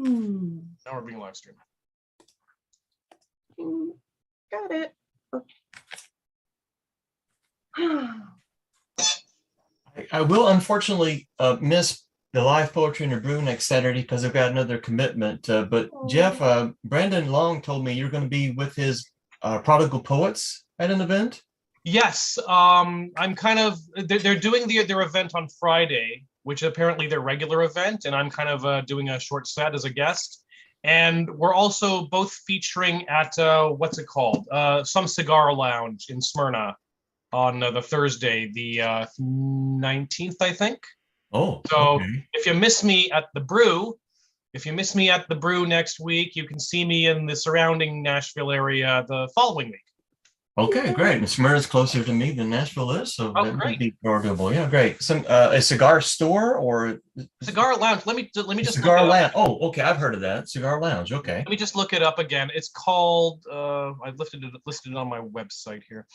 Now we're being live streamed. Got it. I will unfortunately miss the live poetry in the brew next Saturday because I've got another commitment. But Jeff, Brandon Long told me you're going to be with his Prodigal Poets at an event. Yes, I'm kind of. They're doing their event on Friday, which is apparently their regular event, and I'm kind of doing a short set as a guest. And we're also both featuring at what's it called? Some cigar lounge in Smyrna on the Thursday, the 19th, I think. Oh, so okay. If you miss me at the Brew, next week, you can see me in the surrounding Nashville area the following week. Okay, great. And Smyrna's closer to me than Nashville is, so that great. would be more doable. Yeah, great. Some a cigar store or cigar lounge. Let me just cigar lounge. Oh, okay, I've heard of that. Cigar lounge. Okay. Let me just look it up again. It's called. I've listed it on my website here.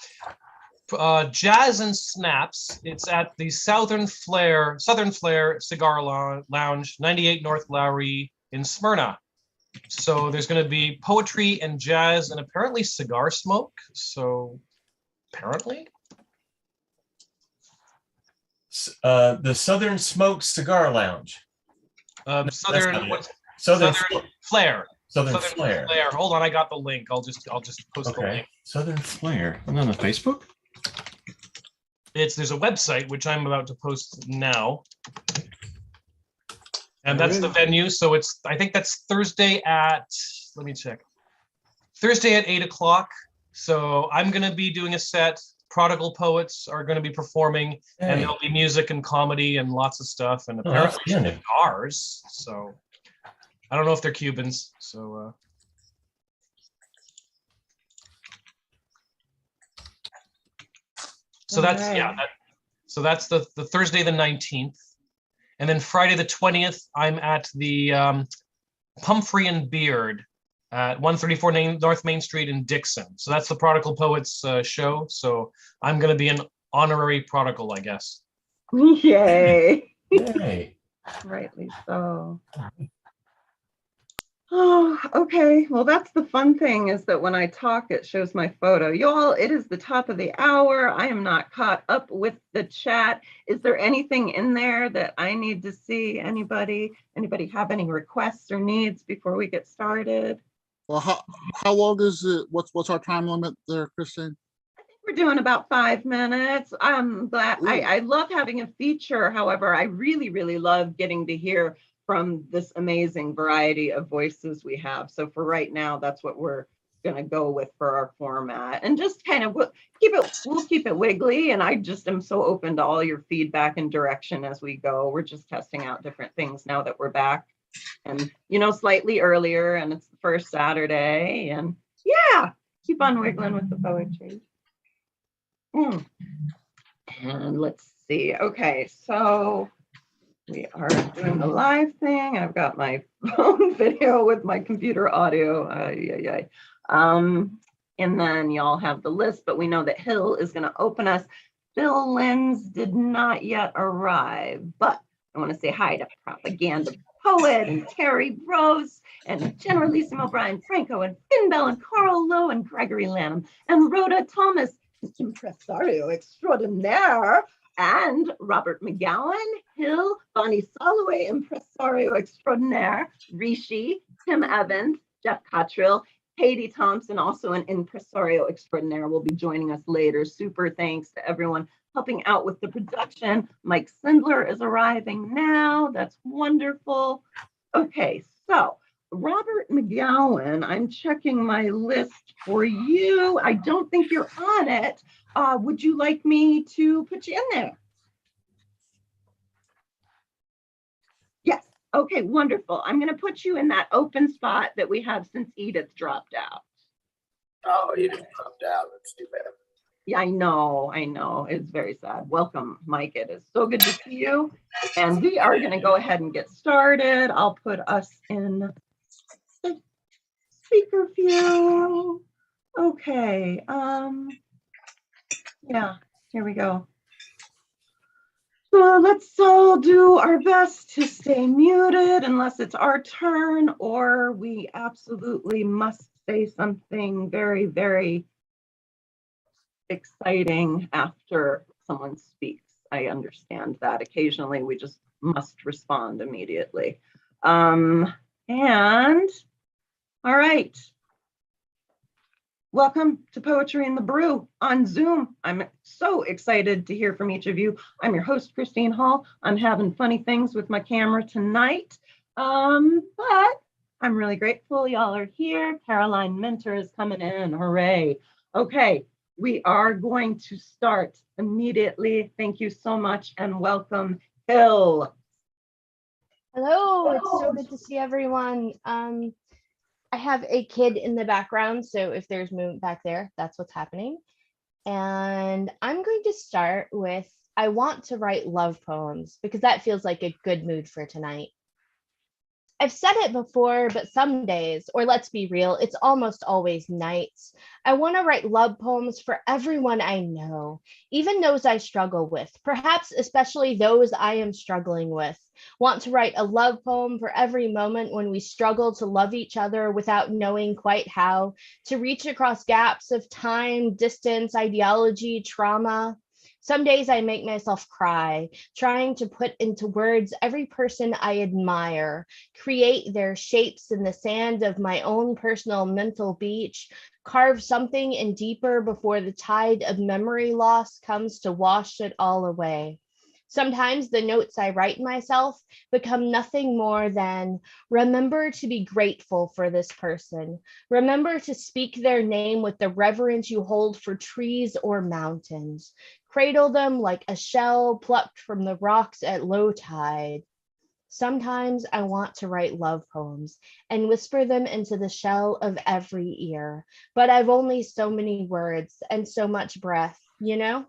Jazz and Snaps. It's at the Southern Flair Cigar Lounge, 98 North Lowry in Smyrna. So there's going to be poetry and jazz and apparently cigar smoke. So apparently. The Southern Smoke Cigar Lounge. Southern Flair. Southern Flair. Hold on, I got the link. I'll just post the link. Southern Flair. I'm on the Facebook. There's a website which I'm about to post now. And that's the venue. So I think that's Thursday at, let me check. Thursday at 8:00. So I'm going to be doing a set. Prodigal Poets are going to be performing, and there'll be music and comedy and lots of stuff, and apparently cigars. So I don't know if they're Cubans. So that's the Thursday the 19th. And then Friday the 20th, I'm at the Pumphrey and Beard at 134 North Main Street in Dixon. So that's the Prodigal Poets show. So I'm going to be an honorary prodigal, I guess. Yay. Yay. Rightly so. Oh, okay. Well, that's the fun thing is that when I talk, it shows my photo. Y'all, it is the top of the hour. I am not caught up with the chat. Is there anything in there that I need to see? Anybody have any requests or needs before we get started? Well, how long is it? What's our time limit there, Christine? I think we're doing about 5 minutes. I'm glad. I love having a feature. However, I really, really love getting to hear from this amazing variety of voices we have. So for right now, that's what we're going to go with for our format, and just kind of we'll keep it wiggly. And I just am so open to all your feedback and direction as we go. We're just testing out different things now that we're back and, slightly earlier, and it's the first Saturday, and yeah, keep on wiggling with the poetry. And let's see. Okay, so we are doing the live thing. I've got my phone video with my computer audio. And then y'all have the list, but we know that Hill is going to open us. Phil Lenz did not yet arrive, but I want to say hi to Propaganda Poet and Terry Rose and Generalissimo Brian Franco and Finn Bell and Carl Lowe and Gregory Lanham and Rhoda Thomas, impresario extraordinaire, and Robert McGowan, Hill, Bonnie Soloway, impresario extraordinaire, Rishi, Tim Evans, Jeff Cottrell, Katie Thompson, also an impresario extraordinaire, will be joining us later. Super thanks to everyone helping out with the production. Mike Sindler is arriving now. That's wonderful. Okay, so Robert McGowan, I'm checking my list for you. I don't think you're on it. Would you like me to put you in there? Yes. Okay, wonderful. I'm going to put you in that open spot that we have since Edith dropped out. Oh, Edith dropped out. That's too bad. Yeah, I know. It's very sad. Welcome, Mike. It is so good to see you. And we are going to go ahead and get started. I'll put us in the speaker view. Okay. Yeah, here we go. So let's all do our best to stay muted unless it's our turn or we absolutely must say something very, very exciting after someone speaks. I understand that occasionally we just must respond immediately. And all right. Welcome to Poetry in the Brew on Zoom. I'm so excited to hear from each of you. I'm your host, Christine Hall. I'm having funny things with my camera tonight, but I'm really grateful y'all are here. Caroline Minter is coming in, hooray. Okay, we are going to start immediately. Thank you so much and welcome, Hill. Hello, it's so good to see everyone. I have a kid in the background, so if there's movement back there, that's what's happening. And I'm going to start with, I want to write love poems because that feels like a good mood for tonight. I've said it before, but some days, or let's be real, it's almost always nights, I want to write love poems for everyone I know, even those I struggle with, perhaps especially those I am struggling with. Want to write a love poem for every moment when we struggle to love each other without knowing quite how, to reach across gaps of time, distance, ideology, trauma. Some days I make myself cry, trying to put into words every person I admire, create their shapes in the sand of my own personal mental beach, carve something in deeper before the tide of memory loss comes to wash it all away. Sometimes the notes I write myself become nothing more than remember to be grateful for this person. Remember to speak their name with the reverence you hold for trees or mountains. Cradle them like a shell plucked from the rocks at low tide. Sometimes I want to write love poems and whisper them into the shell of every ear, but I've only so many words and so much breath, you know?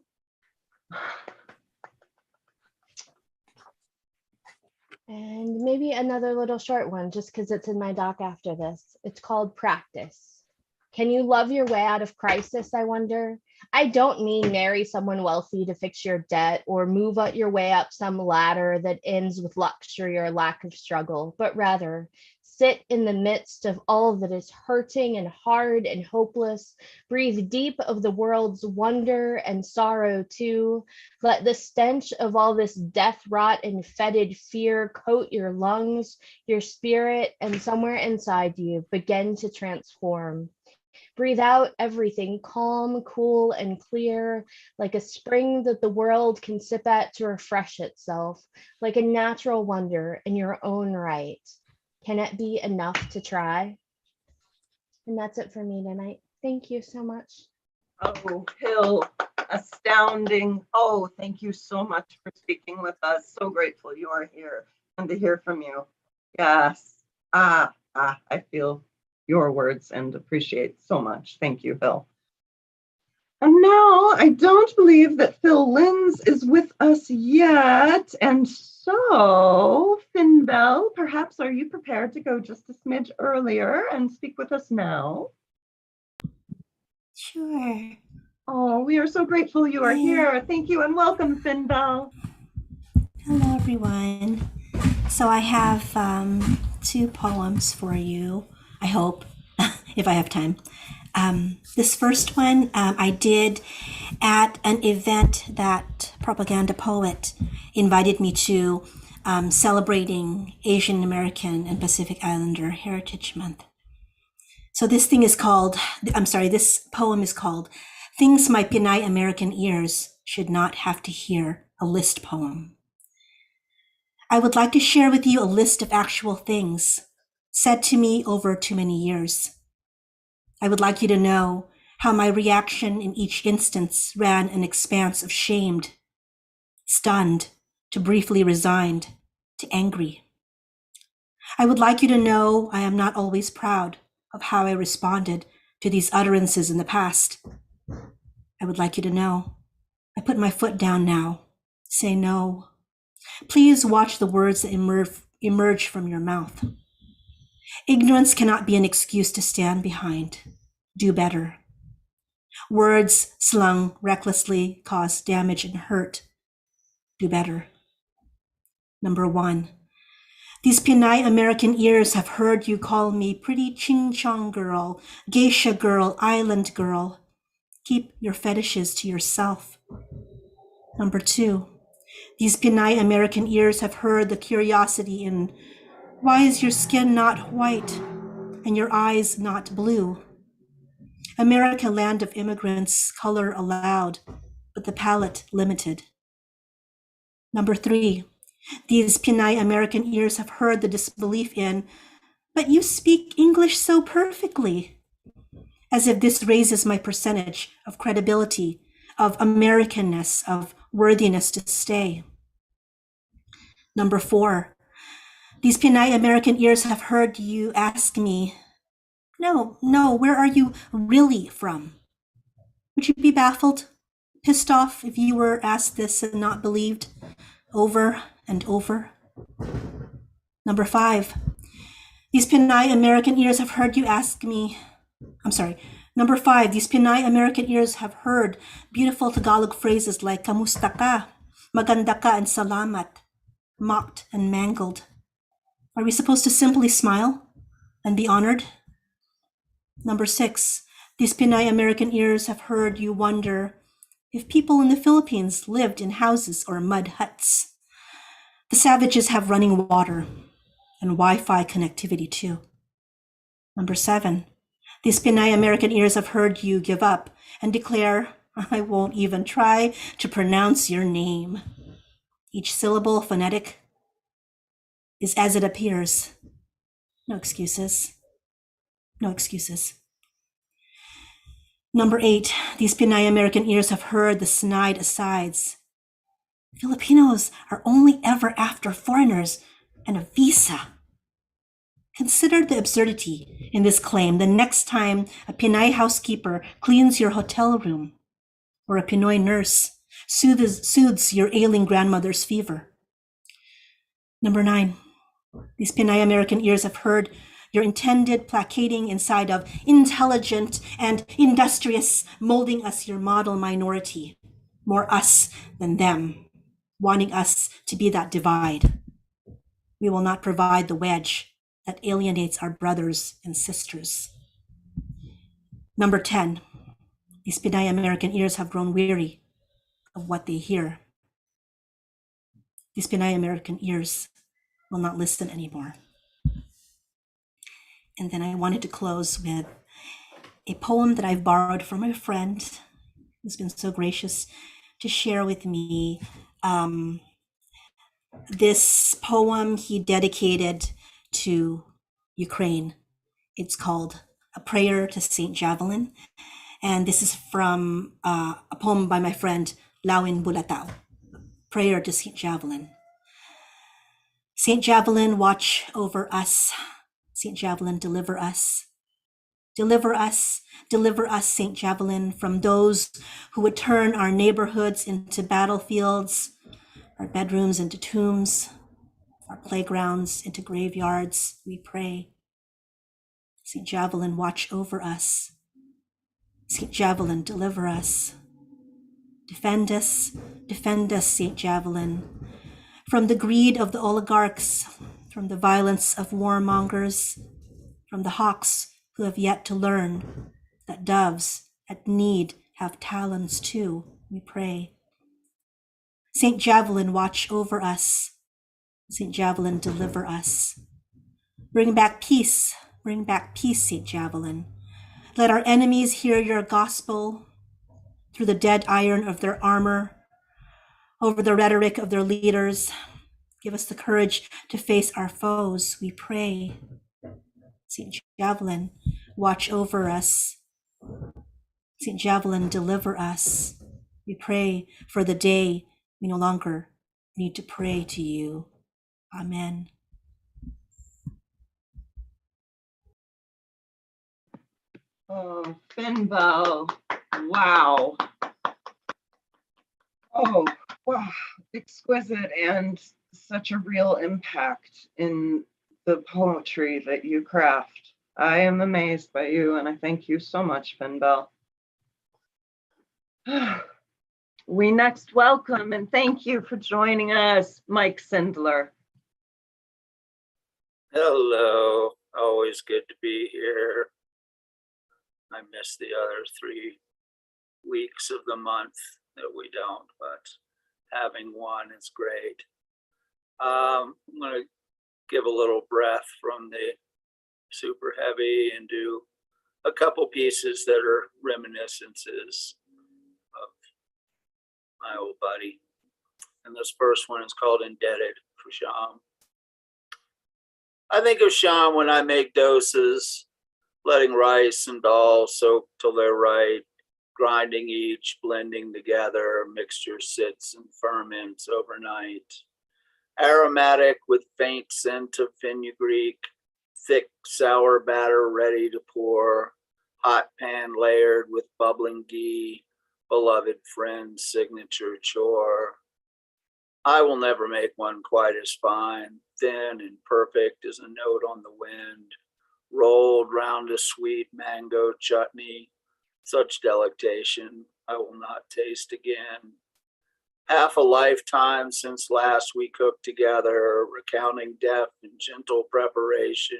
And maybe another little short one, just because it's in my doc after this. It's called Practice. Can you love your way out of crisis, I wonder? I don't mean marry someone wealthy to fix your debt or move your way up some ladder that ends with luxury or lack of struggle, but rather sit in the midst of all that is hurting and hard and hopeless. Breathe deep of the world's wonder and sorrow too. Let the stench of all this death rot and fetid fear coat your lungs, your spirit, and somewhere inside you begin to transform. Breathe out everything calm, cool, and clear, like a spring that the world can sip at to refresh itself, like a natural wonder in your own right. Can it be enough to try? And that's it for me tonight. Thank you so much. Oh, Hill, astounding. Oh, thank you so much for speaking with us. So grateful you are here and to hear from you. Yes. I feel your words and appreciate so much. Thank you, Hill. And now I don't believe that Phil Linz is with us yet. And so, Finn Bell, perhaps are you prepared to go just a smidge earlier and speak with us now? Sure. Oh, we are so grateful you are here. Thank you and welcome, Finn Bell. Hello, everyone. So I have 2 poems for you, I hope, if I have time. This first one I did at an event that Propaganda Poet invited me to, celebrating Asian American and Pacific Islander Heritage Month. So this poem is called Things My Pinay American Ears Should Not Have to Hear, a list poem. I would like to share with you a list of actual things said to me over too many years. I would like you to know how my reaction in each instance ran an expanse of shamed, stunned, to briefly resigned, to angry. I would like you to know I am not always proud of how I responded to these utterances in the past. I would like you to know I put my foot down now. Say no. Please watch the words that emerge from your mouth. Ignorance cannot be an excuse to stand behind. Do better. Words slung recklessly cause damage and hurt. Do better. Number 1. These Pinay American ears have heard you call me pretty ching chong girl, geisha girl, island girl. Keep your fetishes to yourself. Number 2. These Pinay American ears have heard the curiosity in, why is your skin not white and your eyes not blue? America, land of immigrants, color allowed, but the palate limited. Number 3. These Pinay American ears have heard the disbelief in, but you speak English so perfectly, as if this raises my percentage of credibility, of Americanness, of worthiness to stay. Number 4. These Pinay American ears have heard you ask me, no, where are you really from? Would you be baffled, pissed off if you were asked this and not believed over and over? Number 5. These Pinay American ears have heard you ask me, Number 5, these Pinay American ears have heard beautiful Tagalog phrases like kamusta ka, maganda ka, and salamat, mocked and mangled. Are we supposed to simply smile and be honored? Number 6, these Pinay American ears have heard you wonder if people in the Philippines lived in houses or mud huts. The savages have running water and Wi-Fi connectivity too. Number 7, these Pinay American ears have heard you give up and declare, I won't even try to pronounce your name. Each syllable phonetic is as it appears. No excuses. No excuses. Number 8, these Pinay American ears have heard the snide asides. Filipinos are only ever after foreigners and a visa. Consider the absurdity in this claim the next time a Pinay housekeeper cleans your hotel room or a Pinoy nurse soothes your ailing grandmother's fever. Number 9, these Pinay American ears have heard your intended placating inside of intelligent and industrious, molding us your model minority, more us than them, wanting us to be that divide. We will not provide the wedge that alienates our brothers and sisters. Number 10, these Pinay American ears have grown weary of what they hear. These Pinay American ears will not listen anymore. And then I wanted to close with a poem that I've borrowed from a friend who's been so gracious to share with me. This poem he dedicated to Ukraine. It's called A Prayer to Saint Javelin. And this is from a poem by my friend Lawin Bulatao, Prayer to Saint Javelin. Saint Javelin, watch over us. Saint Javelin, deliver us. Deliver us, Saint Javelin, from those who would turn our neighborhoods into battlefields, our bedrooms into tombs, our playgrounds into graveyards, we pray. Saint Javelin, watch over us. Saint Javelin, deliver us. Defend us, Saint Javelin, from the greed of the oligarchs, from the violence of warmongers, from the hawks who have yet to learn that doves at need have talons too, we pray. Saint Javelin, watch over us. Saint Javelin, deliver us. Bring back peace, Saint Javelin. Let our enemies hear your gospel through the dead iron of their armor, over the rhetoric of their leaders. Give us the courage to face our foes, we pray. Saint Javelin, watch over us. Saint Javelin, deliver us. We pray for the day we no longer need to pray to you. Amen. Oh, Finbal. Wow. Oh, wow. Exquisite and such a real impact in the poetry that you craft. I am amazed by you, and I thank you so much, Finbal. We next welcome and thank you for joining us, Mike Sindler. Hello, always good to be here. I miss the other 3 weeks of the month that we don't, but having one is great. I'm going to give a little breath from the super heavy and do a couple pieces that are reminiscences of my old buddy. And this first one is called Indebted for Sham. I think of Sham when I make doses, letting rice and dal soak till they're right, grinding each, blending together, mixture sits and ferments overnight. Aromatic with faint scent of fenugreek, thick sour batter ready to pour, hot pan layered with bubbling ghee, beloved friend's signature chore. I will never make one quite as fine, thin and perfect as a note on the wind, rolled round a sweet mango chutney. Such delectation I will not taste again. Half a lifetime since last we cooked together, recounting deft and gentle preparation.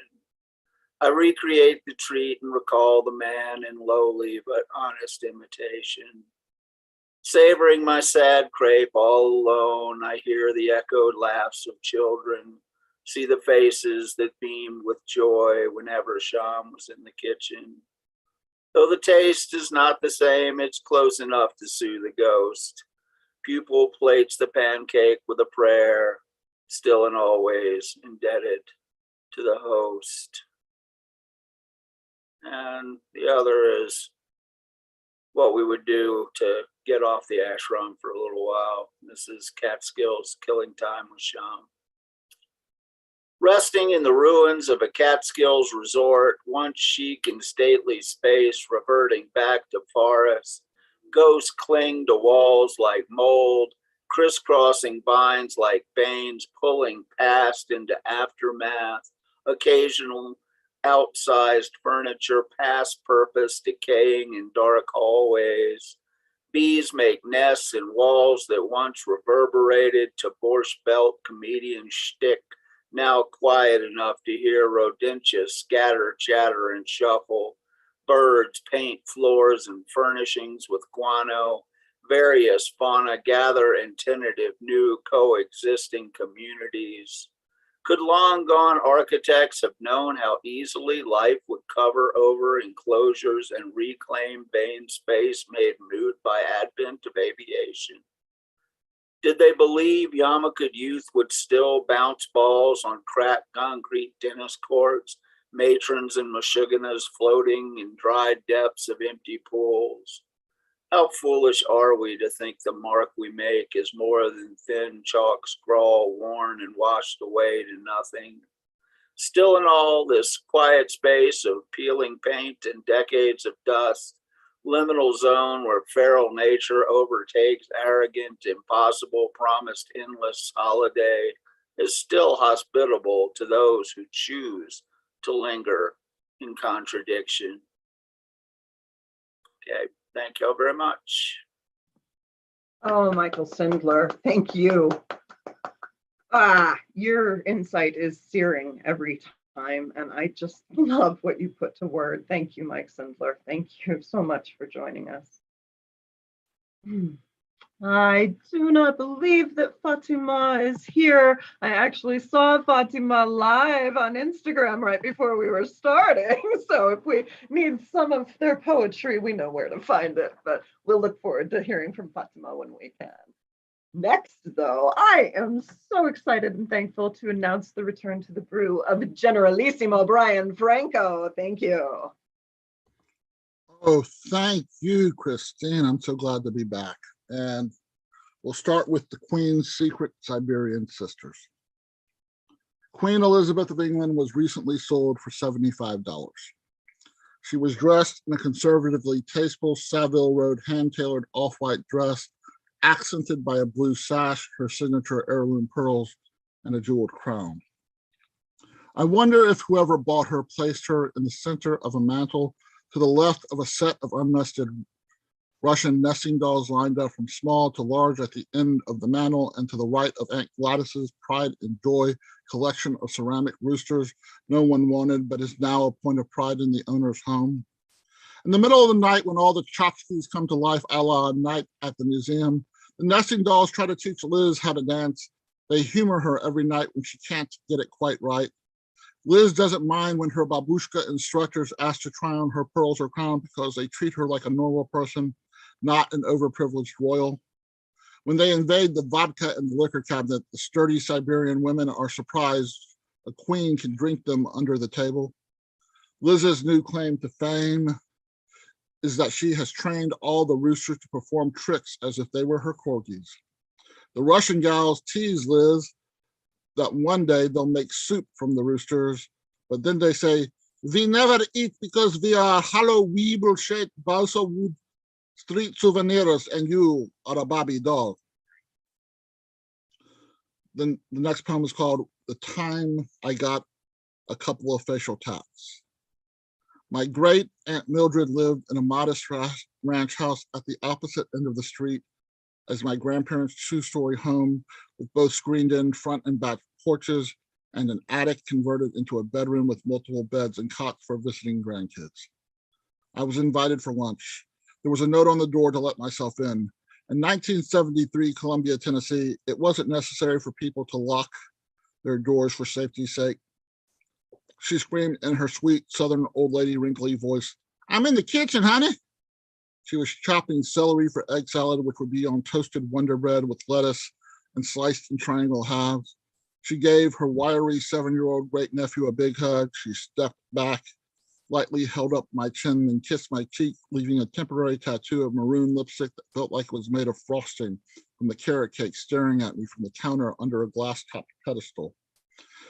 I recreate the treat and recall the man in lowly but honest imitation. Savoring my sad crepe all alone, I hear the echoed laughs of children, see the faces that beamed with joy whenever Sham was in the kitchen. Though the taste is not the same, it's close enough to soothe the ghost. Pupil plates the pancake with a prayer, still and always indebted to the host. And the other is what we would do to get off the ashram for a little while. This is Catskills Killing Time with Sham. Resting in the ruins of a Catskills resort, once chic and stately space, reverting back to forest. Ghosts cling to walls like mold, crisscrossing vines like veins, pulling past into aftermath. Occasional outsized furniture, past purpose, decaying in dark hallways. Bees make nests in walls that once reverberated to Borscht Belt comedian shtick, now quiet enough to hear rodentia scatter, chatter, and shuffle. Birds paint floors and furnishings with guano. Various fauna gather in tentative new coexisting communities. Could long gone architects have known how easily life would cover over enclosures and reclaim vain space made moot by advent of aviation? Did they believe Yarmouth youth would still bounce balls on cracked concrete tennis courts, matrons and mashuganas floating in dry depths of empty pools? How foolish are we to think the mark we make is more than thin chalk scrawl worn and washed away to nothing? Still in all this quiet space of peeling paint and decades of dust, liminal zone where feral nature overtakes arrogant, impossible, promised endless holiday, is still hospitable to those who choose to linger in contradiction. Okay, thank you very much. Oh, Michael Sindler, thank you. Your insight is searing every time, and I just love what you put to word. Thank you, Mike Sindler. Thank you so much for joining us. I do not believe that Fatima is here. I actually saw Fatima live on Instagram right before we were starting. So if we need some of their poetry, we know where to find it, but we'll look forward to hearing from Fatima when we can. Next, though, I am so excited and thankful to announce the return to the brew of Generalissimo Brian Franco. Thank you. Oh, thank you, Christine. I'm so glad to be back. And we'll start with the Queen's Secret Siberian Sisters. Queen Elizabeth of England was recently sold for $75. She was dressed in a conservatively tasteful Savile Road hand-tailored off-white dress, accented by a blue sash, her signature heirloom pearls, and a jeweled crown. I wonder if whoever bought her placed her in the center of a mantle to the left of a set of unnested Russian nesting dolls lined up from small to large at the end of the mantel, and to the right of Aunt Gladys's pride and joy collection of ceramic roosters no one wanted, but is now a point of pride in the owner's home. In the middle of the night, when all the tchotchkes come to life, a la Night at the Museum, the nesting dolls try to teach Liz how to dance. They humor her every night when she can't get it quite right. Liz doesn't mind when her babushka instructors ask to try on her pearls or crown because they treat her like a normal person, not an overprivileged royal. When they invade the vodka and the liquor cabinet, the sturdy Siberian women are surprised a queen can drink them under the table. Liz's new claim to fame is that she has trained all the roosters to perform tricks as if they were her corgis. The Russian gals tease Liz that one day they'll make soup from the roosters, but then they say, "We never eat because we are hollow weeble-shaped balsa wood street souvenirs, and you are a Bobby doll." Then the next poem is called "The Time I Got a Couple of Facial Tats." My great Aunt Mildred lived in a modest ranch house at the opposite end of the street as my grandparents' two-story home with both screened-in front and back porches and an attic converted into a bedroom with multiple beds and cots for visiting grandkids. I was invited for lunch. There was a note on the door to let myself in. In 1973, Columbia, Tennessee, it wasn't necessary for people to lock their doors for safety's sake. She screamed in her sweet Southern old lady wrinkly voice, "I'm in the kitchen, honey." She was chopping celery for egg salad, which would be on toasted Wonder Bread with lettuce and sliced in triangle halves. She gave her wiry 7-year-old great nephew a big hug. She stepped back, lightly held up my chin and kissed my cheek, leaving a temporary tattoo of maroon lipstick that felt like it was made of frosting from the carrot cake staring at me from the counter under a glass-topped pedestal.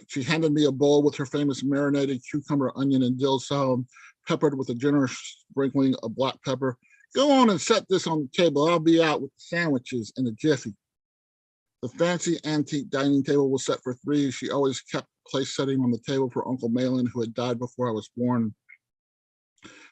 She handed me a bowl with her famous marinated cucumber, onion, and dill salad, peppered with a generous sprinkling of black pepper. "Go on and set this on the table. I'll be out with the sandwiches in a jiffy." The fancy antique dining table was set for 3. She always kept place setting on the table for Uncle Malin, who had died before I was born.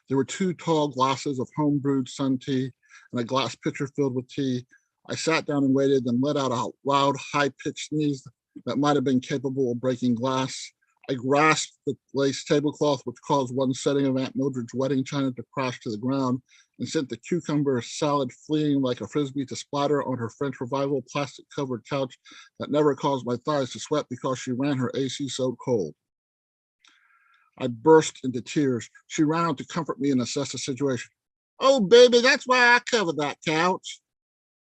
There were 2 tall glasses of home-brewed sun tea and a glass pitcher filled with tea. I sat down and waited, then let out a loud, high-pitched sneeze that might have been capable of breaking glass. I grasped the lace tablecloth, which caused one setting of Aunt Mildred's wedding china to crash to the ground, and sent the cucumber salad fleeing like a frisbee to splatter on her French Revival plastic-covered couch that never caused my thighs to sweat because she ran her AC so cold. I burst into tears. She ran out to comfort me and assess the situation. "Oh, baby, that's why I covered that couch."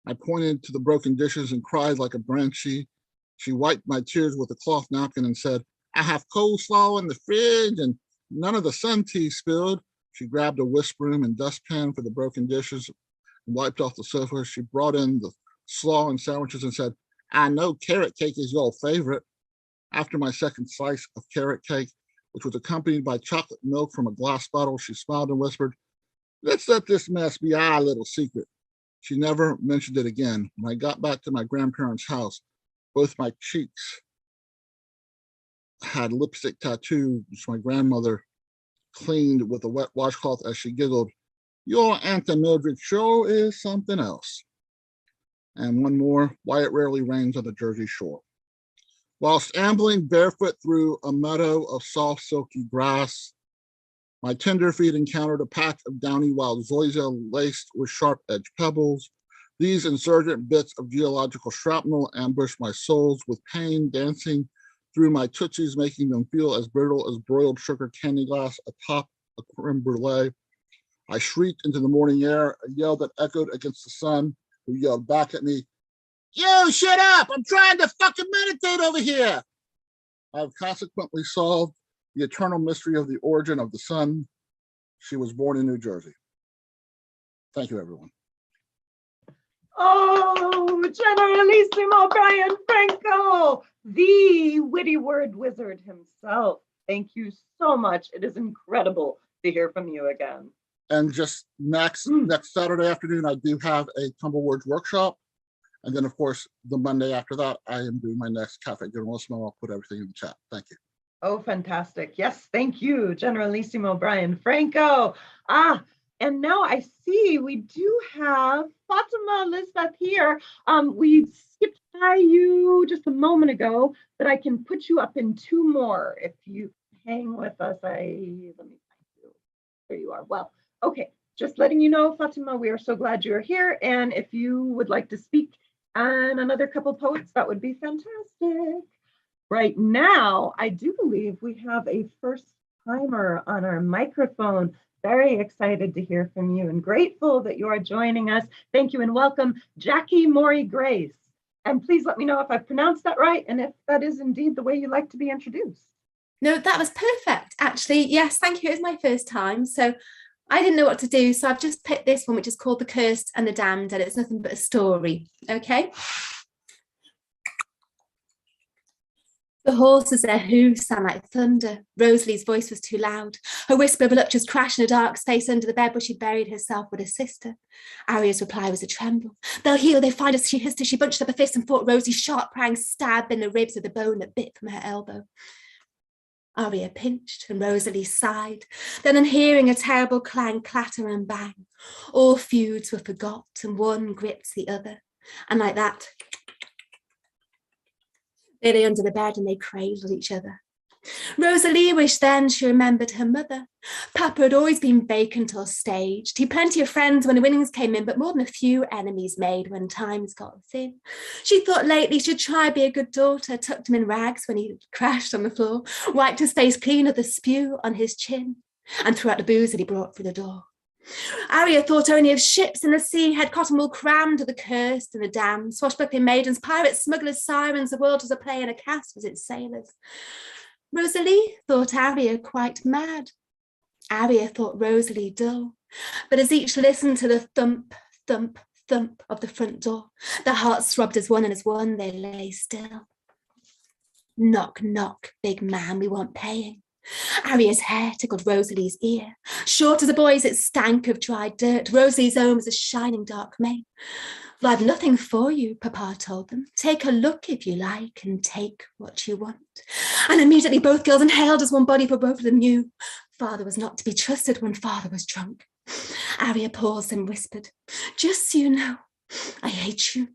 I pointed to the broken dishes and cried like a banshee. She wiped my tears with a cloth napkin and said, "I have coleslaw in the fridge and none of the sun tea spilled." She grabbed a whisk broom and dustpan for the broken dishes and wiped off the sofa. She brought in the slaw and sandwiches and said, "I know carrot cake is your favorite." After my second slice of carrot cake, which was accompanied by chocolate milk from a glass bottle, she smiled and whispered, "Let's let this mess be our little secret." She never mentioned it again. When I got back to my grandparents' house, both my cheeks had lipstick tattoos, which my grandmother cleaned with a wet washcloth as she giggled, "Your Aunt Mildred sure is something else." And one more, "Why it rarely rains on the Jersey Shore." Whilst ambling barefoot through a meadow of soft, silky grass, my tender feet encountered a patch of downy wild zoysia laced with sharp-edged pebbles. These insurgent bits of geological shrapnel ambushed my soles with pain, dancing through my tootsies, making them feel as brittle as broiled sugar candy glass atop a creme brulee. I shrieked into the morning air, a yell that echoed against the sun, who yelled back at me, "You shut up! I'm trying to fucking meditate over here." I have consequently solved the eternal mystery of the origin of the sun. She was born in New Jersey. Thank you, everyone. Oh, Generalissimo Brian Franco, the witty word wizard himself. Thank you so much. It is incredible to hear from you again. And just next Saturday afternoon, I do have a Tumble Words workshop. And then, of course, the Monday after that, I am doing my next Cafe Generalissimo. I'll put everything in the chat. Thank you. Oh, fantastic. Yes, thank you, Generalissimo Brian Franco. And now I see we do have Fatima Elizabeth here. We skipped by you just a moment ago, but I can put you up in two more if you hang with us. Let me find you. There you are. Well, okay. Just letting you know, Fatima, we are so glad you're here. And if you would like to speak on another couple poets, that would be fantastic. Right now, I do believe we have a first timer on our microphone. Very excited to hear from you and grateful that you are joining us. Thank you and welcome, Jackie Maury Grace. And please let me know if I've pronounced that right and if that is indeed the way you like to be introduced. No, that was perfect, actually. Yes, thank you. It was my first time. So I didn't know what to do. So I've just picked this one, which is called The Cursed and the Damned, and it's nothing but a story. Okay. The horses, their hooves sound like thunder. Rosalie's voice was too loud. Her whisper of voluptuous crash in a dark space under the bed where she buried herself with her sister. Aria's reply was a tremble. They'll heal, they find us, she hissed as she bunched up her fist and fought Rosie's sharp prang stab in the ribs of the bone that bit from her elbow. Aria pinched and Rosalie sighed. Then on hearing a terrible clang, clatter and bang, all feuds were forgot and one gripped the other. And like that, they lay under the bed and they cradled each other. Rosalie wished then she remembered her mother. Papa had always been vacant or staged. He'd plenty of friends when the winnings came in, but more than a few enemies made when times got thin. She thought lately she'd try be a good daughter, tucked him in rags when he crashed on the floor, wiped his face clean of the spew on his chin, and threw out the booze that he brought through the door. Aria thought only of ships in the sea, had cotton wool crammed to the cursed and the damned, swashbuckling maidens, pirates, smugglers, sirens, the world was a play and a cast was its sailors. Rosalie thought Aria quite mad. Aria thought Rosalie dull. But as each listened to the thump, thump, thump of the front door, their hearts throbbed as one, and as one they lay still. Knock, knock, big man, we want paying. Aria's hair tickled Rosalie's ear. Short as a boy's, it stank of dried dirt. Rosalie's own was a shining dark mane. Well, I've nothing for you, Papa told them. Take a look if you like and take what you want. And immediately both girls inhaled as one body, for both of them knew father was not to be trusted when father was drunk. Aria paused and whispered, just so you know, I hate you.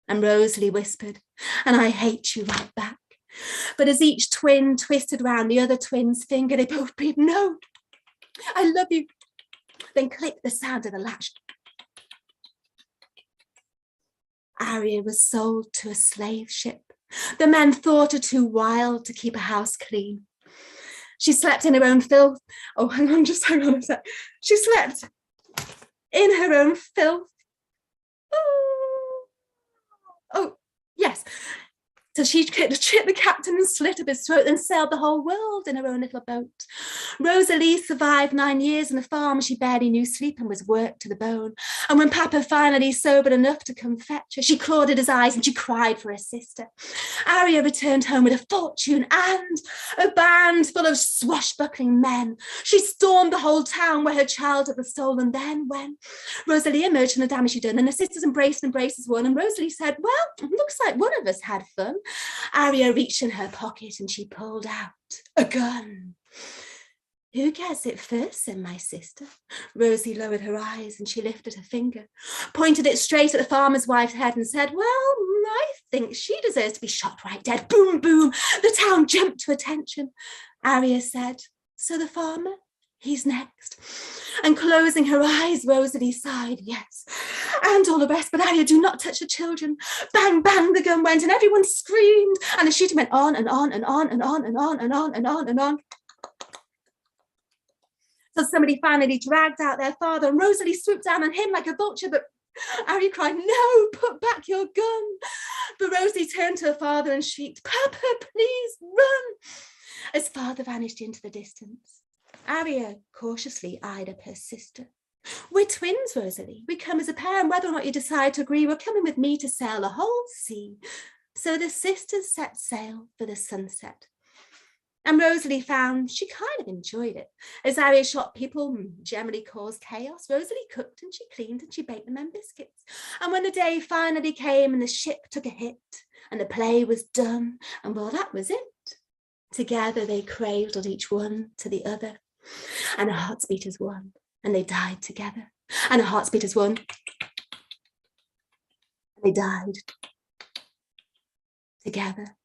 And Rosalie whispered, and I hate you right back. But as each twin twisted round the other twin's finger, they both breathed, no, I love you. Then clicked the sound of the latch. Aria was sold to a slave ship. The men thought her too wild to keep a house clean. She slept in her own filth. Oh, hang on a sec. She slept in her own filth. Oh, yes. So she tricked the captain and slit up his throat, then sailed the whole world in her own little boat. Rosalie survived 9 years on a farm she barely knew sleep and was worked to the bone. And when Papa finally sobered enough to come fetch her, she clawed at his eyes and she cried for her sister. Aria returned home with a fortune and a band full of swashbuckling men. She stormed the whole town where her childhood was stolen. Then when Rosalie emerged from the damage she'd done, and her sisters embraced as one, and Rosalie said, well, it looks like one of us had fun. Aria reached in her pocket and she pulled out a gun. Who gets it first, said my sister. Rosie lowered her eyes and she lifted her finger, pointed it straight at the farmer's wife's head and said, well, I think she deserves to be shot right dead. Boom, boom. The town jumped to attention. Aria said, so the farmer? He's next. And closing her eyes, Rosalie sighed, yes, and all the rest, but Aria, do not touch the children. Bang, bang, the gun went, and everyone screamed, and the shooting went on and on and on and on and on and on and on and on. So somebody finally dragged out their father, and Rosalie swooped down on him like a vulture, but Aria cried, no, put back your gun. But Rosalie turned to her father and shrieked, Papa, please run, as father vanished into the distance. Aria cautiously eyed up her sister. We're twins, Rosalie. We come as a pair, and whether or not you decide to agree, we're coming with me to sail the whole sea. So the sisters set sail for the sunset. And Rosalie found she kind of enjoyed it. As Aria shot people generally caused chaos, Rosalie cooked and she cleaned and she baked the men biscuits. And when the day finally came and the ship took a hit and the play was done, and well, that was it. Together they cradled each one to the other, and their hearts beat as one. and they died together. And her hearts beat as one. And they died together.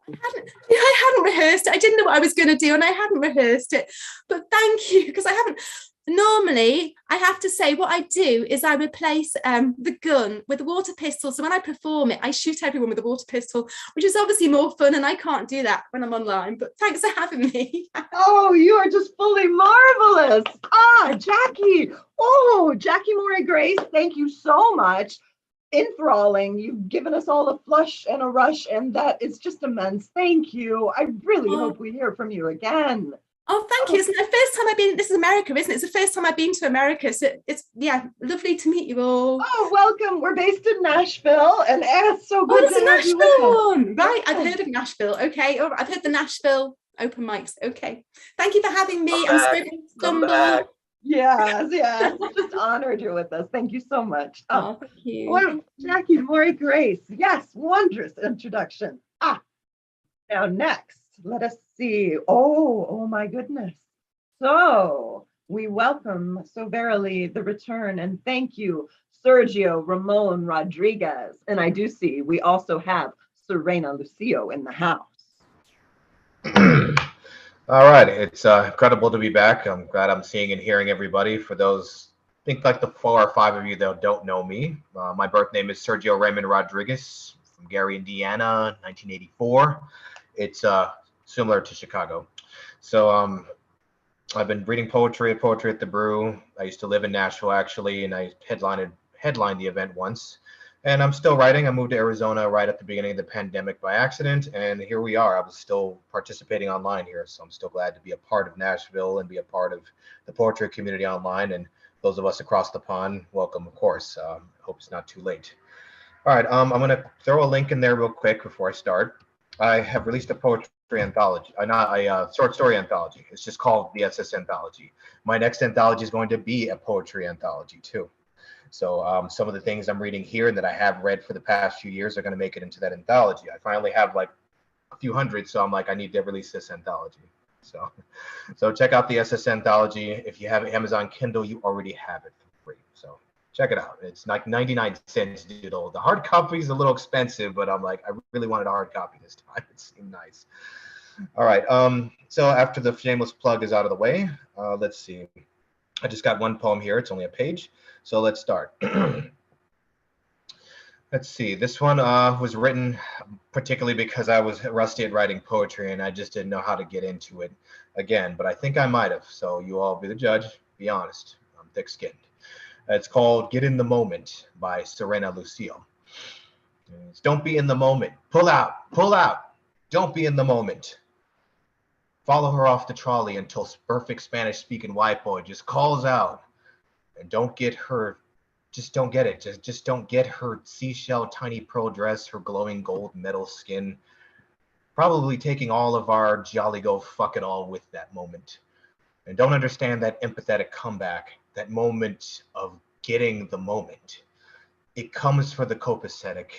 I hadn't rehearsed it. I didn't know what I was going to do, and I hadn't rehearsed it. But thank you, because I haven't. Normally, I have to say what I do is I replace the gun with a water pistol. So when I perform it, I shoot everyone with a water pistol, which is obviously more fun, and I can't do that when I'm online. But thanks for having me. Oh, you are just fully marvelous. Jackie. Oh, Jackie Moray Grace, thank you so much. Enthralling. You've given us all a flush and a rush, and that is just immense. Thank you. I really hope we hear from you again. Oh, thank you. It's the first time I've been, this is America, isn't it? It's the first time I've been to America. So it's, yeah, lovely to meet you all. Oh, welcome. We're based in Nashville, and it's so good Oh, there's to a have you with us. Nashville one. Right, I've heard of Nashville. Okay, all right. I've heard the Nashville open mics. Okay. Thank you for having me. I'm sorry to stumble. Yes, just honored you're with us. Thank you so much. Oh, thank you. Well, Jackie Moray Grace. Yes, wondrous introduction. Now next, let us see. Oh my goodness. So we welcome so verily the return, and thank you, Sergio Ramon Rodriguez. And I do see we also have Serena Lucio in the house. All right, it's incredible to be back. I'm glad I'm seeing and hearing everybody. For those, I think like the 4 or 5 of you that don't know me, my birth name is Sergio Raymond Rodriguez from Gary, Indiana, 1984. It's similar to Chicago. So I've been reading poetry at the Brew. I used to live in Nashville actually, and I headlined the event once. And I'm still writing. I moved to Arizona right at the beginning of the pandemic by accident, and here we are. I was still participating online here, so I'm still glad to be a part of Nashville and be a part of the poetry community online. And those of us across the pond, welcome, of course. Hope it's not too late. All right, I'm going to throw a link in there real quick before I start. I have released a poetry anthology, not a short story anthology. It's just called the SS Anthology. My next anthology is going to be a poetry anthology too. So some of the things I'm reading here and that I have read for the past few years are going to make it into that anthology. I finally have like a few hundred, so I'm like, I need to release this anthology. So check out the SS Anthology. If you have Amazon Kindle, you already have it for free. So check it out. It's like 99 cents digital. The hard copy is a little expensive, but I'm like, I really wanted a hard copy this time. It seemed nice. All right. So after the shameless plug is out of the way, let's see. I just got one poem here. It's only a page. So let's start. Let's see. This one was written particularly because I was rusty at writing poetry and I just didn't know how to get into it again, but I think I might have. So you all be the judge. Be honest. I'm thick-skinned. It's called Get in the Moment by Serena Lucio. It's, don't be in the moment. Pull out. Pull out. Don't be in the moment. Follow her off the trolley until perfect Spanish-speaking white boy just calls out. And don't get her, just don't get it. Just don't get her seashell tiny pearl dress, her glowing gold metal skin. Probably taking all of our jolly go fuck it all with that moment. And don't understand that empathetic comeback, that moment of getting the moment. It comes for the copacetic.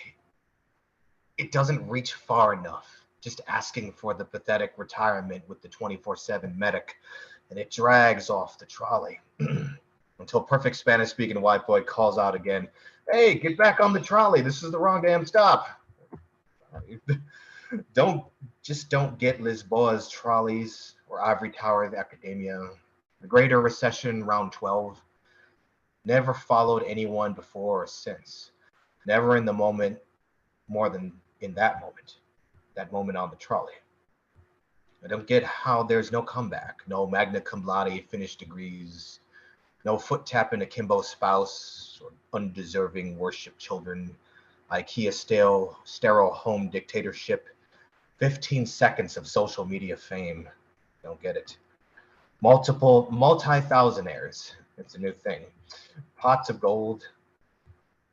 It doesn't reach far enough. Just asking for the pathetic retirement with the 24/7 medic. And it drags off the trolley. Until perfect Spanish-speaking white boy calls out again, hey, get back on the trolley. This is the wrong damn stop. Don't get Lisboa's trolleys or Ivory Tower of Academia. The Greater Recession, round 12. Never followed anyone before or since. Never in the moment more than in that moment on the trolley. I don't get how there's no comeback, no magna cum laude finished degrees, no foot tapping akimbo spouse or undeserving worship children, IKEA sterile home dictatorship, 15 seconds of social media fame. Don't get it. Multi-thousandaires. It's a new thing. Pots of gold.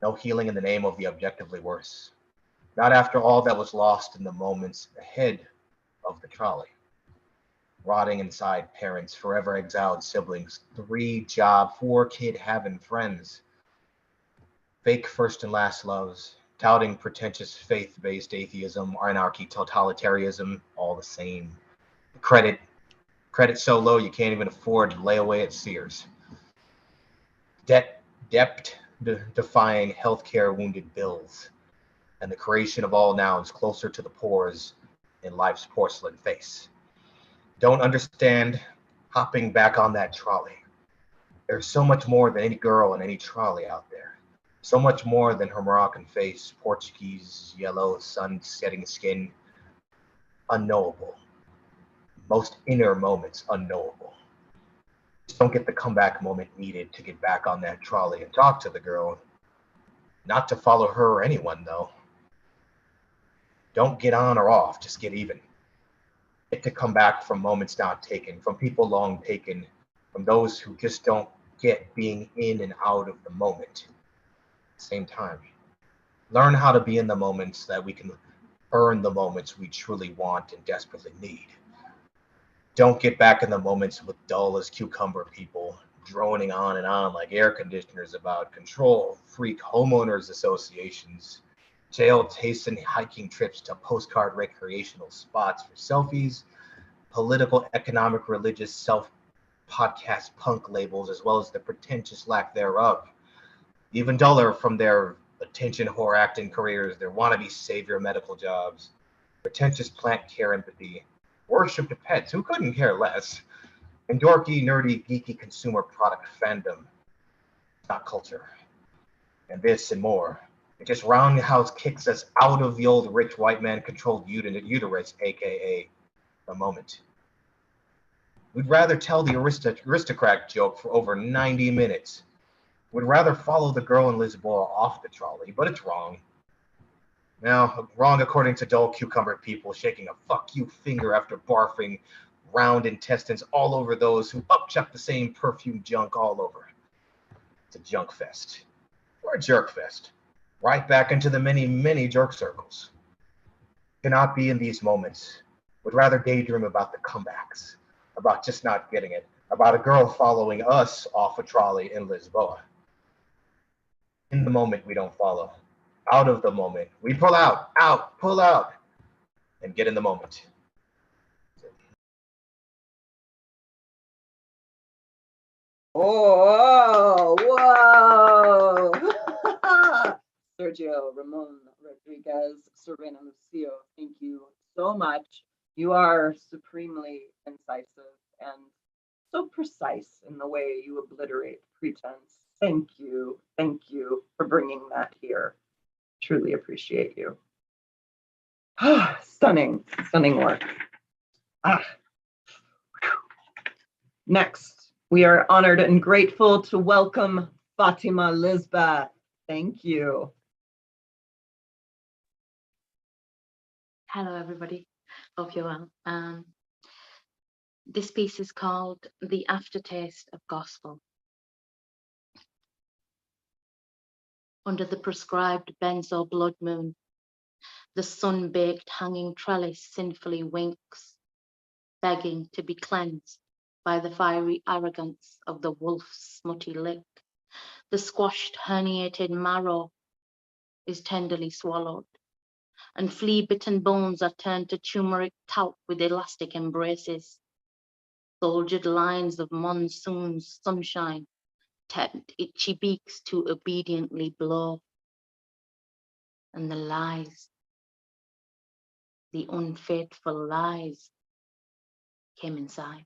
No healing in the name of the objectively worse. Not after all that was lost in the moments ahead of the trolley. Rotting inside parents, forever exiled siblings, 3-job, 4-kid having friends. Fake first and last loves, touting pretentious faith-based atheism, anarchy, totalitarianism, all the same. Credit so low you can't even afford to lay away at Sears. Debt defying healthcare wounded bills, and the creation of all nouns closer to the pores in life's porcelain face. Don't understand hopping back on that trolley. There's so much more than any girl in any trolley out there. So much more than her Moroccan face, Portuguese, yellow, sun-setting skin. Unknowable. Most inner moments unknowable. Just don't get the comeback moment needed to get back on that trolley and talk to the girl. Not to follow her or anyone, though. Don't get on or off, just get even. Get to come back from moments not taken, from people long taken, from those who just don't get being in and out of the moment at the same time. Learn how to be in the moments so that we can earn the moments we truly want and desperately need. Don't get back in the moments with dull as cucumber people droning on and on like air conditioners about control, freak homeowners associations, jail tastes and hiking trips to postcard recreational spots for selfies, political, economic, religious, self-podcast punk labels, as well as the pretentious lack thereof. Even duller from their attention whore acting careers, their wannabe savior medical jobs, pretentious plant care empathy, worship to pets, who couldn't care less, and dorky, nerdy, geeky consumer product fandom, not culture, and this and more. It just roundhouse kicks us out of the old rich white man controlled uterus, aka the moment. We'd rather tell the aristocrat joke for over 90 minutes. We'd rather follow the girl in Lisboa off the trolley, but it's wrong. Now, wrong according to dull cucumber people shaking a fuck you finger after barfing round intestines all over those who upchuck the same perfume junk all over. It's a junk fest. Or a jerk fest. Right back into the many, many jerk circles. Cannot be in these moments. Would rather daydream about the comebacks, about just not getting it, about a girl following us off a trolley in Lisboa. In the moment, we don't follow. Out of the moment, we pull out, pull out, and get in the moment. Oh, whoa. Sergio Ramon Rodriguez, Serena Lucio, thank you so much. You are supremely incisive and so precise in the way you obliterate pretense. Thank you for bringing that here. Truly appreciate you. Stunning work. Next, we are honored and grateful to welcome Fatima Lisbeth. Thank you. Hello, everybody. Hope you're well. This piece is called The Aftertaste of Gospel. Under the prescribed benzo blood moon, the sun-baked hanging trellis sinfully winks, begging to be cleansed by the fiery arrogance of the wolf's smutty lick. The squashed, herniated marrow is tenderly swallowed, and flea-bitten bones are turned to turmeric talc with elastic embraces. Soldiered lines of monsoon's sunshine tempt itchy beaks to obediently blow. And the lies, the unfaithful lies, came inside,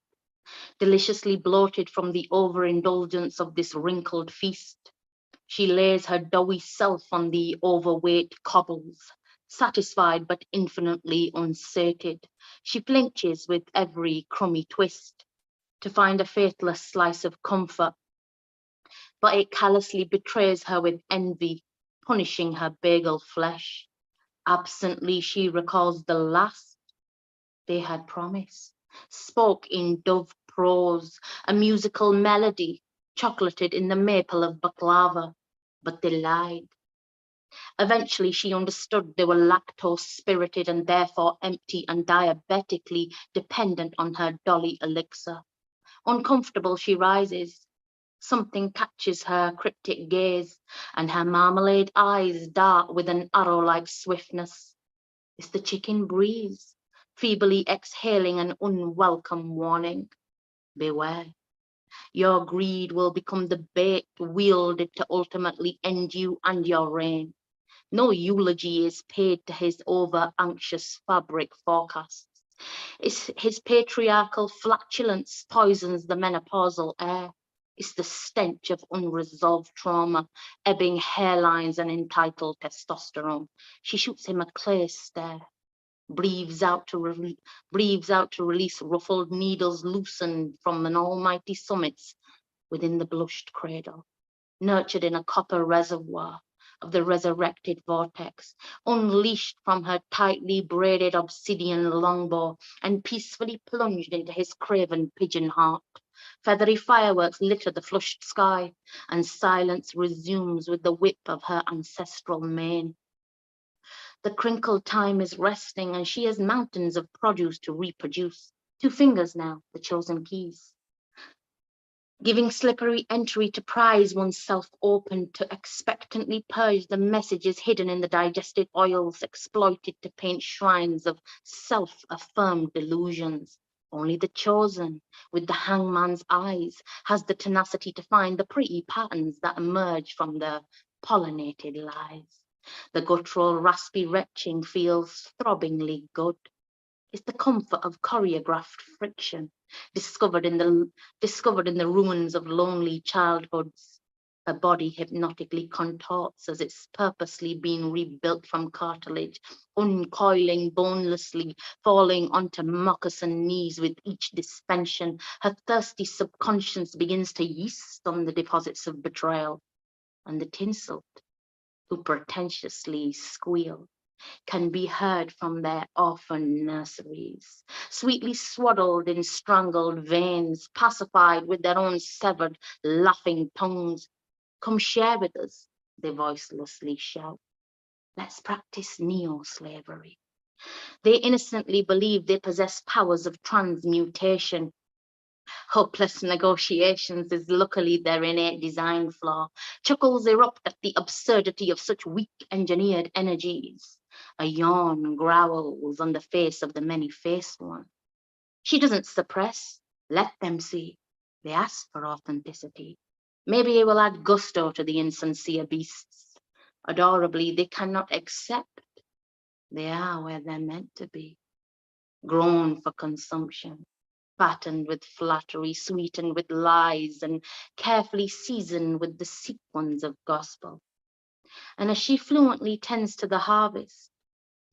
deliciously bloated from the overindulgence of this wrinkled feast. She lays her doughy self on the overweight cobbles, satisfied but infinitely unsated. She flinches with every crummy twist to find a faithless slice of comfort, but it callously betrays her with envy, punishing her bagel flesh. Absently, she recalls the last they had promised, spoke in dove prose, a musical melody, chocolated in the maple of baklava, but they lied. Eventually, she understood they were lactose-spirited and therefore empty and diabetically dependent on her dolly elixir. Uncomfortable, she rises, Something catches her cryptic gaze, and her marmalade eyes dart with an arrow-like swiftness. It's the chicken breeze, feebly exhaling an unwelcome warning. Beware. Your greed will become the bait wielded to ultimately end you and your reign. No eulogy is paid to his over-anxious fabric forecasts. His patriarchal flatulence poisons the menopausal air. It's the stench of unresolved trauma, ebbing hairlines and entitled testosterone. She shoots him a clear stare, breathes out to release ruffled needles loosened from an almighty summits within the blushed cradle, nurtured in a copper reservoir of the resurrected vortex, unleashed from her tightly braided obsidian longbow and peacefully plunged into his craven pigeon heart. Feathery fireworks litter the flushed sky, and silence resumes with the whip of her ancestral mane. The crinkled time is resting, and she has mountains of produce to reproduce. 2 fingers now, the chosen keys. Giving slippery entry to prise oneself open, to expectantly purge the messages hidden in the digested oils exploited to paint shrines of self-affirmed delusions. Only the chosen, with the hangman's eyes, has the tenacity to find the pretty patterns that emerge from the pollinated lies. The guttural raspy retching feels throbbingly good. It's the comfort of choreographed friction, discovered in the ruins of lonely childhoods. Her body hypnotically contorts as it's purposely been rebuilt from cartilage, uncoiling bonelessly, falling onto moccasin knees with each dispension. Her thirsty subconscious begins to yeast on the deposits of betrayal, and the tinsel, who pretentiously squeal, can be heard from their orphan nurseries, sweetly swaddled in strangled veins, pacified with their own severed, laughing tongues. Come share with us, they voicelessly shout. Let's practice neo-slavery. They innocently believe they possess powers of transmutation. Hopeless negotiations is luckily their innate design flaw. Chuckles erupt at the absurdity of such weak engineered energies. A yawn growls on the face of the many-faced one. She doesn't suppress. Let them see. They ask for authenticity. Maybe it will add gusto to the insincere beasts. Adorably, they cannot accept. They are where they're meant to be, grown for consumption, fattened with flattery, sweetened with lies, and carefully seasoned with the sequins of gospel. And as she fluently tends to the harvest,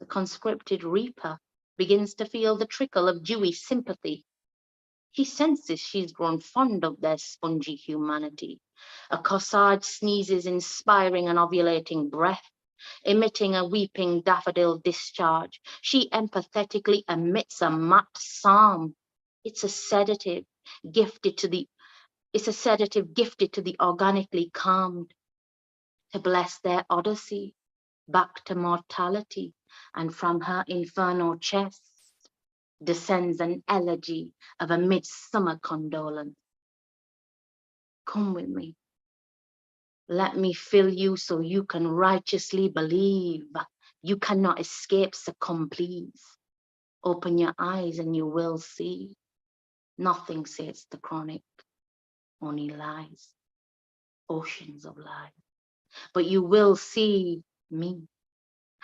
the conscripted reaper begins to feel the trickle of dewy sympathy. He senses she's grown fond of their spongy humanity. A corsage sneezes, inspiring an ovulating breath, emitting a weeping daffodil discharge. She empathetically emits a mapped psalm. It's a sedative gifted to the organically calmed, to bless their odyssey back to mortality, and from her inferno chest descends an elegy of a midsummer condolence. Come with me. Let me fill you so you can righteously believe. You cannot escape, succumb, please. Open your eyes and you will see. Nothing says the chronic, only lies, oceans of lies. But you will see me.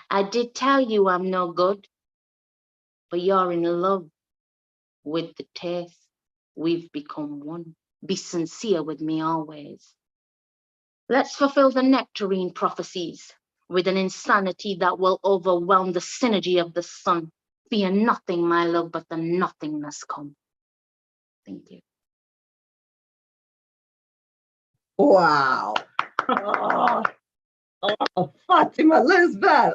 I did tell you I'm no good, but you're in love with the taste. We've become one. Be sincere with me always. Let's fulfill the nectarine prophecies with an insanity that will overwhelm the synergy of the sun. Fear nothing, my love, but the nothingness come. Thank you. Wow. Oh, Fatima Lisbeth,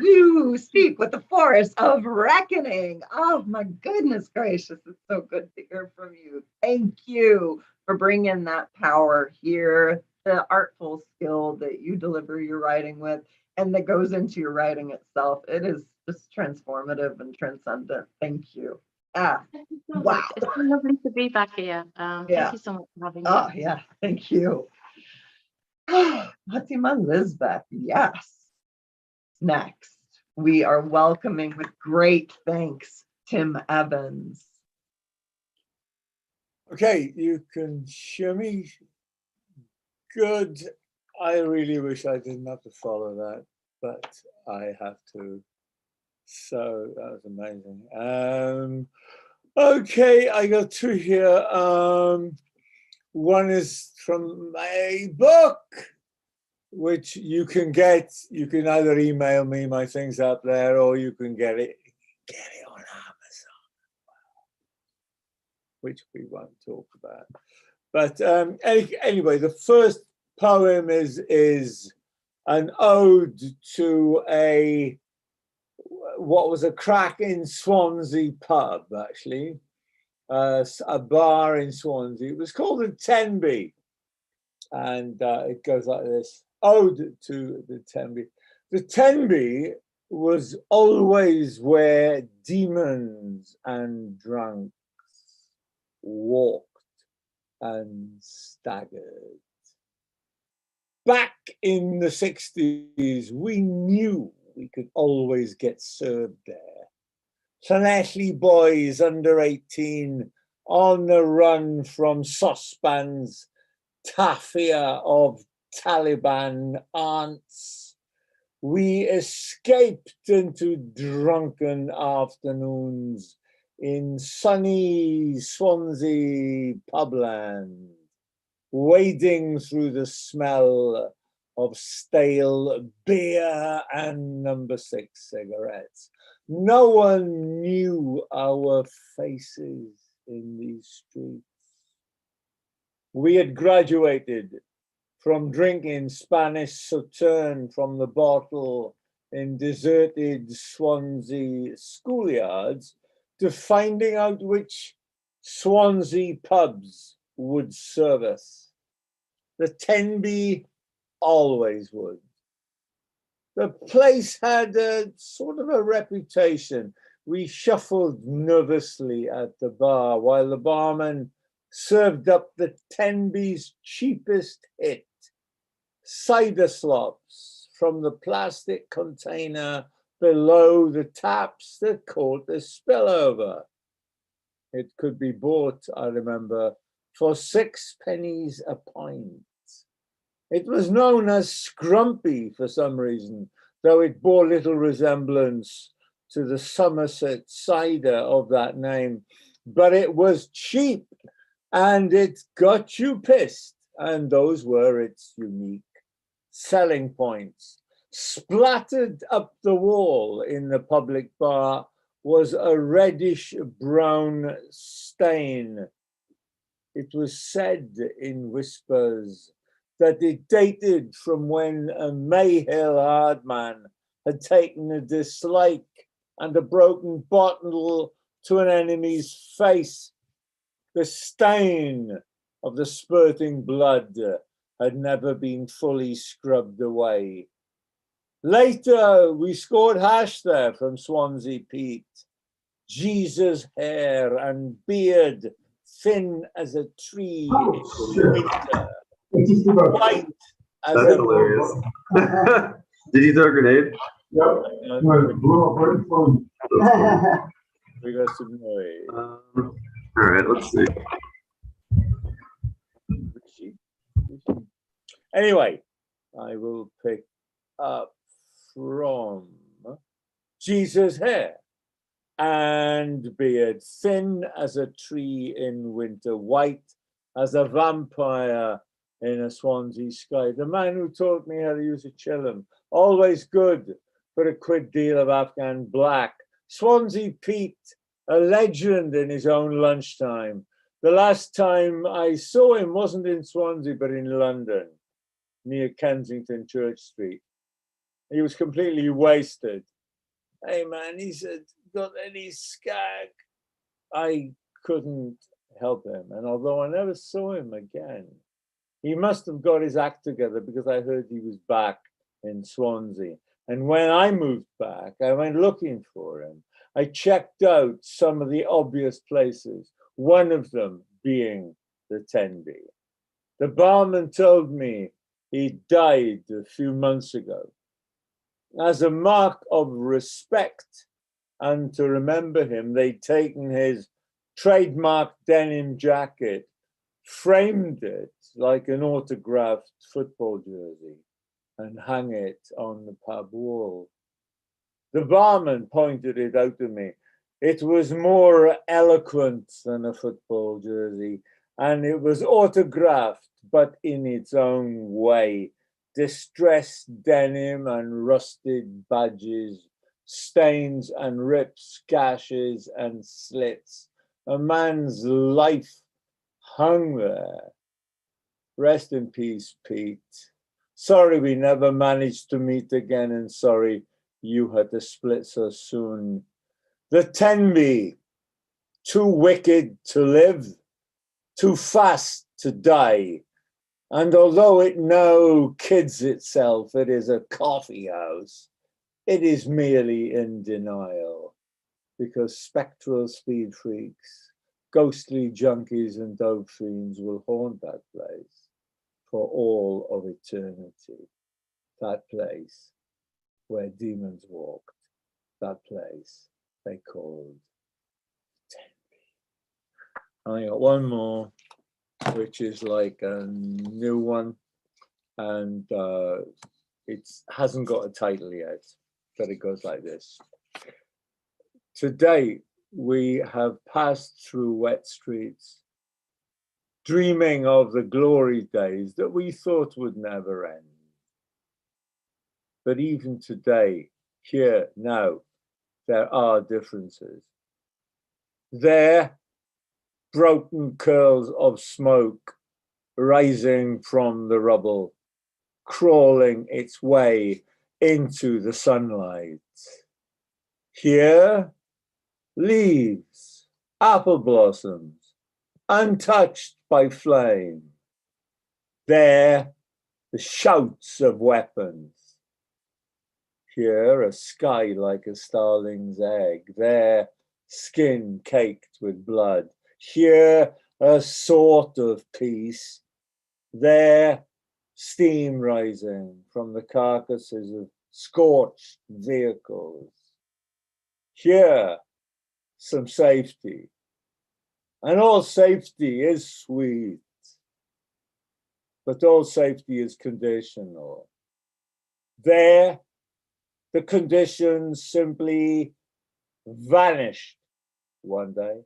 you speak with the force of reckoning. Oh my goodness gracious, it's so good to hear from you. Thank you for bringing that power here, the artful skill that you deliver your writing with and that goes into your writing itself. It is just transformative and transcendent. Thank you. Ah, So wow. It's so lovely to be back here. Yeah. Thank you so much for having me. Oh, yeah. Thank you. Fatima Lisbeth, yes. Next, we are welcoming with great thanks Tim Evans. Okay, you can hear me. Good. I really wish I didn't have to follow that, but I have to. So that was amazing. Okay, I got two here. One is from my book, which you can get. You can either email me, my things up there, or you can get it on Amazon, which we won't talk about. But anyway, the first poem is an ode to what was a crack in Swansea pub, actually, a bar in Swansea. It was called the Tenby, and it goes like this: ode to the Tenby. The Tenby was always where demons and drunks walked and staggered. Back in the 60s, we knew we could always get served there. Llanelli boys under 18 on the run from saucepans, tafia of Taliban aunts. We escaped into drunken afternoons in sunny Swansea publand, wading through the smell of stale beer and number 6 cigarettes. No one knew our faces in these streets. We had graduated from drinking Spanish Sauterne from the bottle in deserted Swansea schoolyards to finding out which Swansea pubs would serve us. The Tenby always would. The place had a sort of a reputation. We shuffled nervously at the bar while the barman served up the Tenby's cheapest hit, cider slops from the plastic container below the taps that caught the spillover. It could be bought, I remember, for 6 pennies a pint. It was known as Scrumpy for some reason, though it bore little resemblance to the Somerset cider of that name. But it was cheap and it got you pissed, and those were its unique selling points. Splattered up the wall in the public bar was a reddish brown stain. It was said in whispers that it dated from when a Mayhill hardman had taken a dislike and a broken bottle to an enemy's face. The stain of the spurting blood had never been fully scrubbed away. Later, we scored hash there from Swansea Pete. Jesus' hair and beard, thin as a tree in winter. White as That's hilarious. Did you throw a grenade? Yep. We got some noise. All right, let's see. Anyway, I will pick up from Jesus' hair and beard, thin as a tree in winter, white as a vampire in a Swansea sky. The man who taught me how to use a chillum, always good for a quid deal of Afghan black. Swansea Pete, a legend in his own lunchtime. The last time I saw him wasn't in Swansea, but in London, near Kensington Church Street. He was completely wasted. Hey man, he said, got any skag? I couldn't help him. And although I never saw him again, he must have got his act together because I heard he was back in Swansea. And when I moved back, I went looking for him. I checked out some of the obvious places, one of them being the 10B. The barman told me he died a few months ago. As a mark of respect and to remember him, they'd taken his trademark denim jacket, framed it like an autographed football jersey, and hung it on the pub wall. The barman pointed it out to me. It was more eloquent than a football jersey, and it was autographed, but in its own way. Distressed denim and rusted badges, stains and rips, gashes and slits. A man's life hung there. Rest in peace, Pete. Sorry we never managed to meet again, and sorry you had to split so soon. The 10B, too wicked to live, too fast to die. And although it now kids itself, it is a coffee house, it is merely in denial, because spectral speed freaks, ghostly junkies and dope fiends will haunt that place for all of eternity. That place where demons walked, that place they called 10B. I got one more, which is like a new one, and it hasn't got a title yet, but it goes like this. Today, we have passed through wet streets, dreaming of the glory days that we thought would never end. But even today, here, now, there are differences. There, broken curls of smoke rising from the rubble, crawling its way into the sunlight. Here, leaves, apple blossoms, untouched by flame. There, the shouts of weapons. Here, a sky like a starling's egg. There, skin caked with blood. Here, a sort of peace. There, steam rising from the carcasses of scorched vehicles. Here, some safety. And all safety is sweet, but all safety is conditional. There, the conditions simply vanished one day,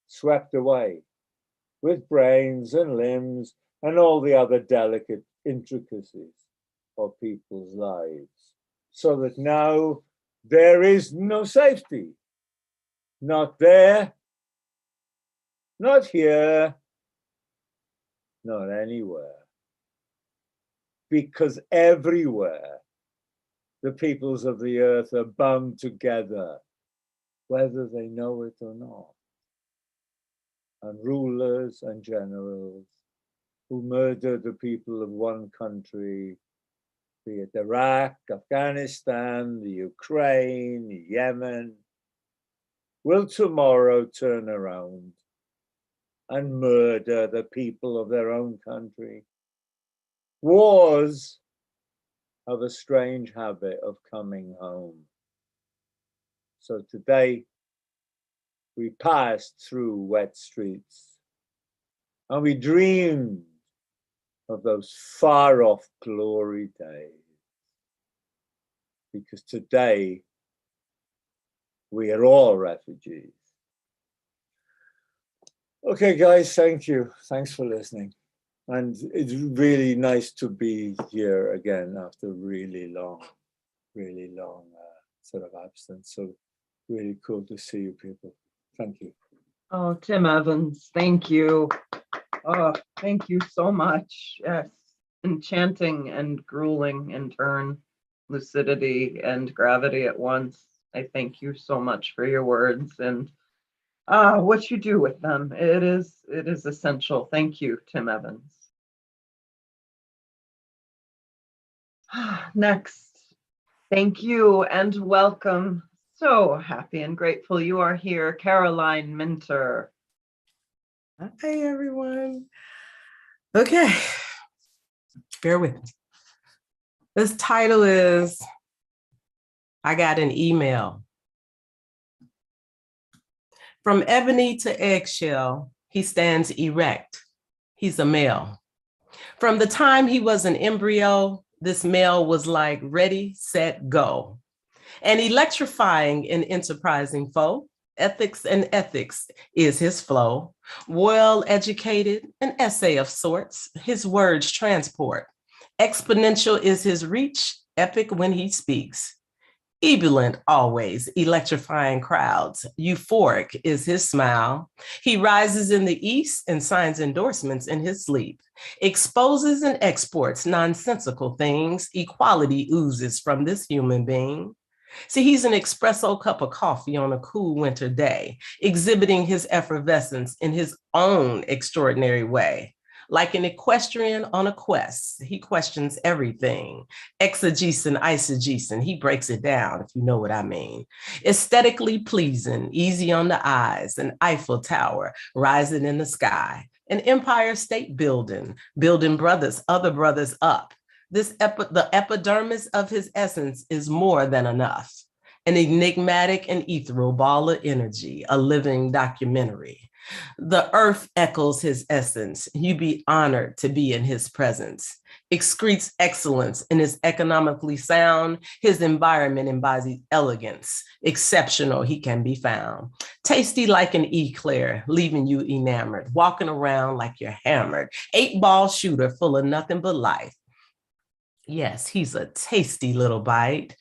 swept away with brains and limbs and all the other delicate intricacies of people's lives, so that now there is no safety. Not there, not here, not anywhere. Because everywhere, the peoples of the earth are bound together, whether they know it or not. And rulers and generals who murder the people of one country, be it Iraq, Afghanistan, the Ukraine, Yemen, will tomorrow turn around and murder the people of their own country. Wars have a strange habit of coming home. So today, we passed through wet streets and we dreamed of those far off glory days. Because today, we are all refugees. Okay, guys, thank you. Thanks for listening. And it's really nice to be here again after really long sort of absence. So really cool to see you people. Thank you. Oh, Tim Evans, thank you. Oh, thank you so much. Yes, enchanting and grueling in turn, lucidity and gravity at once. I thank you so much for your words and what you do with them. It is essential. Thank you, Tim Evans. Next, Thank you and welcome. So happy and grateful you are here, Caroline Minter. Hi, everyone. Okay, bear with me. This title is I Got an Email. From ebony to eggshell, he stands erect. He's a male. From the time he was an embryo, this male was like ready, set, go. An electrifying and enterprising foe. Ethics and ethics is his flow. Well educated, an essay of sorts, his words transport. Exponential is his reach, epic when he speaks. Ebullient always, electrifying crowds. Euphoric is his smile. He rises in the east and signs endorsements in his sleep. Exposes and exports nonsensical things. Equality oozes from this human being. See, he's an espresso cup of coffee on a cool winter day, exhibiting his effervescence in his own extraordinary way. Like an equestrian on a quest, he questions everything. Exegesis, eisegesis, he breaks it down, if you know what I mean. Aesthetically pleasing, easy on the eyes, an Eiffel Tower rising in the sky, an Empire State Building, building brothers, other brothers up. The epidermis of his essence is more than enough. An enigmatic and ethereal ball of energy, a living documentary. The earth echoes his essence. You be honored to be in his presence. Excretes excellence and is economically sound. His environment embodies elegance. Exceptional, he can be found. Tasty like an eclair, leaving you enamored. Walking around like you're hammered. 8-ball shooter full of nothing but life. Yes, he's a tasty little bite.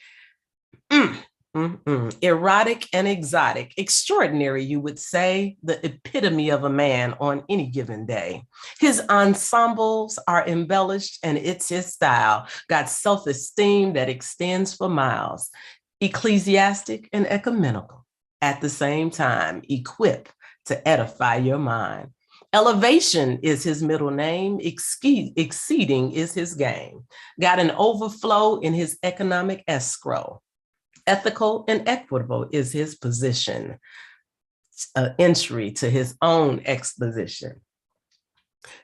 Erotic and exotic, extraordinary, you would say, the epitome of a man on any given day. His ensembles are embellished and it's his style, got self-esteem that extends for miles. Ecclesiastic and ecumenical, at the same time, equipped to edify your mind. Elevation is his middle name, exceeding is his game. Got an overflow in his economic escrow. Ethical and equitable is his position, entry to his own exposition.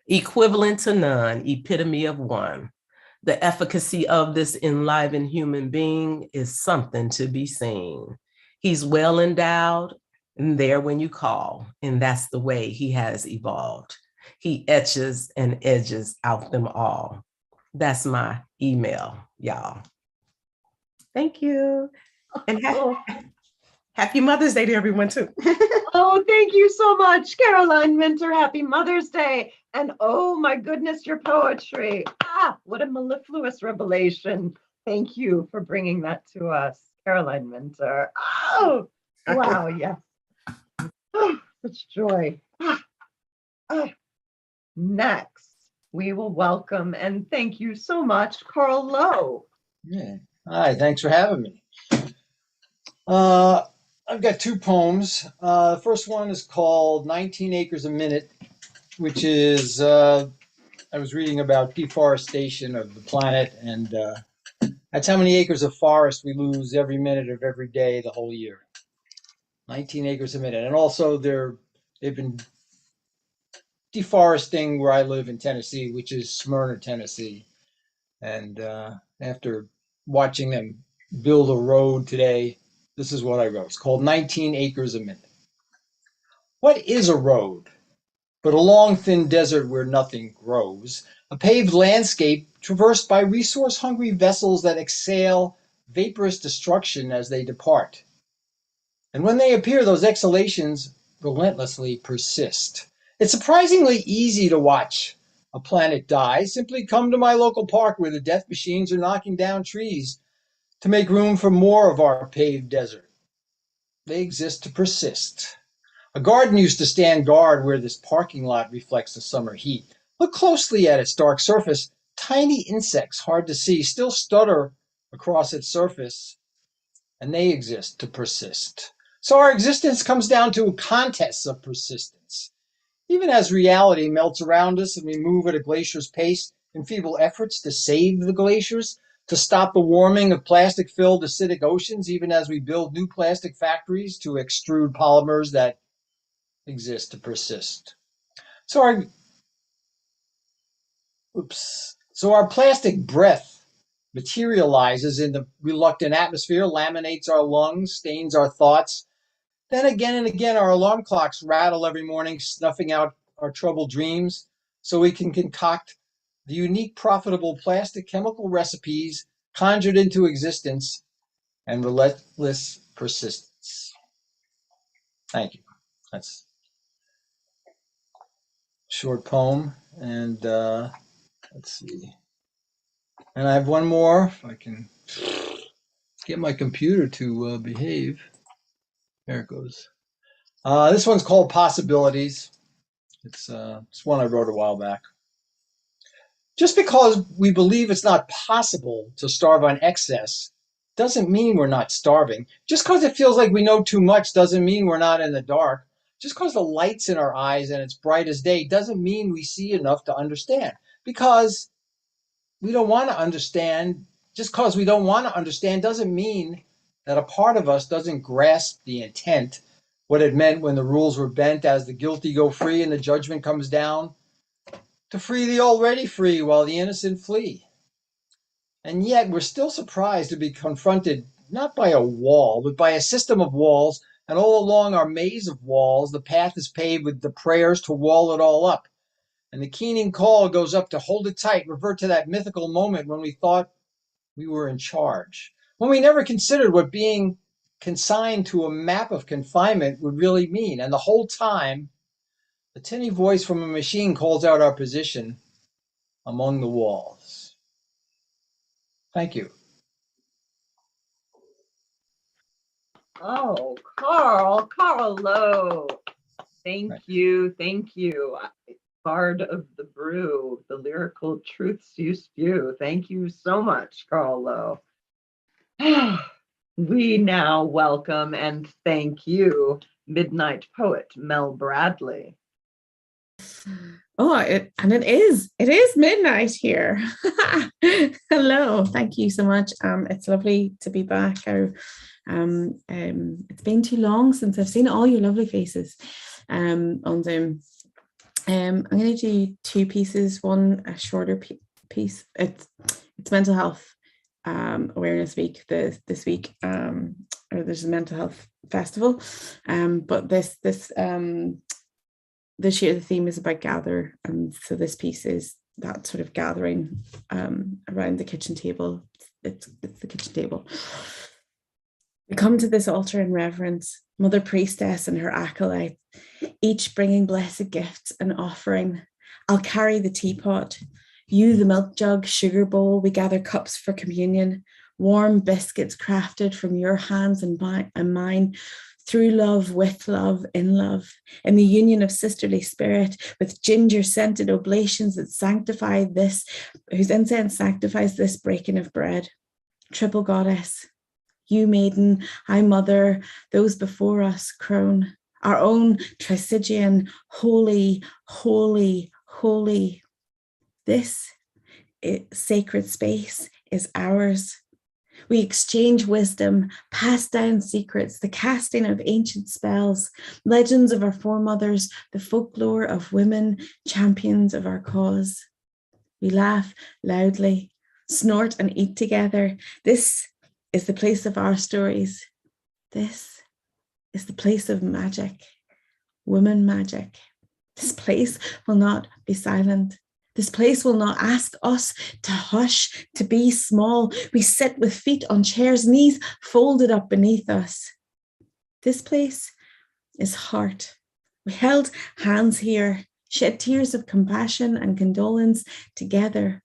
Equivalent to none, epitome of one. The efficacy of this enlivened human being is something to be seen. He's well endowed and there when you call, and that's the way he has evolved. He etches and edges out them all. That's my email, y'all. Thank you. And happy Mother's Day to everyone too. Oh, thank you so much, Caroline Minter. Happy Mother's Day. And oh my goodness, your poetry. What a mellifluous revelation. Thank you for bringing that to us, Caroline Minter. Oh, wow, yes. Oh, such joy. Next, we will welcome and thank you so much, Carl Lowe. Yeah. Hi, thanks for having me. I've got two poems. The first one is called 19 Acres a Minute, which is, I was reading about deforestation of the planet, and that's how many acres of forest we lose every minute of every day the whole year. 19 acres a minute. And also they've been deforesting where I live in Tennessee, which is Smyrna, Tennessee. And after watching them build a road today, this is what I wrote. It's called 19 Acres a Minute. What is a road but a long, thin desert where nothing grows? A paved landscape traversed by resource-hungry vessels that exhale vaporous destruction as they depart. And when they appear, those exhalations relentlessly persist. It's surprisingly easy to watch a planet die. Simply come to my local park where the death machines are knocking down trees to make room for more of our paved desert. They exist to persist. A garden used to stand guard where this parking lot reflects the summer heat. Look closely at its dark surface. Tiny insects, hard to see, still stutter across its surface, and they exist to persist. So our existence comes down to contests of persistence. Even as reality melts around us and we move at a glacier's pace in feeble efforts to save the glaciers, to stop the warming of plastic-filled acidic oceans, even as we build new plastic factories to extrude polymers that exist to persist. So our plastic breath materializes in the reluctant atmosphere, laminates our lungs, stains our thoughts. Then again and again, our alarm clocks rattle every morning, snuffing out our troubled dreams, so we can concoct the unique, profitable plastic chemical recipes conjured into existence and relentless persistence. Thank you. That's a short poem. And let's see. And I have one more, if I can get my computer to behave. There it goes. This one's called Possibilities. It's one I wrote a while back. Just because we believe it's not possible to starve on excess doesn't mean we're not starving. Just because it feels like we know too much doesn't mean we're not in the dark. Just because the light's in our eyes and it's bright as day doesn't mean we see enough to understand. Because we don't want to understand, just because we don't want to understand doesn't mean that a part of us doesn't grasp the intent, what it meant when the rules were bent as the guilty go free and the judgment comes down, to free the already free while the innocent flee. And yet we're still surprised to be confronted not by a wall, but by a system of walls, and all along our maze of walls, the path is paved with the prayers to wall it all up. And the keening call goes up to hold it tight, revert to that mythical moment when we thought we were in charge, when we never considered what being consigned to a map of confinement would really mean. And the whole time, a tinny voice from a machine calls out our position among the walls. Thank you. Oh, Carl Lowe. Thank you. Bard of the Brew, the lyrical truths you spew. Thank you so much, Carl Lowe. We now welcome and thank you, Midnight Poet Mel Bradley. Oh, it is midnight here. Hello, thank you so much. It's lovely to be back. It's been too long since I've seen all your lovely faces on Zoom. I'm going to do two pieces. One, a shorter piece. It's Mental Health Awareness Week this week, or there's a mental health festival. But this year the theme is about gather, and so this piece is that sort of gathering around the kitchen table. It's the kitchen table. We come to this altar in reverence, Mother Priestess and her acolytes, each bringing blessed gifts and offering. I'll carry the teapot, you the milk jug, sugar bowl. We gather cups for communion, warm biscuits crafted from your hands and mine, through love, with love, in the union of sisterly spirit, with ginger-scented oblations that sanctify this, whose incense sanctifies this breaking of bread. Triple goddess, you maiden, I mother, those before us crone, our own Trisagion, holy, holy, holy. This sacred space is ours. We exchange wisdom, pass down secrets, the casting of ancient spells, legends of our foremothers, the folklore of women, champions of our cause. We laugh loudly, snort and eat together. This is the place of our stories. This is the place of magic, woman magic. This place will not be silent. This place will not ask us to hush, to be small. We sit with feet on chairs, knees folded up beneath us. This place is heart. We held hands here, shed tears of compassion and condolence together,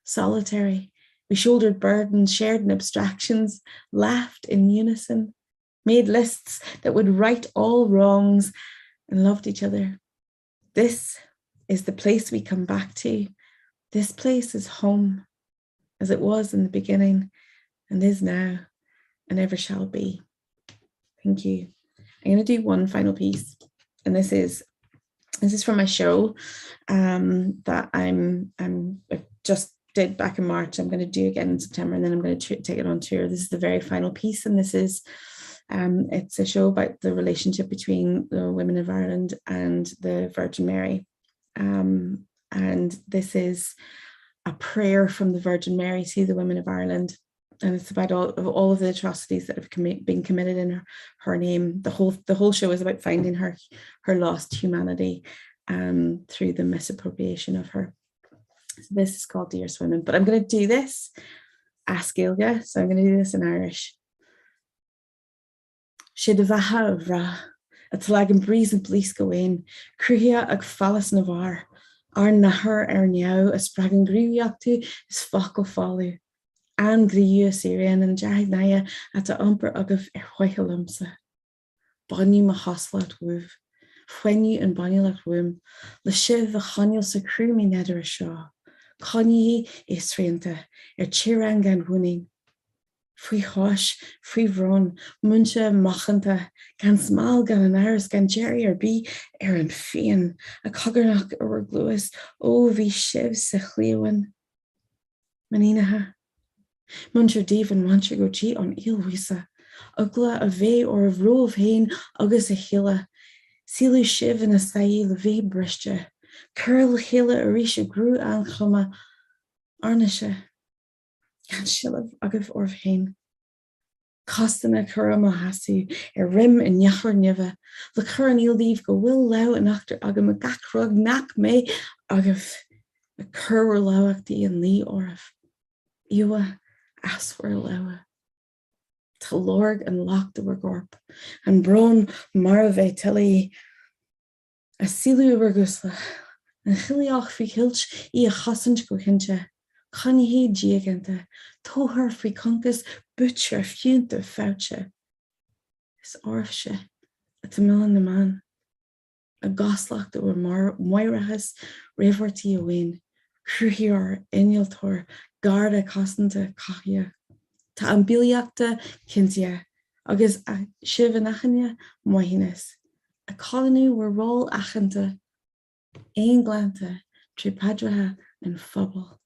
solitary. We shouldered burdens, shared in abstractions, laughed in unison, made lists that would right all wrongs, and loved each other. This is the place we come back to. This place is home, as it was in the beginning, and is now, and ever shall be. Thank you. I'm going to do one final piece, and this is from my show that I've just did back in March, I'm going to do again in September, and then I'm going to take it on tour. This is the very final piece, and this is it's a show about the relationship between the women of Ireland and the Virgin Mary. And this is a prayer from the Virgin Mary to the women of Ireland. And it's about all of the atrocities that have been committed in her name. The whole show is about finding her lost humanity through the misappropriation of her. So this is called Dear Swimming, but I'm going to do this as Gaeilge, so I'm going to do this in Irish. Siad a bheatha bhreá, a lag an bríos an blís go bhfuin, cruithe ag falas na bhar, ar nathair ar neamh a sprag an gríomhaíochtú is focal fáú, an gríomh Syrian an dearg naya at a umper agah ar chuoiche lumsa. Baniu ma haslat wuv, fueniu an baniulat wum, le siv a chaniel sa crúmi neder a shaw, chani isrianta, chirang gan wuning. Fui hosh, fui vron, muncha machanta, gan smal gan an aris gan jerry or be an fian, a coggernach or gluis, o vi shiv sa chliwan. Maninaha. Muncher Davan mancher go chi on ilwisa, ugla a ve or a vro of hain, agus a hila, silu shiv in a sayi leve brisha, curl hila arisha gru an chuma, arnisha. Gan shilav agav orv hain. Costana cura mahasu, rim and yachar niva, the curran ildiv go will low and after agam a gakrug nak me agav, a cur lawakti and lee orv. Iwa aswer lowa. Talorg and lock the gorp, and bron marave telly a silu vergusla, and chiliach fi hilch I a chassanj go hincha. Chanihi giaganta, tohar free conkus, butcher fiunta foucha. Is orfshe, a tamil the man. A goslach that were moirahas, reverti awin, cruhior, inultor, garda costanta kahia. Ta ambiliacta kintia, agus a shivanachania mohinis. A colony were roll achanta, ein glanta, tripadraha and fubble.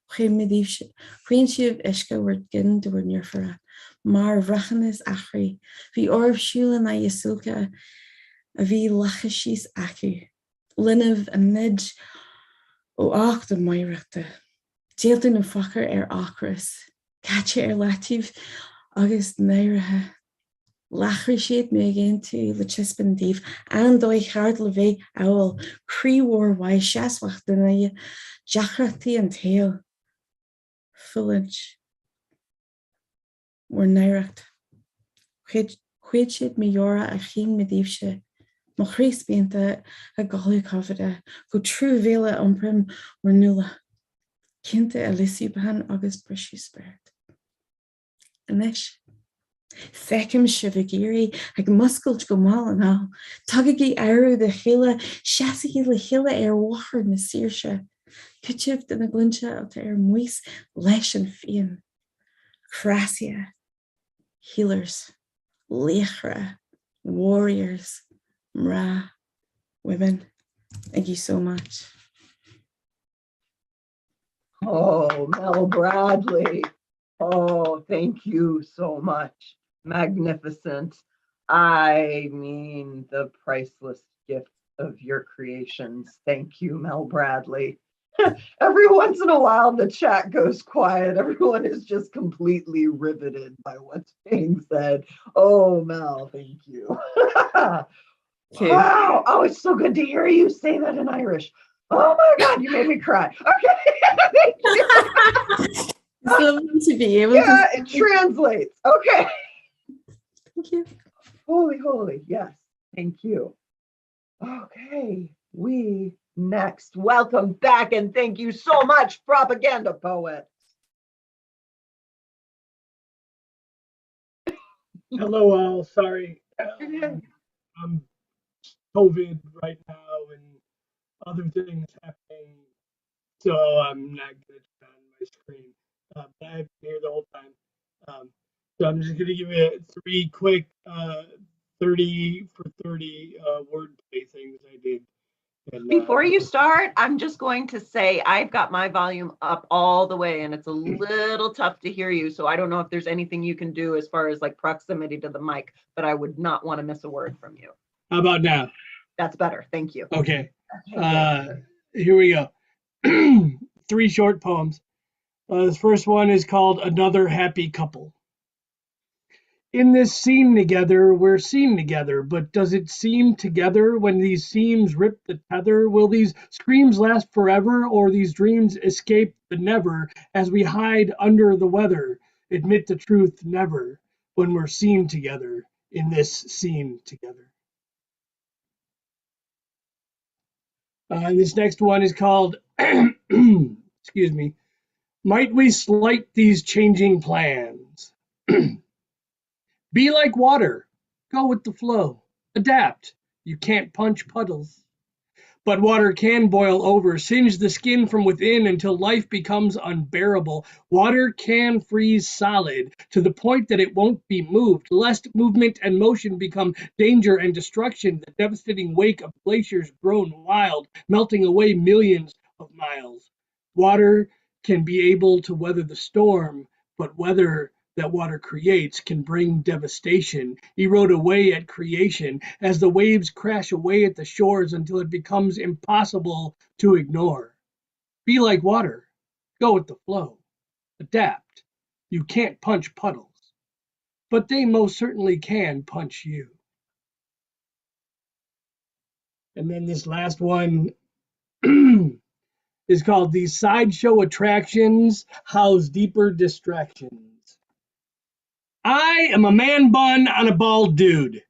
Queen siv ishka were gin to were nearfara, mar vrachanis achri, vi orv shula na yesulka, a vi lachashis aku, liniv a nidge o ach de moirachta, deeltin of fucker akris, catch lativ, August nairaha, lachri me again to the chispin div, and doi hard leve owl, pre-war wise shaswach denaya, jachrati and tail. Village were nairacht. Quid me yora a chin medivshe, Machris beanta a golly covida, go true vela umprim were nulla. Kinte Elisibhan August Brishu spirit. Anish. Theckim shivagiri, ag musculch go mal and all. Tugagi aru the hila, shasi the hila air water in the sirsha. Kitchiv the glincha of the air mois, lesh and fian. Crasia, healers, lechra, warriors, mra, women. Thank you so much. Oh, Mel Bradley. Oh, thank you so much. Magnificent. I mean, the priceless gift of your creations. Thank you, Mel Bradley. Every once in a while, the chat goes quiet. Everyone is just completely riveted by what's being said. Oh, Mel, thank you. Wow. Oh, it's so good to hear you say that in Irish. Oh my God, you made me cry. Okay. Thank you. It's lovely to be able yeah, to. it translates. Okay. Thank you. Holy. Yes. Thank you. Okay. We next. Welcome back and thank you so much, propaganda poet. Hello, all. Sorry. I'm COVID right now and other things happening, so I'm not going to turn on my screen. But I've been here the whole time. So I'm just going to give you 3 quick 30 for 30 wordplay things I did. And, Before you start, I'm just going to say I've got my volume up all the way and it's a little tough to hear you. So I don't know if there's anything you can do as far as like proximity to the mic, but I would not want to miss a word from you. how about now? That's better. Thank you. Okay. Okay, Here we go. 3 short poems. This first one is called Another Happy Couple. In this scene together, we're seen together, but does it seem together when these seams rip the tether? Will these screams last forever, or these dreams escape the never as we hide under the weather? Admit the truth never when we're seen together in this scene together. And this next one is called, excuse me, Might We Slight These Changing Plans? Be like water, go with the flow, adapt. You can't punch puddles. But water can boil over, singe the skin from within until life becomes unbearable. Water can freeze solid to the point that it won't be moved, lest movement and motion become danger and destruction, the devastating wake of glaciers grown wild, melting away millions of miles. Water can be able to weather the storm, but weather that water creates can bring devastation, erode away at creation as the waves crash away at the shores until it becomes impossible to ignore. Be like water, go with the flow, adapt. You can't punch puddles, but they most certainly can punch you. And then this last one is called These Sideshow Attractions House Deeper Distractions. I am a man bun on a bald dude.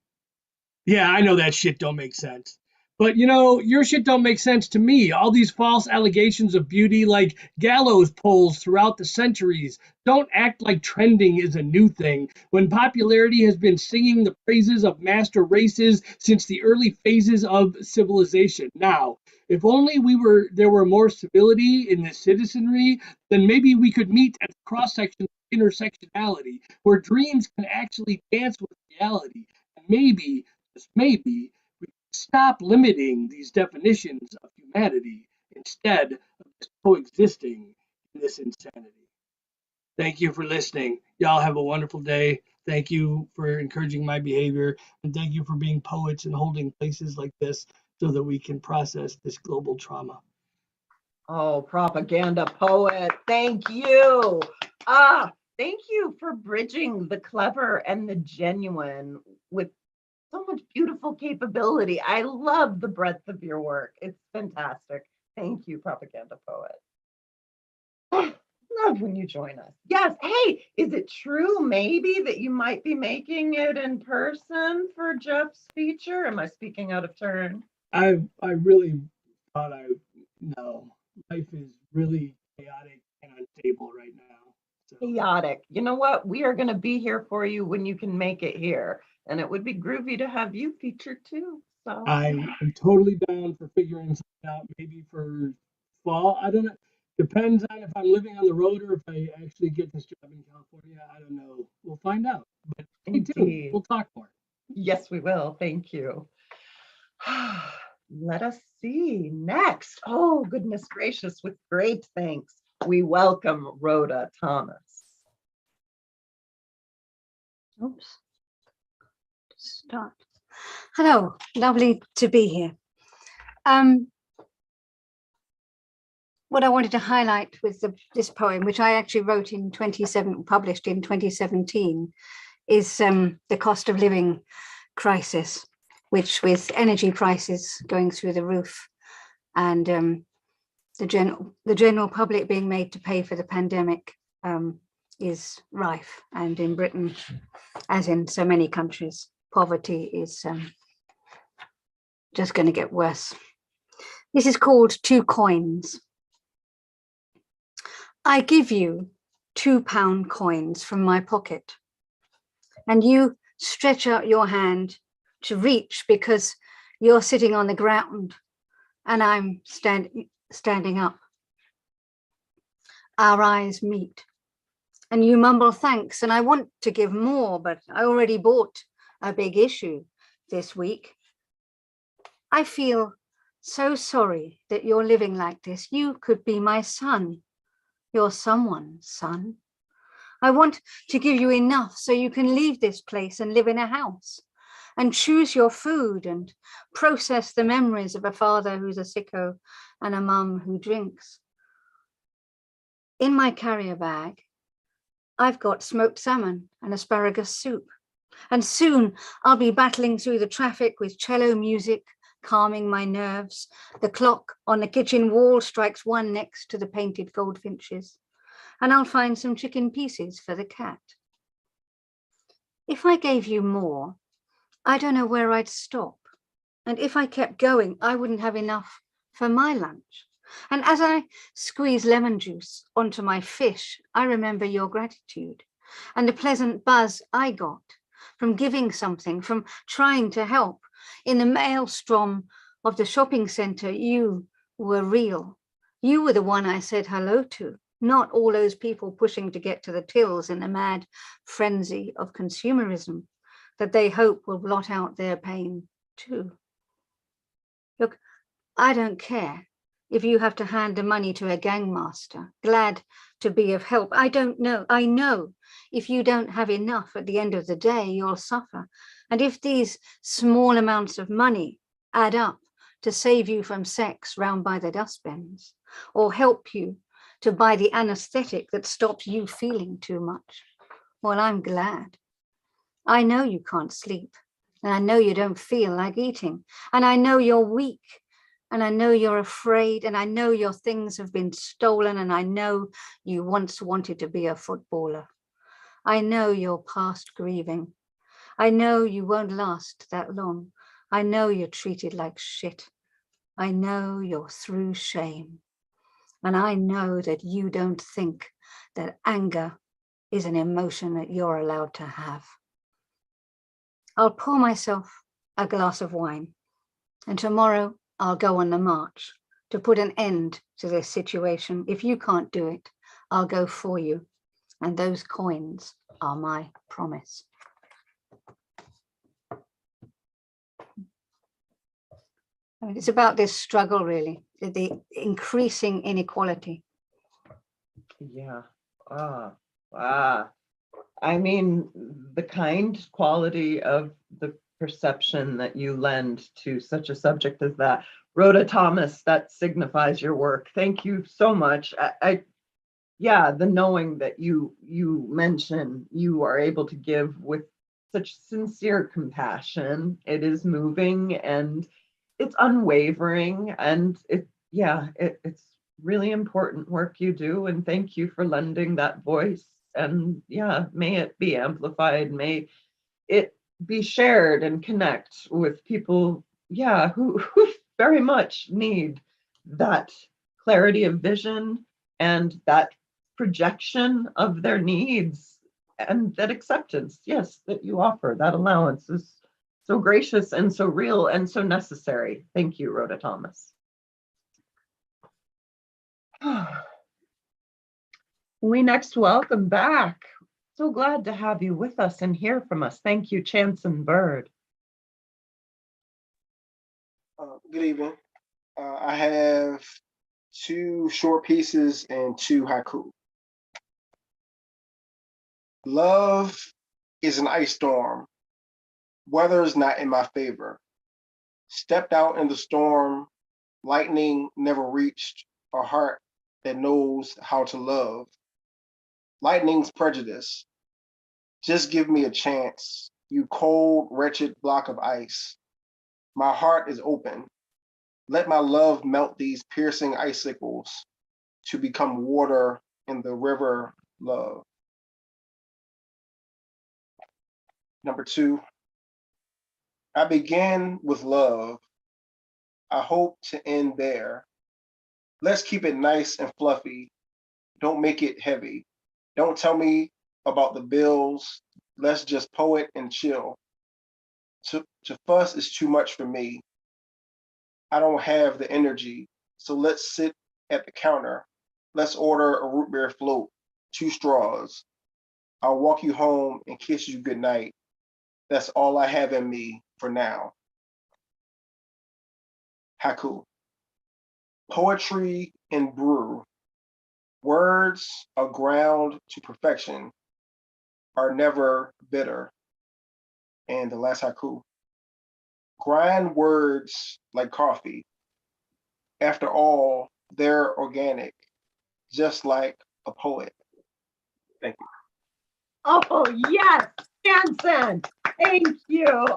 Yeah, I know that shit don't make sense. But you know, your shit don't make sense to me. All these false allegations of beauty like gallows poles throughout the centuries. Don't act like trending is a new thing when popularity has been singing the praises of master races since the early phases of civilization. Now, if only there were more civility in the citizenry, then maybe we could meet at the cross section of intersectionality, where dreams can actually dance with reality. And maybe, just maybe, we stop limiting these definitions of humanity instead of just coexisting in this insanity. Thank you for listening. Y'all have a wonderful day. Thank you for encouraging my behavior. And thank you for being poets and holding places like this so that we can process this global trauma. Oh, propaganda poet. Thank you. Thank you for bridging the clever and the genuine with so much beautiful capability. I love the breadth of your work. It's fantastic. Thank you, propaganda poet. Love when you join us. Yes. Hey, is it true maybe that you might be making it in person for Jeff's feature? Am I speaking out of turn? I really thought no. Life is really chaotic and unstable right now. So. Chaotic. You know what? We are going to be here for you when you can make it here. And it would be groovy to have you featured too. So I am totally down for figuring something out, maybe for fall. I don't know. Depends on if I'm living on the road or if I actually get this job in California. I don't know. We'll find out. But stay tuned. We'll talk more. Yes, we will. Thank you. Let us see next. Oh, goodness gracious. With great thanks, we welcome Rhoda Thomas. Oops. Start. Hello, lovely to be here. What I wanted to highlight with this poem, which I actually wrote in published in 2017, is the cost of living crisis, which with energy prices going through the roof and the general public being made to pay for the pandemic is rife. And in Britain, as in so many countries, poverty is just going to get worse. This is called 2 coins. I give you £2 coins from my pocket, and you stretch out your hand to reach because you're sitting on the ground and I'm standing up. Our eyes meet and you mumble thanks, and I want to give more, but I already bought a big issue this week. I feel So sorry that you're living like this. You could be my son. You're someone's son. I want to give you enough so you can leave this place and live in a house and choose your food and process the memories of a father who's a sicko and a mum who drinks. In my carrier bag, I've got smoked salmon and asparagus soup. And soon I'll be battling through the traffic with cello music, calming my nerves. The clock on the kitchen wall strikes one next to the painted goldfinches. And I'll find some chicken pieces for the cat. If I gave you more, I don't know where I'd stop. And if I kept going, I wouldn't have enough for my lunch. And as I squeeze lemon juice onto my fish, I remember your gratitude and the pleasant buzz I got from giving something, from trying to help. In the maelstrom of the shopping center, you were real. You were the one I said hello to, not all those people pushing to get to the tills in the mad frenzy of consumerism that they hope will blot out their pain too. Look, I don't care if you have to hand the money to a gangmaster, glad to be of help. I don't know. I know if you don't have enough at the end of the day, you'll suffer. And if these small amounts of money add up to save you from sex round by the dustbins, or help you to buy the anesthetic that stops you feeling too much, well, I'm glad. I know you can't sleep, and I know you don't feel like eating, and I know you're weak, and I know you're afraid, and I know your things have been stolen, and I know you once wanted to be a footballer. I know you're past grieving. I know you won't last that long. I know you're treated like shit. I know you're through shame. And I know that you don't think that anger is an emotion that you're allowed to have. I'll pour myself a glass of wine, and tomorrow I'll go on the march to put an end to this situation. If you can't do it, I'll go for you. And those coins are my promise. I mean, it's about this struggle, really, the increasing inequality. Yeah. I mean, the kind quality of the perception that you lend to such a subject as that. Rhoda Thomas, that signifies your work. Thank you so much. Yeah, the knowing that you mention you are able to give with such sincere compassion. It is moving and it's unwavering, and it's really important work you do. And thank you for lending that voice. And yeah, may it be amplified. May it be shared and connect with people, who very much need that clarity of vision and that projection of their needs and that acceptance, yes, that you offer. That allowance is so gracious and so real and so necessary. Thank you, Rhoda Thomas. We next welcome back. So glad to have you with us and hear from us. Thank you, Chanson Bird. Good evening. I have 2 short pieces and 2 haiku. Love is an ice storm. Weather is not in my favor. Stepped out in the storm. Lightning never reached a heart that knows how to love. Lightning's prejudice. Just give me a chance, you cold, wretched block of ice. My heart is open. Let my love melt these piercing icicles to become water in the river love. Number 2, I began with love. I hope to end there. Let's keep it nice and fluffy. Don't make it heavy. Don't tell me about the bills. Let's just poet and chill. To fuss is too much for me. I don't have the energy. So let's sit at the counter. Let's order a root beer float, 2 straws. I'll walk you home and kiss you goodnight. That's all I have in me for now. Haiku. Poetry and brew. Words are ground to perfection, are never bitter. And the last haiku. Grind words like coffee. After all, they're organic, just like a poet. Thank you. Oh, yes, Hanson. Thank you.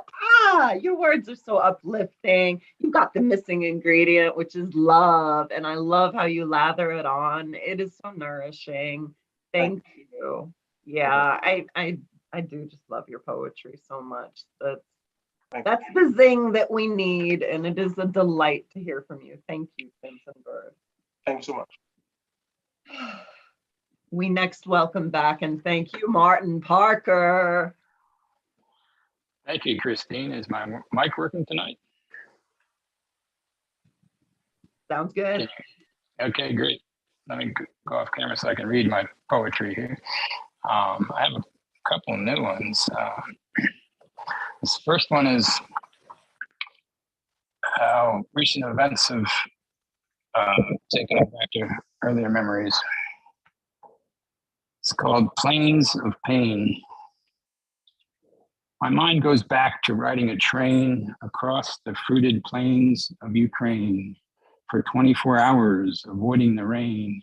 Your words are so uplifting. You got the missing ingredient, which is love. And I love how you lather it on. It is so nourishing. Thank you. Yeah, I do just love your poetry so much. That's the zing that we need, and it is a delight to hear from you. Thank you, Vincent Bird. Thank you so much. We next welcome back and thank you, Martin Parker. Thank you, Christine. Is my mic working tonight? Sounds good. Okay, great. Let me go off camera so I can read my poetry here. I have a couple new ones. This first one is how recent events have taken us back to earlier memories. It's called Plains of Pain. My mind goes back to riding a train across the fruited plains of Ukraine for 24 hours, avoiding the rain,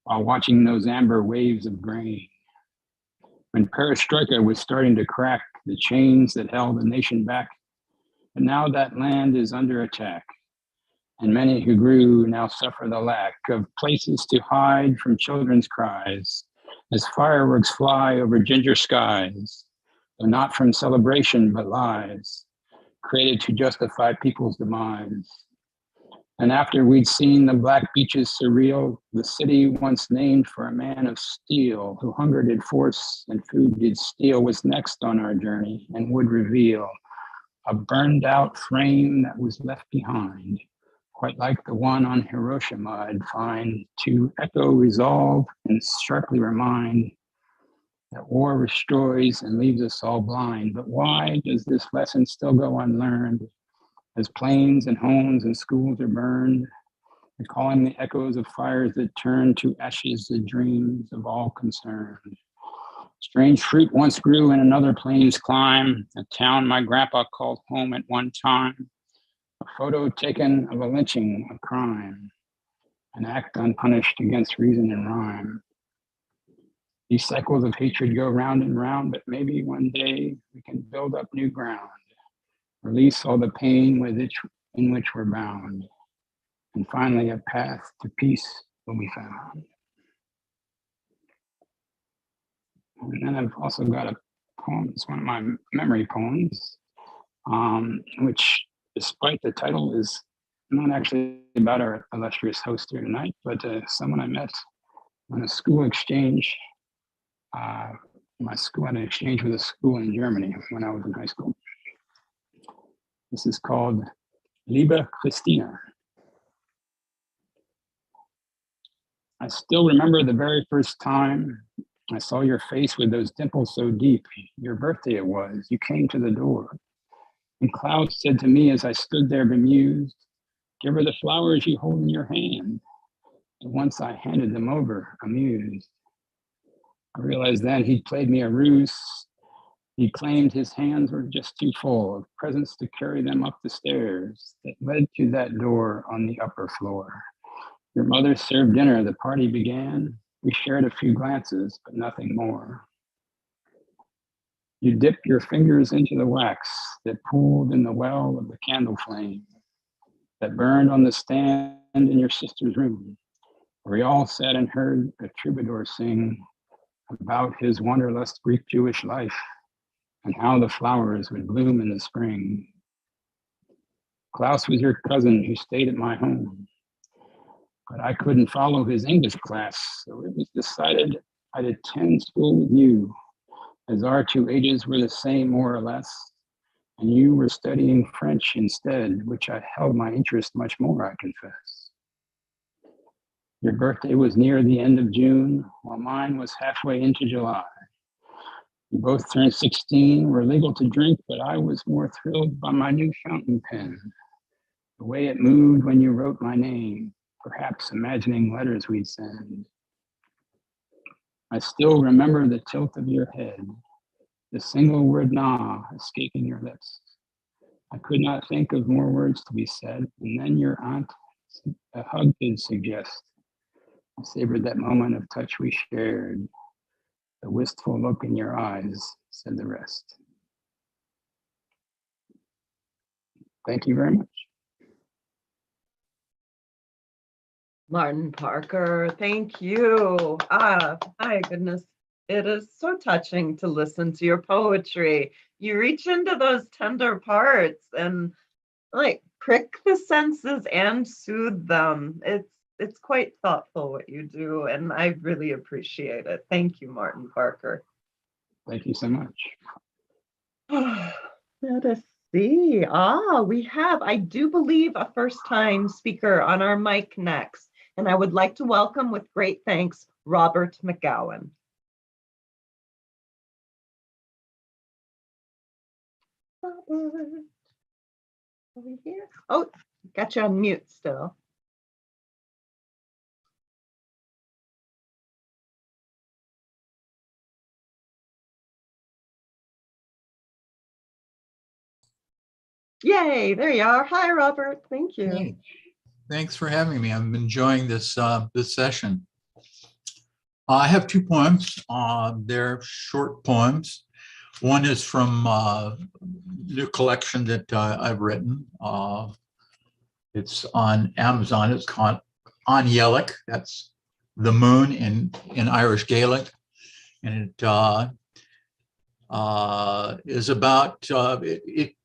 while watching those amber waves of grain. When perestroika was starting to crack the chains that held the nation back, but now that land is under attack, and many who grew now suffer the lack of places to hide from children's cries as fireworks fly over ginger skies, though not from celebration but lies, created to justify people's demise. And after we'd seen the black beaches surreal, the city once named for a man of steel who hunger did force and food did steal was next on our journey and would reveal a burned out frame that was left behind, quite like the one on Hiroshima I'd find, to echo resolve and sharply remind that war destroys and leaves us all blind. But why does this lesson still go unlearned as planes and homes and schools are burned, recalling the echoes of fires that turn to ashes the dreams of all concerned? Strange fruit once grew in another plains clime, a town my grandpa called home at one time, a photo taken of a lynching, a crime, an act unpunished against reason and rhyme. These cycles of hatred go round and round, but maybe one day we can build up new ground, release all the pain in which we're bound, and finally a path to peace will be found. And then I've also got a poem, it's one of my memory poems, which, despite the title, is not actually about our illustrious host here tonight, but someone I met on a school exchange. My school had an exchange with a school in Germany when I was in high school. This is called Liebe Christina. I still remember the very first time I saw your face with those dimples so deep. Your birthday it was. You came to the door. And Klaus said to me as I stood there bemused, "Give her the flowers you hold in your hand." And once I handed them over, amused. I realized then he'd played me a ruse. He claimed his hands were just too full of presents to carry them up the stairs that led to that door on the upper floor. Your mother served dinner, the party began. We shared a few glances, but nothing more. You dipped your fingers into the wax that pooled in the well of the candle flame that burned on the stand in your sister's room, where we all sat and heard a troubadour sing about his wanderlust Greek Jewish life and how the flowers would bloom in the spring. Klaus was your cousin who stayed at my home, but I couldn't follow his English class, so it was decided I'd attend school with you, as our two ages were the same more or less, and you were studying French instead, which I held my interest much more, I confess. Your birthday was near the end of June, while mine was halfway into July. We both turned 16, were legal to drink, but I was more thrilled by my new fountain pen, the way it moved when you wrote my name, perhaps imagining letters we'd send. I still remember the tilt of your head, the single word "nah" escaping your lips. I could not think of more words to be said, and then your aunt, a hug did suggest. I savored that moment of touch we shared. The wistful look in your eyes said the rest. Thank you very much. Martin Parker, thank you. Ah, my goodness. It is so touching to listen to your poetry. You reach into those tender parts and like prick the senses and soothe them. It's quite thoughtful what you do, and I really appreciate it. Thank you, Martin Parker. Thank you so much. Let us see. We have, I do believe, a first-time speaker on our mic next. And I would like to welcome with great thanks, Robert McGowan. Robert, over here. Oh, got you on mute still. Yay, there you are. Hi, Robert. Thank you. Hey, thanks for having me. I'm enjoying this this session. I have two poems. They're short poems. One is from the collection that I've written. It's on Amazon. It's called On Yellick. That's the moon in Irish Gaelic. And it is about, it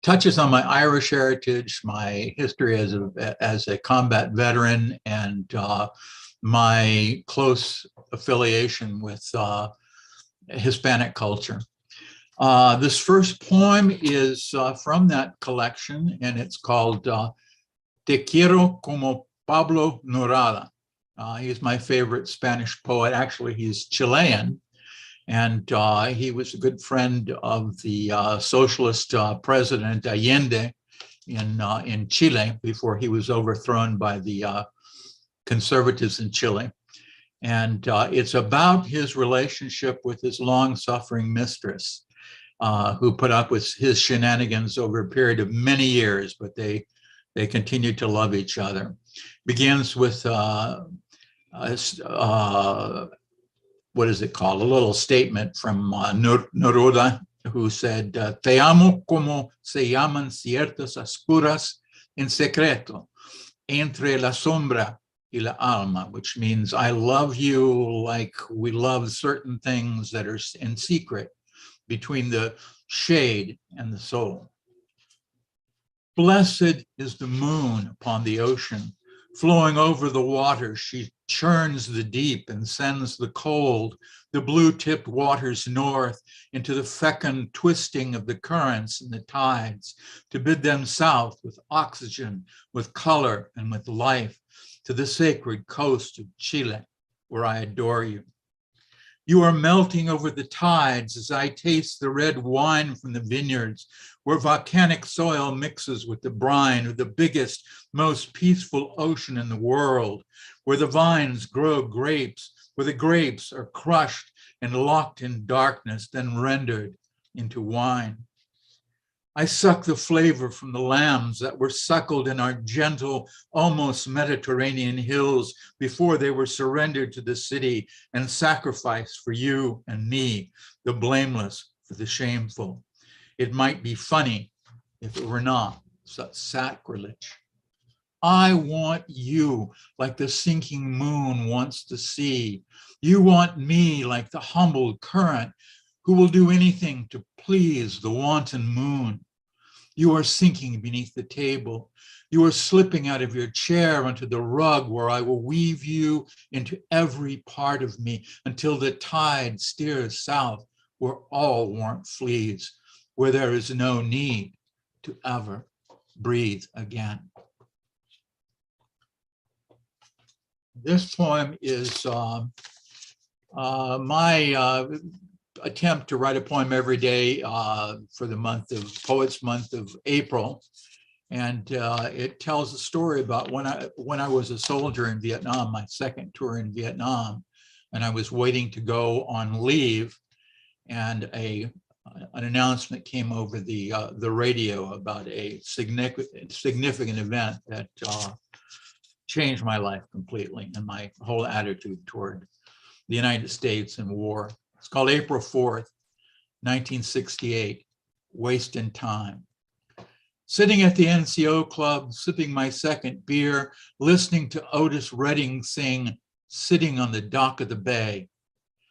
touches on my Irish heritage, my history as a combat veteran, and my close affiliation with Hispanic culture. This first poem is from that collection, and it's called Te Quiero Como Pablo Neruda. He's my favorite Spanish poet. Actually, he's Chilean, and he was a good friend of the socialist president Allende in Chile before he was overthrown by the conservatives in Chile. And it's about his relationship with his long-suffering mistress, who put up with his shenanigans over a period of many years, but they continued to love each other. Begins with what is it called? A little statement from Neruda, who said, "Te amo como se llaman ciertas oscuras en secreto, entre la sombra y la alma," which means I love you like we love certain things that are in secret between the shade and the soul. Blessed is the moon upon the ocean, flowing over the water. She churns the deep and sends the cold, the blue-tipped waters north into the fecund twisting of the currents and the tides to bid them south with oxygen, with color, and with life to the sacred coast of Chile, where I adore you. You are melting over the tides as I taste the red wine from the vineyards, where volcanic soil mixes with the brine of the biggest, most peaceful ocean in the world, where the vines grow grapes, where the grapes are crushed and locked in darkness, then rendered into wine. I suck the flavor from the lambs that were suckled in our gentle, almost Mediterranean hills before they were surrendered to the city and sacrificed for you and me, the blameless for the shameful. It might be funny if it were not such sacrilege. I want you like the sinking moon wants the sea. You want me like the humbled current who will do anything to please the wanton moon. You are sinking beneath the table. You are slipping out of your chair onto the rug where I will weave you into every part of me until the tide steers south where all warmth flees, where there is no need to ever breathe again. This poem is my attempt to write a poem every day for the Poets Month of April. And it tells a story about when I was a soldier in Vietnam, my second tour in Vietnam, and I was waiting to go on leave, and an announcement came over the radio about a significant event that changed my life completely and my whole attitude toward the United States and war. It's called April 4th, 1968, Wasting Time. Sitting at the NCO club, sipping my second beer, listening to Otis Redding sing Sitting on the Dock of the Bay.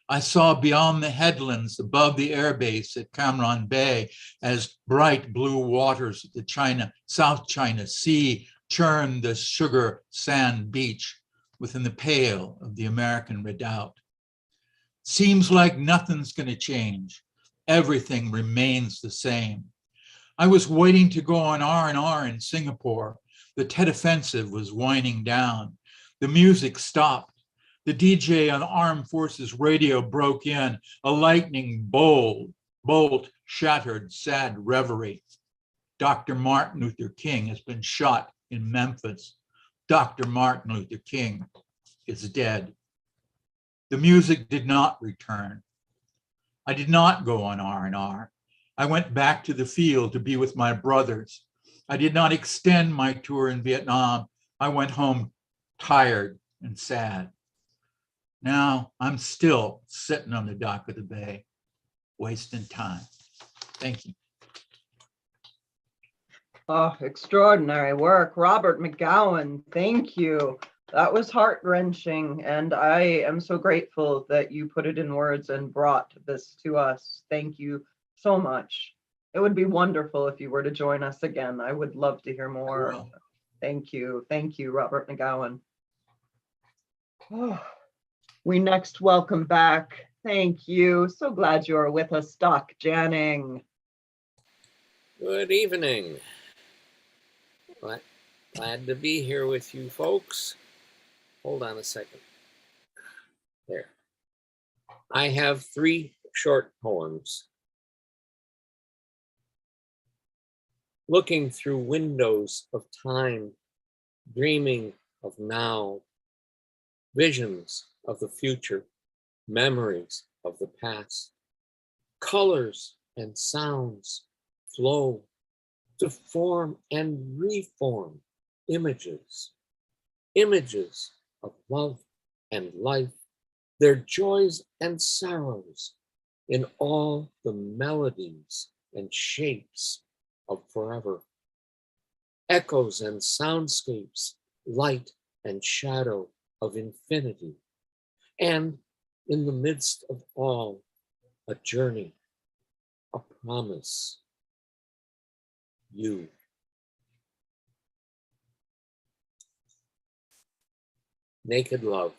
I saw beyond the headlands above the airbase at Cam Ranh Bay as bright blue waters of the South China Sea churned the sugar sand beach within the pale of the American redoubt. Seems like nothing's going to change. Everything remains the same. I was waiting to go on R&R in Singapore. The Tet Offensive was winding down. The music stopped. The DJ on Armed Forces radio broke in. A lightning bolt shattered sad reverie. Dr. Martin Luther King has been shot in Memphis. Dr. Martin Luther King is dead. The music did not return. I did not go on R&R. I went back to the field to be with my brothers. I did not extend my tour in Vietnam. I went home tired and sad. Now I'm still sitting on the dock of the bay, wasting time. Thank you. Oh, extraordinary work. Robert McGowan, thank you. That was heart-wrenching, and I am so grateful that you put it in words and brought this to us. Thank you so much. It would be wonderful if you were to join us again. I would love to hear more. Thank you, Robert McGowan. Oh, we next welcome back. Thank you. So glad you are with us, Doc Janning. Good evening. Glad to be here with you folks. Hold on a second. There. I have 3 short poems. Looking through windows of time, dreaming of now, visions of the future, memories of the past, colors and sounds flow to form and reform images of love and life, their joys and sorrows in all the melodies and shapes of forever. Echoes and soundscapes, light and shadow of infinity. And in the midst of all, a journey, a promise. You. Naked love.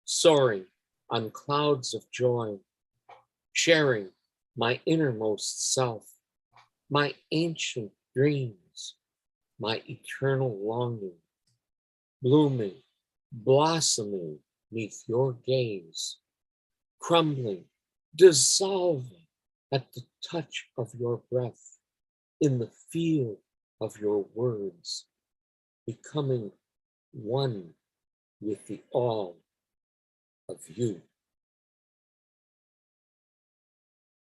Soaring on clouds of joy, sharing my innermost self, my ancient dreams, my eternal longing, blooming, blossoming neath your gaze, crumbling, dissolving at the touch of your breath, in the feel of your words, becoming one with the all of you.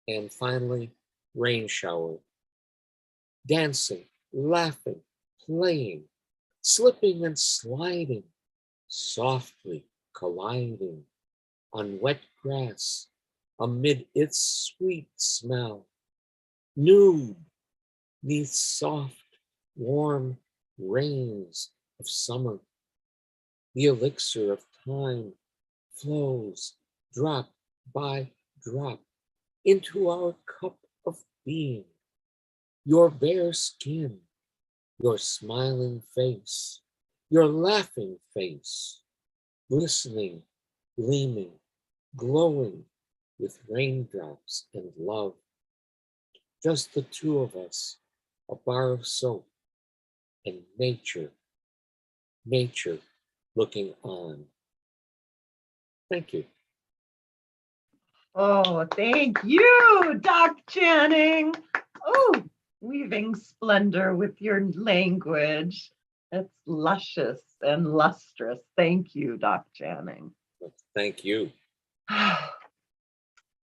And finally, rain shower. Dancing, laughing, playing, slipping and sliding, softly colliding on wet grass amid its sweet smell. Nude, neath soft, warm rains of summer. The elixir of time flows drop by drop into our cup of being. Your bare skin, your smiling face, your laughing face, glistening, gleaming, glowing with raindrops and love. Just the two of us, a bar of soap, and nature looking on. Thank you. Oh, thank you, Doc Janning. Oh, we raving splendor with your language. It's luscious and lustrous. Thank you, Doc Channing. Thank you.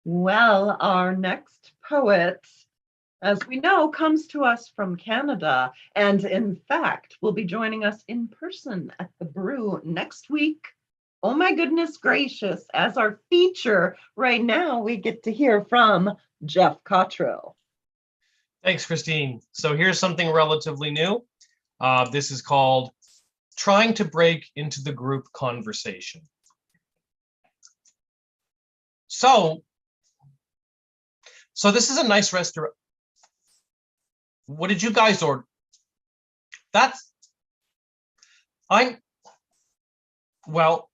Well, our next poet, as we know, comes to us from Canada, and in fact, will be joining us in person at the Brew next week. Oh my goodness gracious, as our feature right now, we get to hear from Jeff Cottrell. Thanks, Christine. So here's something relatively new. This is called Trying to Break into the Group Conversation. So this is a nice restaurant. What did you guys order? Well,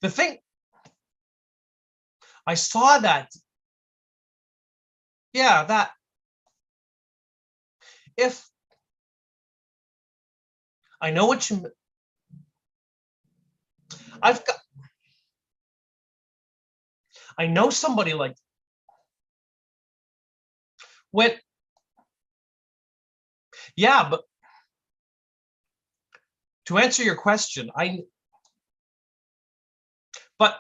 the thing, I saw that. Yeah, that. If I know what you, I know somebody like, yeah, but to answer your question, but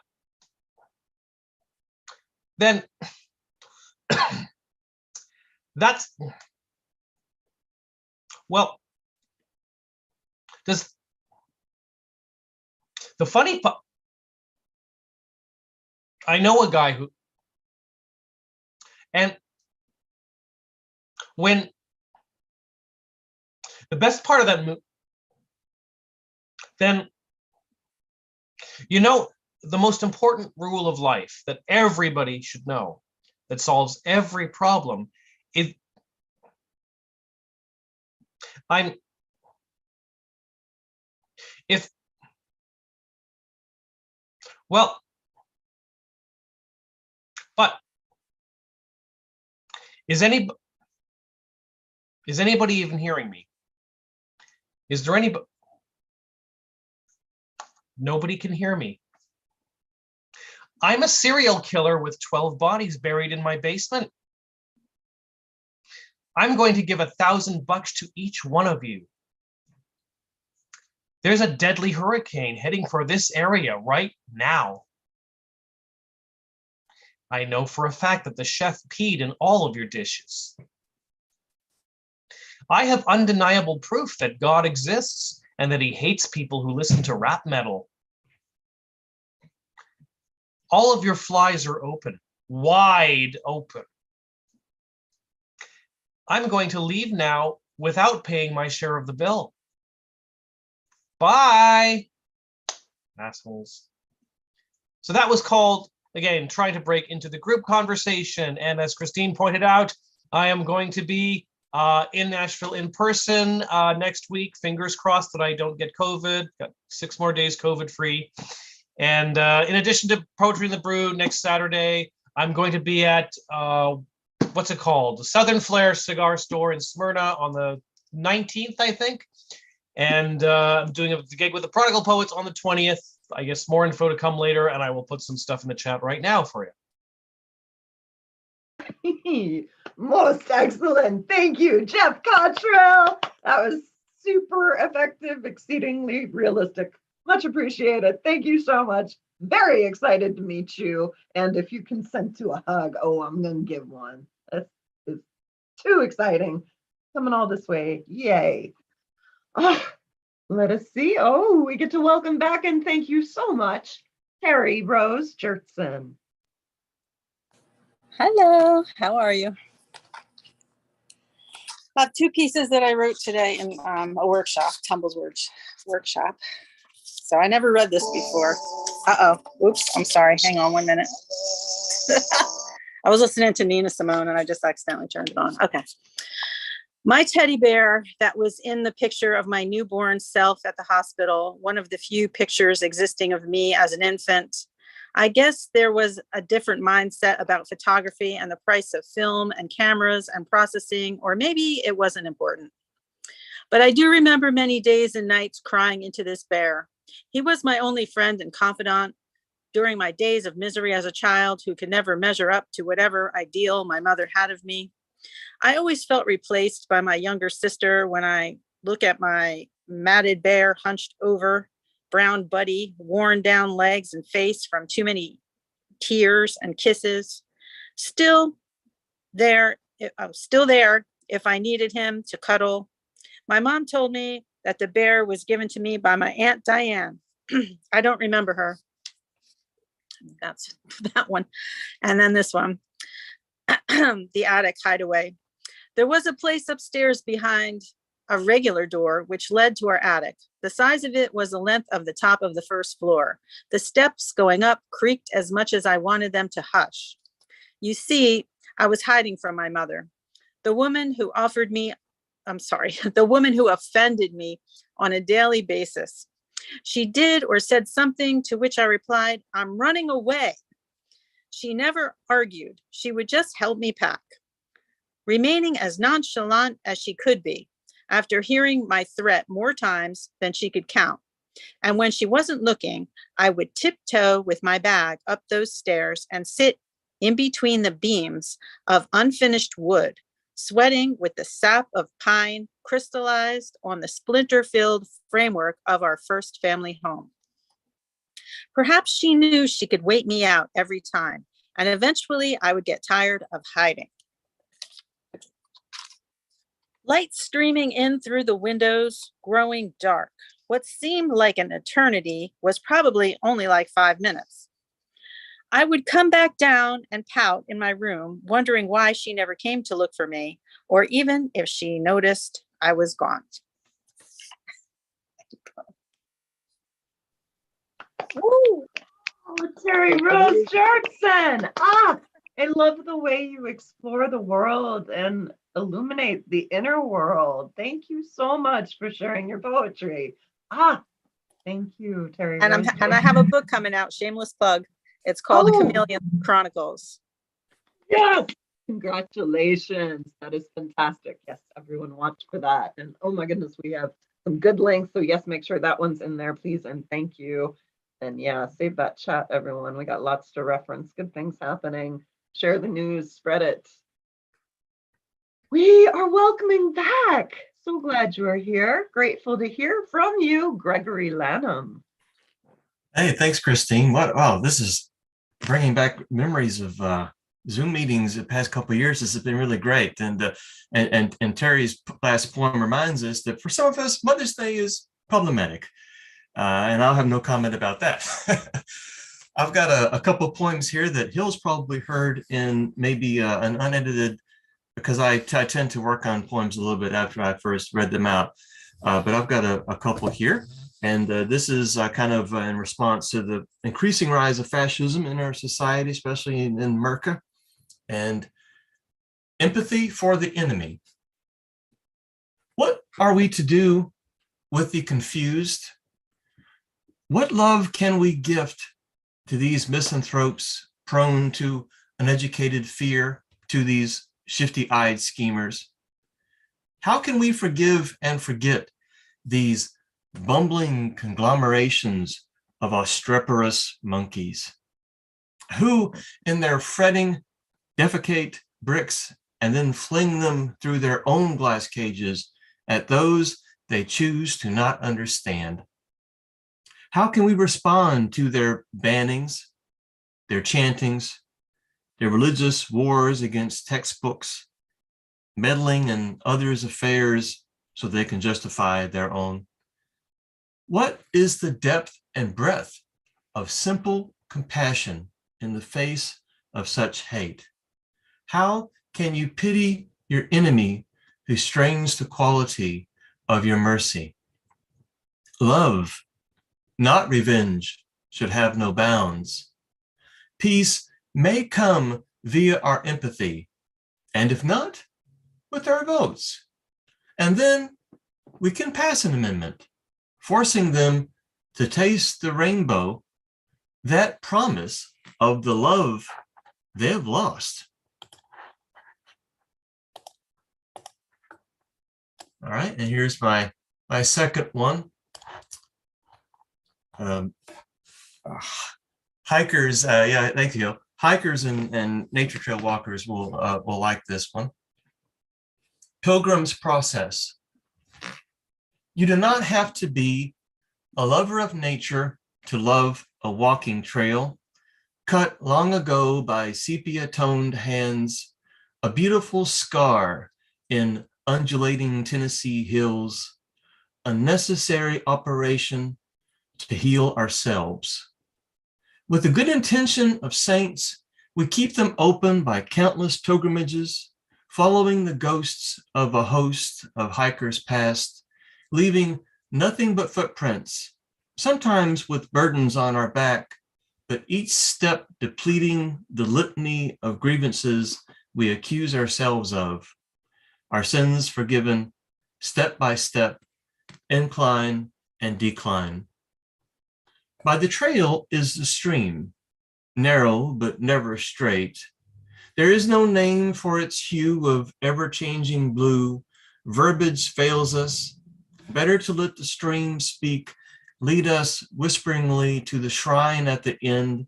then that's, well, does the funny part, I know a guy who, and when the best part of that movie, then, you know, the most important rule of life that everybody should know that solves every problem is, well, but is anybody even hearing me? Is there anybody? Nobody can hear me. I'm a serial killer with 12 bodies buried in my basement. I'm going to give $1,000 to each one of you. There's a deadly hurricane heading for this area right now. I know for a fact that the chef peed in all of your dishes. I have undeniable proof that God exists and that he hates people who listen to rap metal. All of your flies are open, wide open. I'm going to leave now without paying my share of the bill. Bye, assholes. So that was called, again, Trying to Break into the Group Conversation. And as Christine pointed out, I am going to be in Nashville in person next week. Fingers crossed that I don't get COVID. Got 6 more days COVID free. And in addition to Poetry in the Brew next Saturday, I'm going to be at, what's it called? The Southern Flair Cigar Store in Smyrna on the 19th, I think. And I'm doing a gig with the Prodigal Poets on the 20th. I guess more info to come later, and I will put some stuff in the chat right now for you. Most excellent. Thank you, Jeff Cottrell. That was super effective, exceedingly realistic. Much appreciated. Thank you so much. Very excited to meet you. And if you consent to a hug, oh, I'm going to give one. This is too exciting. Coming all this way. Yay. Oh, let us see. Oh, we get to welcome back and thank you so much, Terry Rose Jertson. Hello, how are you? I have 2 pieces that I wrote today in a workshop, Tumble's workshop. So I never read this before. Uh-oh, oops, I'm sorry. Hang on 1 minute. I was listening to Nina Simone and I just accidentally turned it on. Okay. My teddy bear that was in the picture of my newborn self at the hospital, one of the few pictures existing of me as an infant. I guess there was a different mindset about photography and the price of film and cameras and processing, or maybe it wasn't important. But I do remember many days and nights crying into this bear. He was my only friend and confidant during my days of misery as a child who could never measure up to whatever ideal my mother had of me. I always felt replaced by my younger sister when I look at my matted bear hunched over, brown buddy, worn down legs and face from too many tears and kisses. Still there, still there if I needed him to cuddle. My mom told me that the bear was given to me by my Aunt Diane. I don't remember her. That's that one. And then this one, the attic hideaway. There was a place upstairs behind a regular door which led to our attic. The size of it was the length of the top of the first floor. The steps going up creaked as much as I wanted them to hush. You see, I was hiding from my mother. The woman who offered me, the woman who offended me on a daily basis. She did or said something to which I replied, "I'm running away." She never argued. She would just help me pack, remaining as nonchalant as she could be after hearing my threat more times than she could count. And when she wasn't looking, I would tiptoe with my bag up those stairs and sit in between the beams of unfinished wood, sweating with the sap of pine crystallized on the splinter-filled framework of our first family home. Perhaps she knew she could wait me out every time, and eventually I would get tired of hiding. Light streaming in through the windows, growing dark. What seemed like an eternity was probably only like 5 minutes. I would come back down and pout in my room, wondering why she never came to look for me, or even if she noticed I was gone. Ooh. Oh, Terry Rose Jackson. Ah, I love the way you explore the world and illuminate the inner world. Thank you so much for sharing your poetry. Ah, thank you, Terry And Rose. I have a book coming out, shameless plug. It's called The Chameleon Chronicles. Yes. Congratulations. That is fantastic. Yes, everyone watch for that. And oh my goodness, we have some good links. So yes, make sure that one's in there, please. And thank you. And yeah, save that chat, everyone. We got lots to reference. Good things happening. Share the news, spread it. We are welcoming back. So glad you are here. Grateful to hear from you, Gregory Lanham. Hey, thanks, Christine. Wow, this is bringing back memories of Zoom meetings the past couple of years. This has been really great. And Terry's last poem reminds us that for some of us, Mother's Day is problematic. And I'll have no comment about that. I've got a couple of poems here that Hill's probably heard in maybe an unedited, because I tend to work on poems a little bit after I first read them out. But I've got a couple here. And this is kind of in response to the increasing rise of fascism in our society, especially in America. And empathy for the enemy. What are we to do with the confused? What love can we gift to these misanthropes prone to uneducated fear, to these shifty-eyed schemers? How can we forgive and forget these bumbling conglomerations of obstreperous monkeys who, in their fretting, defecate bricks and then fling them through their own glass cages at those they choose to not understand? How can we respond to their bannings, their chantings, their religious wars against textbooks, meddling in others' affairs so they can justify their own? What is the depth and breadth of simple compassion in the face of such hate? How can you pity your enemy who strains the quality of your mercy? Love, not revenge, should have no bounds. Peace may come via our empathy, and if not, with our votes. And then we can pass an amendment, forcing them to taste the rainbow, that promise of the love they've lost. All right, and here's my second one. Hikers, yeah, thank you. Hikers and nature trail walkers will like this one. Pilgrim's Process. You do not have to be a lover of nature to love a walking trail, cut long ago by sepia-toned hands, a beautiful scar in undulating Tennessee hills, a necessary operation to heal ourselves. With the good intention of saints, we keep them open by countless pilgrimages, following the ghosts of a host of hikers past, leaving nothing but footprints, sometimes with burdens on our back, but each step depleting the litany of grievances we accuse ourselves of, our sins forgiven, step by step, incline and decline. By the trail is the stream, narrow but never straight. There is no name for its hue of ever-changing blue. Verbiage fails us. Better to let the stream speak, lead us whisperingly to the shrine at the end,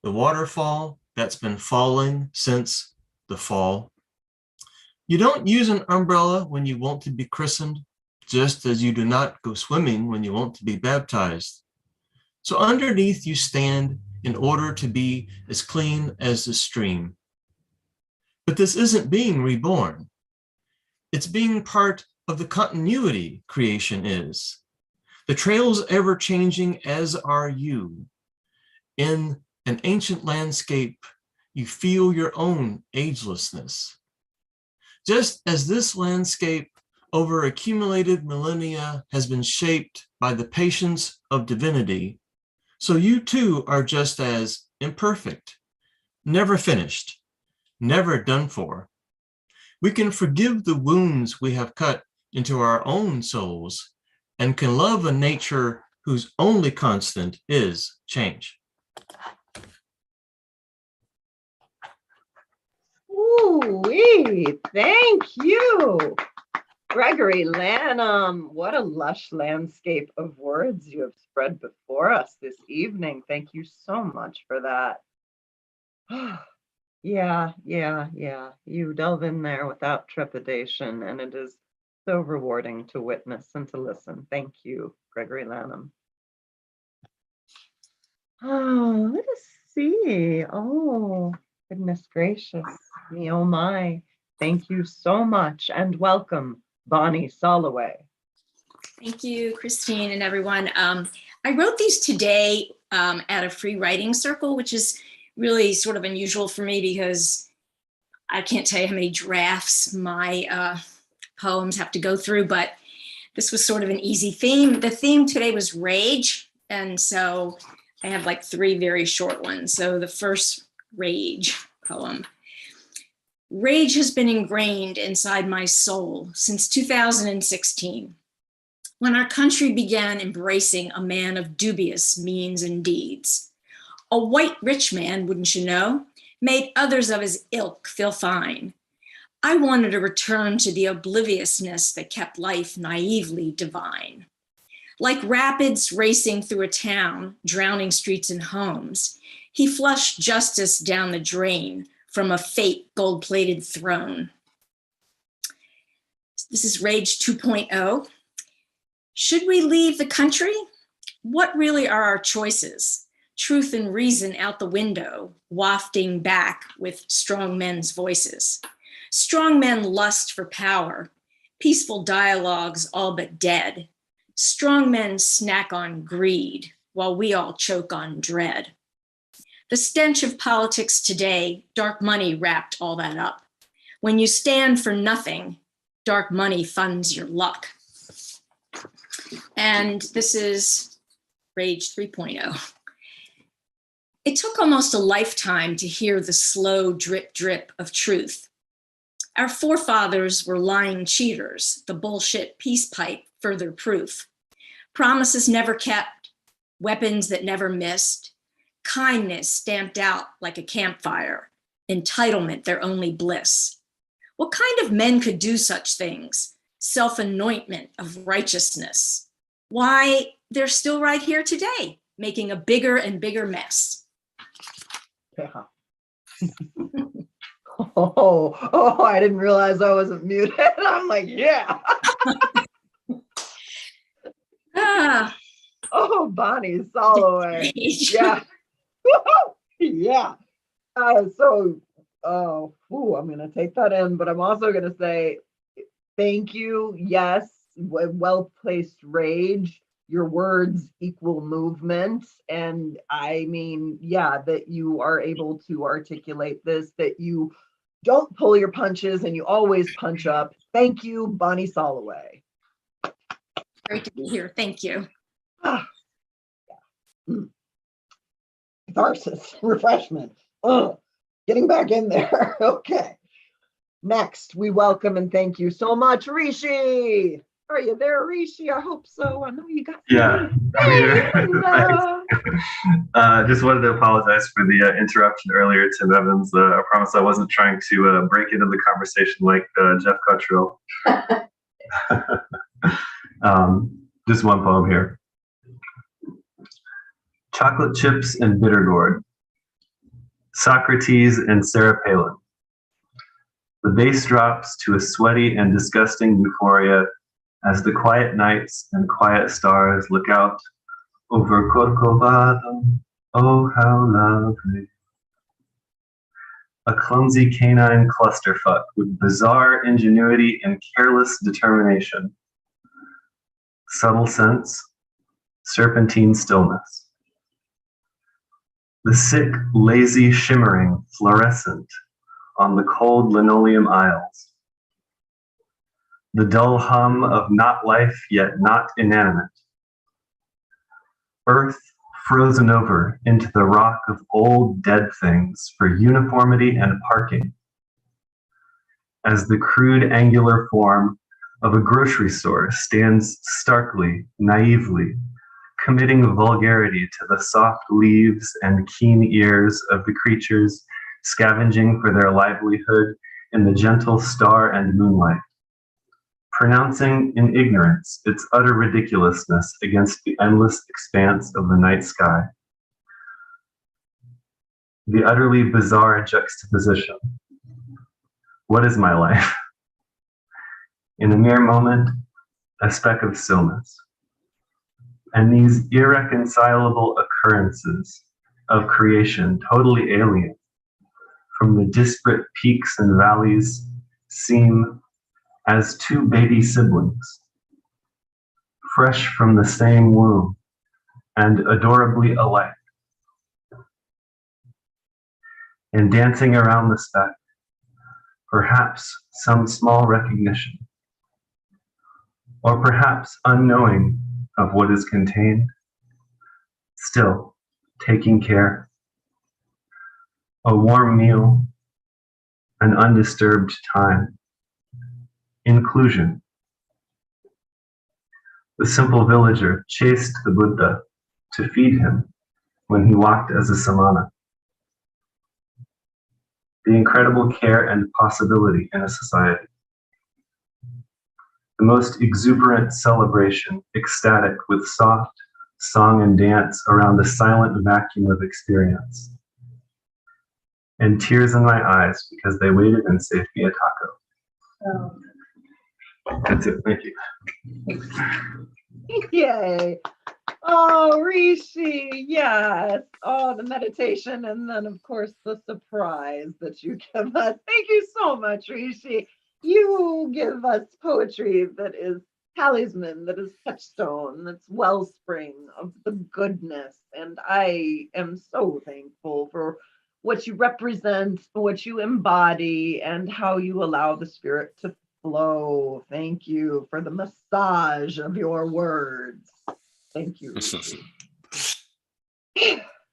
the waterfall that's been falling since the fall. You don't use an umbrella when you want to be christened, just as you do not go swimming when you want to be baptized. So underneath you stand in order to be as clean as the stream. But this isn't being reborn. It's being part of the continuity creation is. The trail's ever changing, as are you. In an ancient landscape, you feel your own agelessness. Just as this landscape over accumulated millennia has been shaped by the patience of divinity, so you too are just as imperfect, never finished, never done for. We can forgive the wounds we have cut into our own souls and can love a nature whose only constant is change. Ooh-wee, thank you. Gregory Lanham, what a lush landscape of words you have spread before us this evening. Thank you so much for that. Yeah. You delve in there without trepidation, and it is so rewarding to witness and to listen. Thank you, Gregory Lanham. Oh, let us see. Oh, goodness gracious me, oh my. Thank you so much, and welcome, Bonnie Soloway. Thank you, Christine and everyone. I wrote these today at a free writing circle, which is really sort of unusual for me because I can't tell you how many drafts my poems have to go through, but this was sort of an easy theme. The theme today was rage, and so I have like 3 very short ones. So the first rage poem. Rage has been ingrained inside my soul since 2016, when our country began embracing a man of dubious means and deeds. A white rich man, wouldn't you know, made others of his ilk feel fine. I wanted to return to the obliviousness that kept life naively divine. Like rapids racing through a town, drowning streets and homes, he flushed justice down the drain from a fake gold-plated throne. This is Rage 2.0. Should we leave the country? What really are our choices? Truth and reason out the window, wafting back with strong men's voices. Strong men lust for power, peaceful dialogues all but dead. Strong men snack on greed while we all choke on dread. The stench of politics today, dark money wrapped all that up. When you stand for nothing, dark money funds your luck. And this is Rage 3.0. It took almost a lifetime to hear the slow drip drip of truth. Our forefathers were lying cheaters, the bullshit peace pipe further proof. Promises never kept, weapons that never missed, kindness stamped out like a campfire, entitlement their only bliss. What kind of men could do such things? Self-anointment of righteousness. Why, they're still right here today, making a bigger and bigger mess. Yeah. Oh, I didn't realize I wasn't muted. I'm like, yeah. Oh, Bonnie Soloway. Yeah. Yeah. I'm going to take that in, but I'm also going to say thank you. Yes, well-placed rage. Your words equal movement. And I mean, yeah, that you are able to articulate this, that you don't pull your punches and you always punch up. Thank you, Bonnie Soloway. Great to be here. Thank you. Catharsis, refreshment. Getting back in there. Okay. Next, we welcome and thank you so much, Rishi. Are you there, Rishi? I hope so. I know you got. Yeah, I'm here. Just wanted to apologize for the interruption earlier, Tim Evans. I promise I wasn't trying to break into the conversation like Jeff Cottrell. Just one poem here. Chocolate chips and bitter gourd. Socrates and Sarah Palin. The bass drops to a sweaty and disgusting euphoria as the quiet nights and quiet stars look out over Corcovado. Oh, how lovely. A clumsy canine clusterfuck with bizarre ingenuity and careless determination. Subtle sense, serpentine stillness. The sick, lazy shimmering, fluorescent on the cold linoleum aisles. The dull hum of not life yet not inanimate. Earth frozen over into the rock of old dead things for uniformity and parking. As the crude angular form of a grocery store stands starkly, naively, committing vulgarity to the soft leaves and keen ears of the creatures scavenging for their livelihood in the gentle star and moonlight, pronouncing in ignorance its utter ridiculousness against the endless expanse of the night sky. The utterly bizarre juxtaposition. What is my life? In a mere moment, a speck of stillness. And these irreconcilable occurrences of creation, totally alien from the disparate peaks and valleys, seem as two baby siblings, fresh from the same womb and adorably alike. And dancing around the speck, perhaps some small recognition, or perhaps unknowing of what is contained, still taking care. A warm meal, an undisturbed time, inclusion. The simple villager chased the Buddha to feed him when he walked as a samana. The incredible care and possibility in a society. The most exuberant celebration, ecstatic with soft song and dance around the silent vacuum of experience. And tears in my eyes because they waited and saved me a taco. That's it, thank you. Yay. Oh, Rishi, yes. Oh, the meditation, and then, of course, the surprise that you give us. Thank you so much, Rishi. You give us poetry that is talisman, that is touchstone, that's wellspring of the goodness. And I am so thankful for what you represent, what you embody, and how you allow the spirit to flow. Thank you for the massage of your words. Thank you.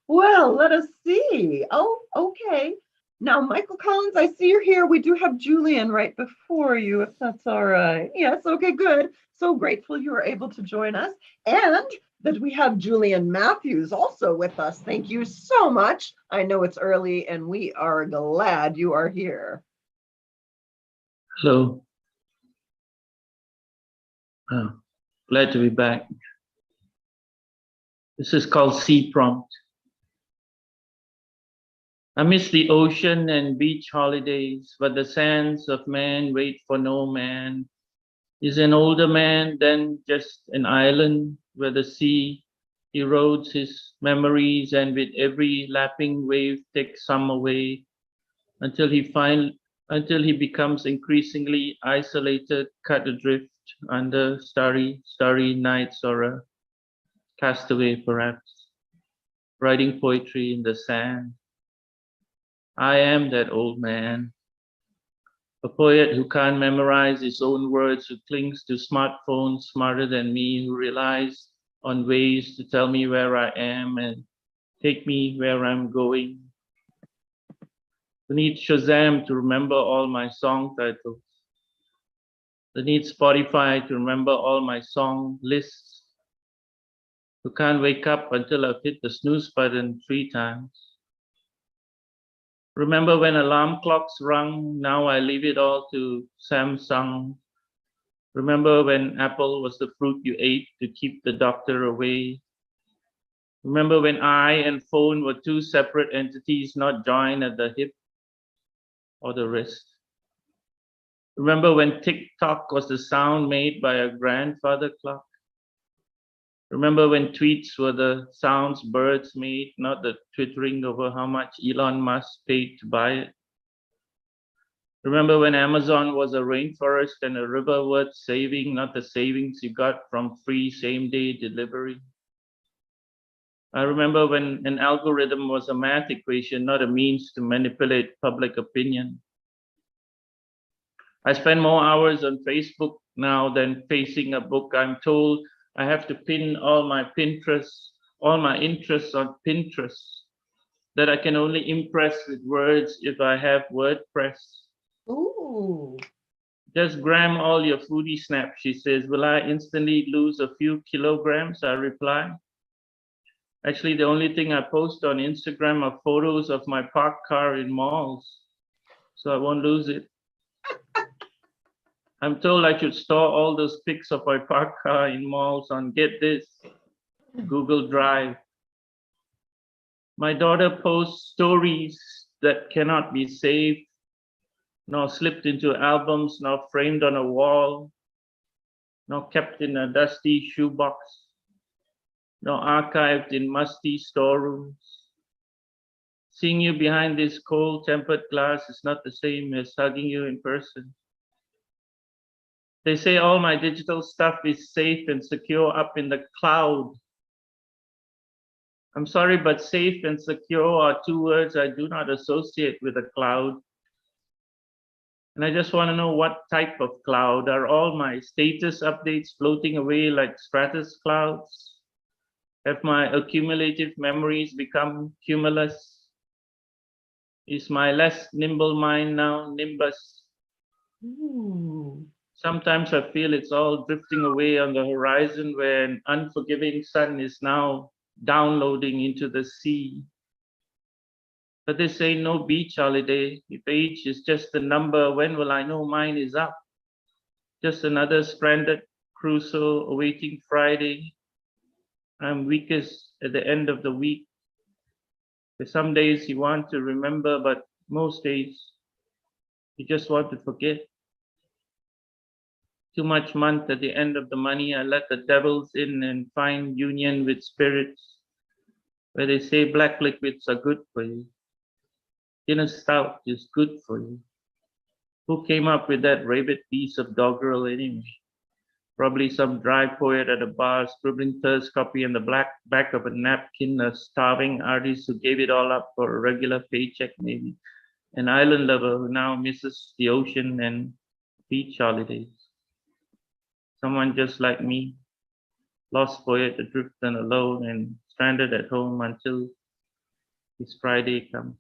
Well, let us see. Oh, okay. Now, Michael Collins, I see you're here. We do have Julian right before you, if that's all right. Yes, okay, good. So grateful you were able to join us, and that we have Julian Matthews also with us. Thank you so much. I know it's early, and we are glad you are here. Hello. Oh, glad to be back. This is called Seed Prompt. I miss the ocean and beach holidays, but the sands of man wait for no man. Is an older man than just an island where the sea erodes his memories and with every lapping wave takes some away until he becomes increasingly isolated, cut adrift under starry nights or a castaway perhaps, writing poetry in the sand. I am that old man. A poet who can't memorize his own words, who clings to smartphones smarter than me, who relies on ways to tell me where I am and take me where I'm going. Who needs Shazam to remember all my song titles. Who needs Spotify to remember all my song lists. Who can't wake up until I've hit the snooze button 3 times. Remember when alarm clocks rung, now I leave it all to Samsung. Remember when apple was the fruit you ate to keep the doctor away? Remember when I and phone were 2 separate entities not joined at the hip or the wrist? Remember when tick-tock was the sound made by a grandfather clock? Remember when tweets were the sounds birds made, not the twittering over how much Elon Musk paid to buy it? Remember when Amazon was a rainforest and a river worth saving, not the savings you got from free same-day delivery? I remember when an algorithm was a math equation, not a means to manipulate public opinion. I spend more hours on Facebook now than facing a book. I'm told I have to pin all my interests on Pinterest, that I can only impress with words if I have WordPress. Ooh. Just gram all your foodie snaps, she says. Will I instantly lose a few kilograms? I reply. Actually, the only thing I post on Instagram are photos of my parked car in malls, so I won't lose it. I'm told I should store all those pics of my parked car in malls on, get this, Google Drive. My daughter posts stories that cannot be saved, nor slipped into albums, nor framed on a wall, nor kept in a dusty shoebox, nor archived in musty storerooms. Seeing you behind this cold-tempered glass is not the same as hugging you in person. They say all my digital stuff is safe and secure up in the cloud. I'm sorry, but safe and secure are 2 words I do not associate with a cloud. And I just want to know what type of cloud. Are all my status updates floating away like stratus clouds? Have my accumulative memories become cumulus? Is my less nimble mind now nimbus? Ooh. Sometimes I feel it's all drifting away on the horizon where an unforgiving sun is now downloading into the sea. But this ain't no beach holiday. If age is just a number, when will I know mine is up? Just another stranded Crusoe awaiting Friday. I'm weakest at the end of the week. For some days you want to remember, but most days you just want to forget. Too much month at the end of the money, I let the devils in and find union with spirits, where they say black liquids are good for you. Guinness stout is good for you. Who came up with that rabid piece of doggerel anyway? Probably some dry poet at a bar scribbling thirst copy on the back of a napkin, a starving artist who gave it all up for a regular paycheck maybe. An island lover who now misses the ocean and beach holidays. Someone just like me, lost poet adrift and alone and stranded at home until his Friday comes.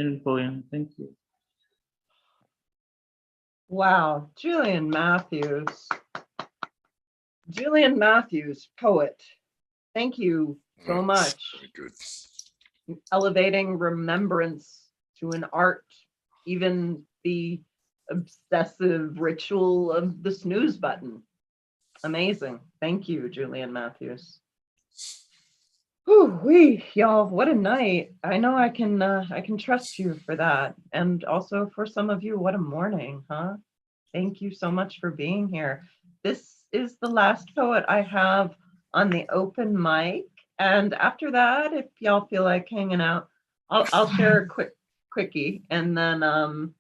End poem, thank you. Wow, Julian Matthews. Julian Matthews, poet. Thank you so much. Very good. Elevating remembrance to an art, even the obsessive ritual of the snooze button. Amazing. Thank you, Julian Matthews. Whew, y'all, what a night. I know I can trust you for that. And also for some of you, what a morning, huh? Thank you so much for being here. This is the last poet I have on the open mic. And after that, if y'all feel like hanging out, I'll share a quickie. And then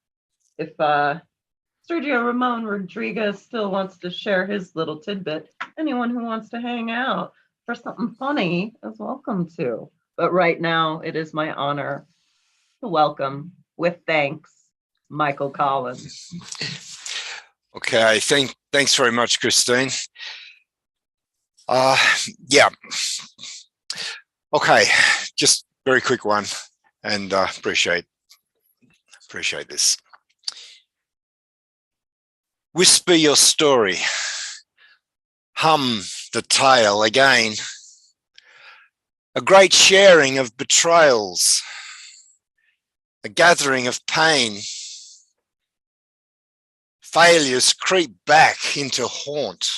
if Sergio Ramon Rodriguez still wants to share his little tidbit, anyone who wants to hang out for something funny is welcome to. But right now, it is my honor to welcome, with thanks, Michael Collins. Okay, thanks very much, Christine. Yeah. Okay, just very quick one, and appreciate this. Whisper your story, hum the tale again. A great sharing of betrayals, a gathering of pain. Failures creep back into haunt.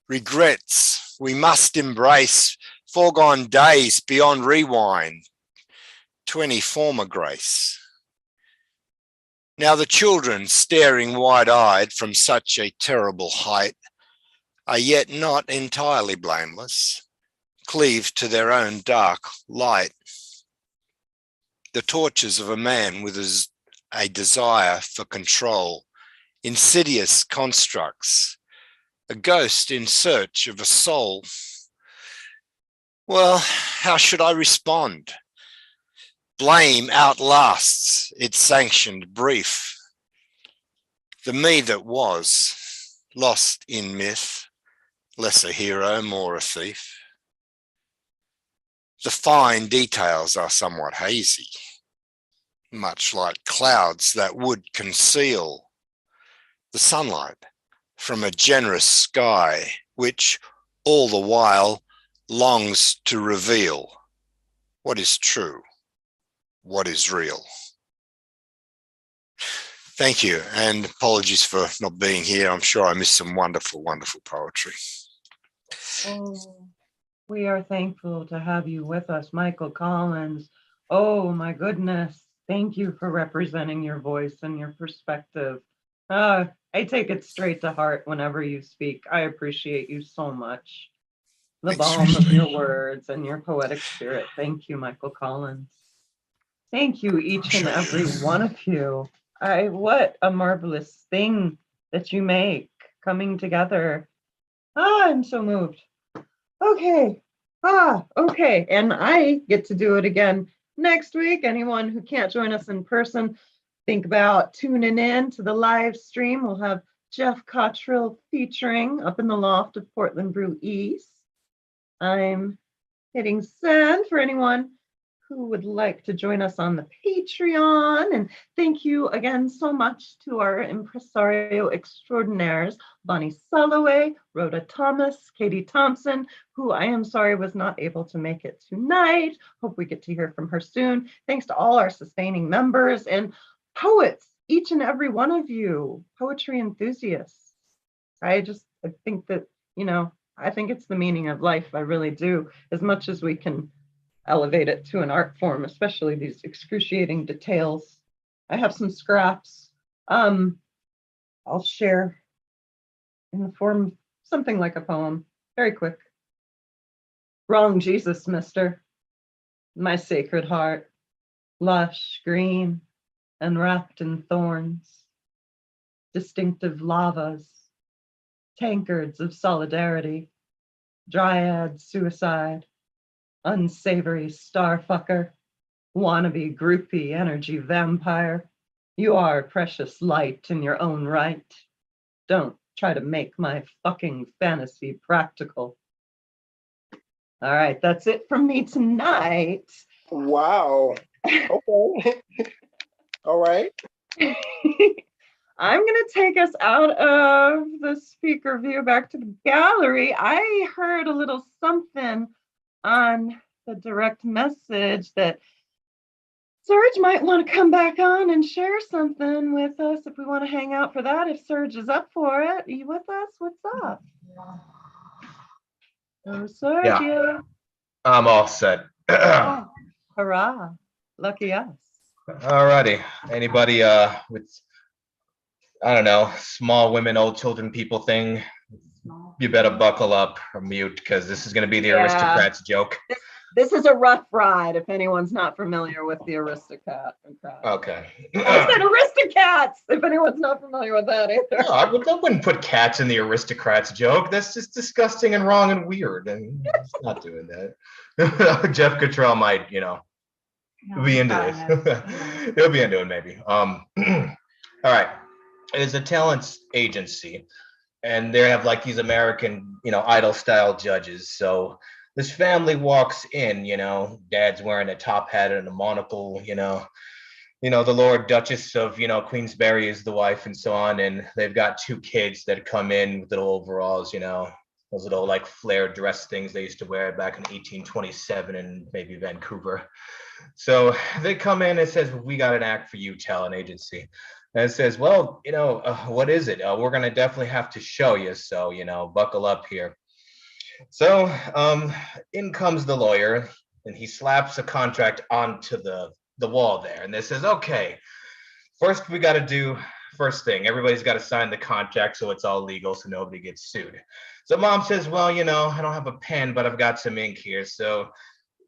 Regrets we must embrace, foregone days beyond rewind to any former grace. Now the children, staring wide-eyed from such a terrible height, are yet not entirely blameless, cleave to their own dark light. The tortures of a man with a desire for control, insidious constructs, a ghost in search of a soul. Well, how should I respond? Blame outlasts its sanctioned brief. The me that was, lost in myth, less a hero, more a thief. The fine details are somewhat hazy, much like clouds that would conceal the sunlight from a generous sky, which all the while longs to reveal what is true, what is real. Thank you, and apologies for not being here. I'm sure I missed some wonderful, wonderful poetry. Oh, we are thankful to have you with us, Michael Collins. Oh my goodness. Thank you for representing your voice and your perspective. I take it straight to heart whenever you speak. I appreciate you so much. The balm of your words and your poetic spirit. Thank you, Michael Collins. Thank you, each and every one of you. What a marvelous thing that you make coming together. I'm so moved. Okay. Okay. And I get to do it again next week. Anyone who can't join us in person, think about tuning in to the live stream. We'll have Jeff Cottrell featuring up in the loft of Portland Brew East. I'm hitting send for anyone who would like to join us on the Patreon. And thank you again so much to our impresario extraordinaires, Bonnie Soloway, Rhoda Thomas, Katie Thompson, who I am sorry was not able to make it tonight. Hope we get to hear from her soon. Thanks to all our sustaining members and poets, each and every one of you, poetry enthusiasts. I think that, I think it's the meaning of life. I really do, as much as we can elevate it to an art form, especially these excruciating details. I have some scraps. I'll share in the form of something like a poem, very quick. Wrong Jesus, mister. My sacred heart, lush, green, and wrapped in thorns. Distinctive lavas, tankards of solidarity, dryad suicide, unsavory starfucker, wannabe groupie energy vampire. You are precious light in your own right. Don't try to make my fucking fantasy practical. All right, that's it from me tonight. Wow. Okay. All right. I'm going to take us out of the speaker view back to the gallery. I heard a little something on the direct message that Serge might want to come back on and share something with us if we want to hang out for that, if Serge is up for it. Are you with us? What's up? Oh, Sergio. I'm all set. Oh, hurrah. Lucky us. Alrighty. Anybody with, I don't know, small women, old children people thing, you better buckle up or mute because this is going to be the Yeah. aristocrats joke. This is a rough ride if anyone's not familiar with the aristocrat. Okay. I said aristocats if anyone's not familiar with that either. No, I wouldn't put cats in the aristocrats joke. That's just disgusting and wrong and weird. And it's not doing that. Jeff Cottrell might, be into this. He'll be into it maybe. All right. It's a talent agency, and they have like these American, Idol style judges. So this family walks in, dad's wearing a top hat and a monocle, the Lord Duchess of, Queensberry is the wife and so on. And they've got two kids that come in with little overalls, those little like flare dress things they used to wear back in 1827 in maybe Vancouver. So they come in and says, we got an act for you, talent agency. And it says, well, what is it? We're going to definitely have to show you. So, buckle up here. So in comes the lawyer and he slaps a contract onto the wall there. And this says, okay, first thing, everybody's got to sign the contract so it's all legal so nobody gets sued. So mom says, well, I don't have a pen, but I've got some ink here. So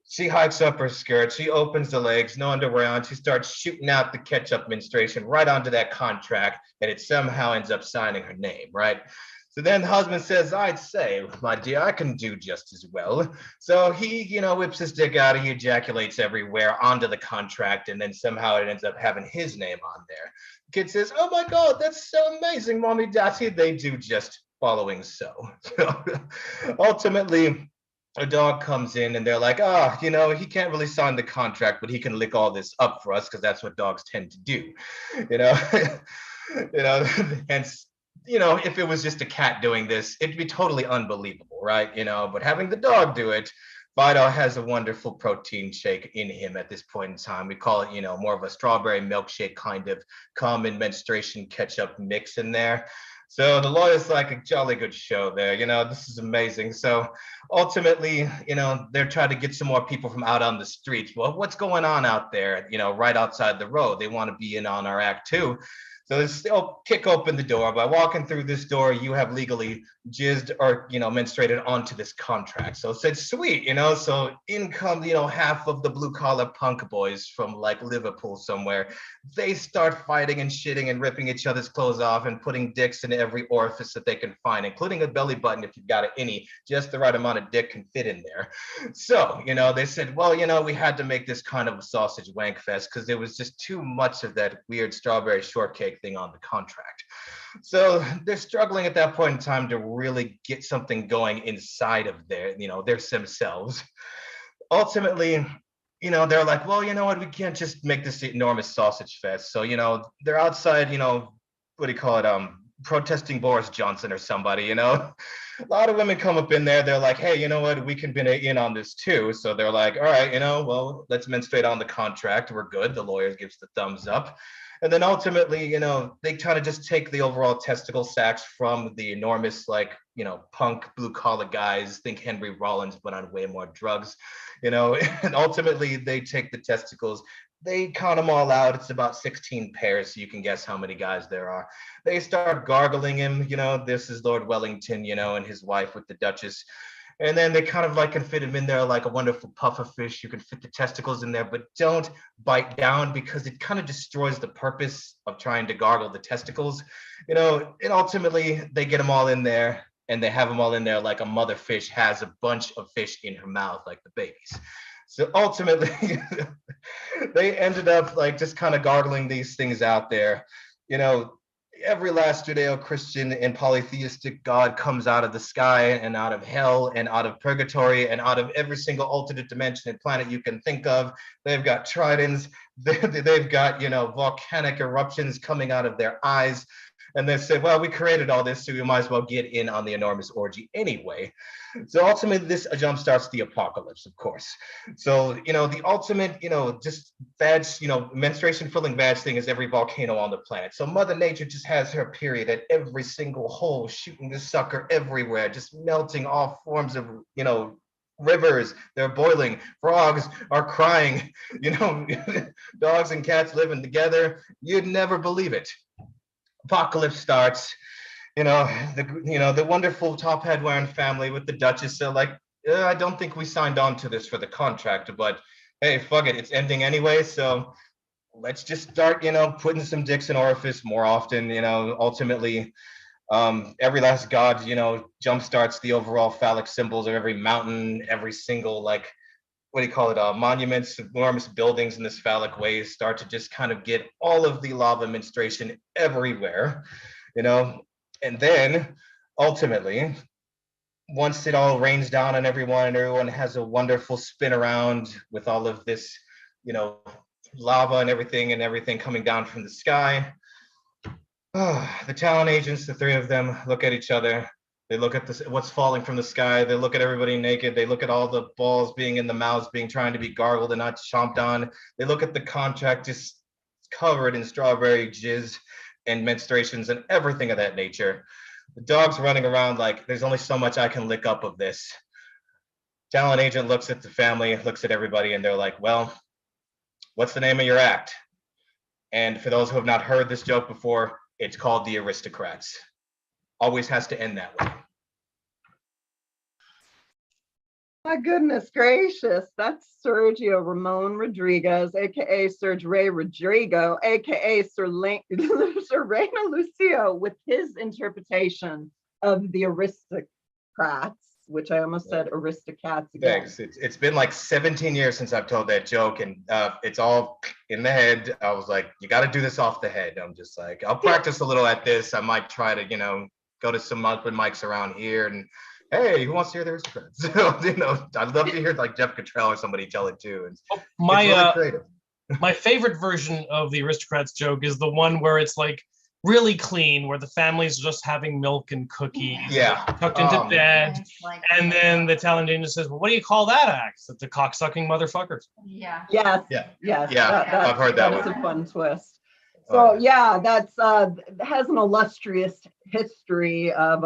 she hikes up her skirt, she opens the legs, no underwear on, she starts shooting out the ketchup menstruation right onto that contract, and it somehow ends up signing her name, right? So then the husband says, I'd say, my dear, I can do just as well. So he, whips his dick out, he ejaculates everywhere onto the contract, and then somehow it ends up having his name on there. The kid says, oh my God, that's so amazing, mommy, daddy. They do just following so. Ultimately, a dog comes in and they're like, he can't really sign the contract, but he can lick all this up for us because that's what dogs tend to do, hence, if it was just a cat doing this, it'd be totally unbelievable, right? But having the dog do it, Fido has a wonderful protein shake in him at this point in time. We call it, more of a strawberry milkshake kind of cum and menstruation ketchup mix in there. So the lawyer's like a jolly good show there. This is amazing. So ultimately, they're trying to get some more people from out on the streets. Well, what's going on out there, right outside the road? They want to be in on our act too. So they'll kick open the door. By walking through this door, you have legally jizzed or, menstruated onto this contract. So it said, sweet, so in come, half of the blue collar punk boys from like Liverpool somewhere. They start fighting and shitting and ripping each other's clothes off and putting dicks in every orifice that they can find, including a belly button if you've got any, just the right amount of dick can fit in there. So, they said, well, we had to make this kind of a sausage wank fest because there was just too much of that weird strawberry shortcake thing on the contract. So they're struggling at that point in time to really get something going inside of their themselves. Ultimately, they're like, well, what, we can't just make this enormous sausage fest. So, they're outside, what do you call it? Protesting Boris Johnson or somebody, A lot of women come up in there. They're like, hey, you know what? We can be in on this too. So they're like, all right, well, let's menstruate on the contract. We're good. The lawyer gives the thumbs up. And then ultimately, they kind of just take the overall testicle sacks from the enormous, punk blue collar guys, think Henry Rollins, but on way more drugs, and ultimately they take the testicles, they count them all out. It's about 16 pairs. So you can guess how many guys there are. They start gargling him, this is Lord Wellington, and his wife with the Duchess. And then they kind of can fit him in there like a wonderful puffer fish. You can fit the testicles in there, but don't bite down because it kind of destroys the purpose of trying to gargle the testicles. And ultimately they get them all in there and they have them all in there like a mother fish has a bunch of fish in her mouth, like the babies. So ultimately they ended up just kind of gargling these things out there. Every last Judeo-Christian and polytheistic God comes out of the sky and out of hell and out of purgatory and out of every single alternate dimension and planet you can think of. They've got tridents, they've got, volcanic eruptions coming out of their eyes. And they say, well, we created all this, so we might as well get in on the enormous orgy anyway. So ultimately, this jumpstarts the apocalypse, of course. So, the ultimate, just vag, menstruation-filling vag thing is every volcano on the planet. So Mother Nature just has her period at every single hole, shooting this sucker everywhere, just melting all forms of, Rivers, they're boiling. Frogs are crying. You know, dogs and cats living together. You'd never believe it. Apocalypse starts. The wonderful top hat wearing family with the Duchess. They're like, I don't think we signed on to this for the contract, but hey, fuck it, it's ending anyway. So let's just start, putting some dicks in orifice more often. Ultimately, every last god, jump starts the overall phallic symbols of every mountain, every single, like, what do you call it? Monuments, enormous buildings in this phallic way start to just kind of get all of the lava menstruation everywhere, and then ultimately, once it all rains down on everyone and everyone has a wonderful spin around with all of this, lava and everything coming down from the sky, the talent agents, the three of them, look at each other. They look at what's falling from the sky. They look at everybody naked. They look at all the balls being in the mouths, trying to be gargled and not chomped on. They look at the contract just covered in strawberry jizz and menstruations and everything of that nature. The dog's running around like, there's only so much I can lick up of this. Talent agent looks at the family, looks at everybody, and they're like, well, what's the name of your act? And for those who have not heard this joke before, it's called The Aristocrats. Always has to end that way. My goodness gracious, that's Sergio Ramon Rodriguez, aka Serge Ray Rodrigo, aka Sir Reina Lucio, with his interpretation of the Aristocrats, which I almost said Aristocats again. Thanks. It's been like 17 years since I've told that joke, and it's all in the head. I was like, you got to do this off the head. I'm just like, I'll practice a little at this. I might try to, go to some open mics around here and, hey, who wants to hear the Aristocrats? I'd love to hear like Jeff Cottrell or somebody tell it too. And it's really creative. My favorite version of the Aristocrats joke is the one where it's like really clean, where the family's just having milk and cookies, tucked into bed, and then the talent agent says, well, what do you call that act? It's the cocksucking motherfuckers. Yes. I've heard that one. That's a fun twist. So yeah, that's has an illustrious history of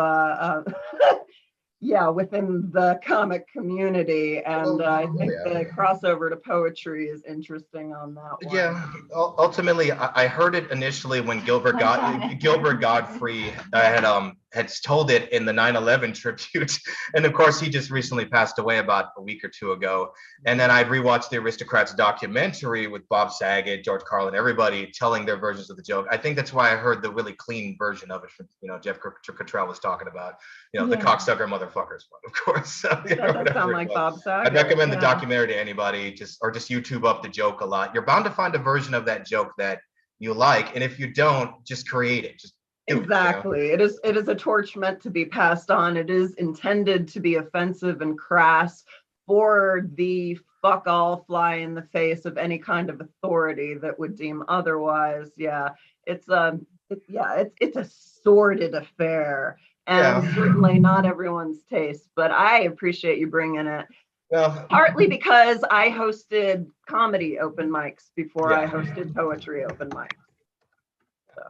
within the comic community, and I think the crossover to poetry is interesting on that one. Yeah, ultimately, I heard it initially when Gilbert Godfrey had told it in the 9/11 tribute, and of course he just recently passed away about a week or two ago. And then I rewatched the Aristocrats documentary with Bob Saget, George Carlin, everybody telling their versions of the joke. I think that's why I heard the really clean version of it from Jeff Cottrell was talking about, the cocksucker motherfuckers one, of course. That does sound like Bob Saget. I'd recommend the documentary to anybody, just YouTube up the joke a lot. You're bound to find a version of that joke that you like, and if you don't, just create it. Just exactly. It is a torch meant to be passed on. It is intended to be offensive and crass for the fuck all fly in the face of any kind of authority that would deem otherwise. It's a sordid affair, and certainly not everyone's taste, but I appreciate you bringing it. Well, partly because I hosted comedy open mics before I hosted poetry open mics.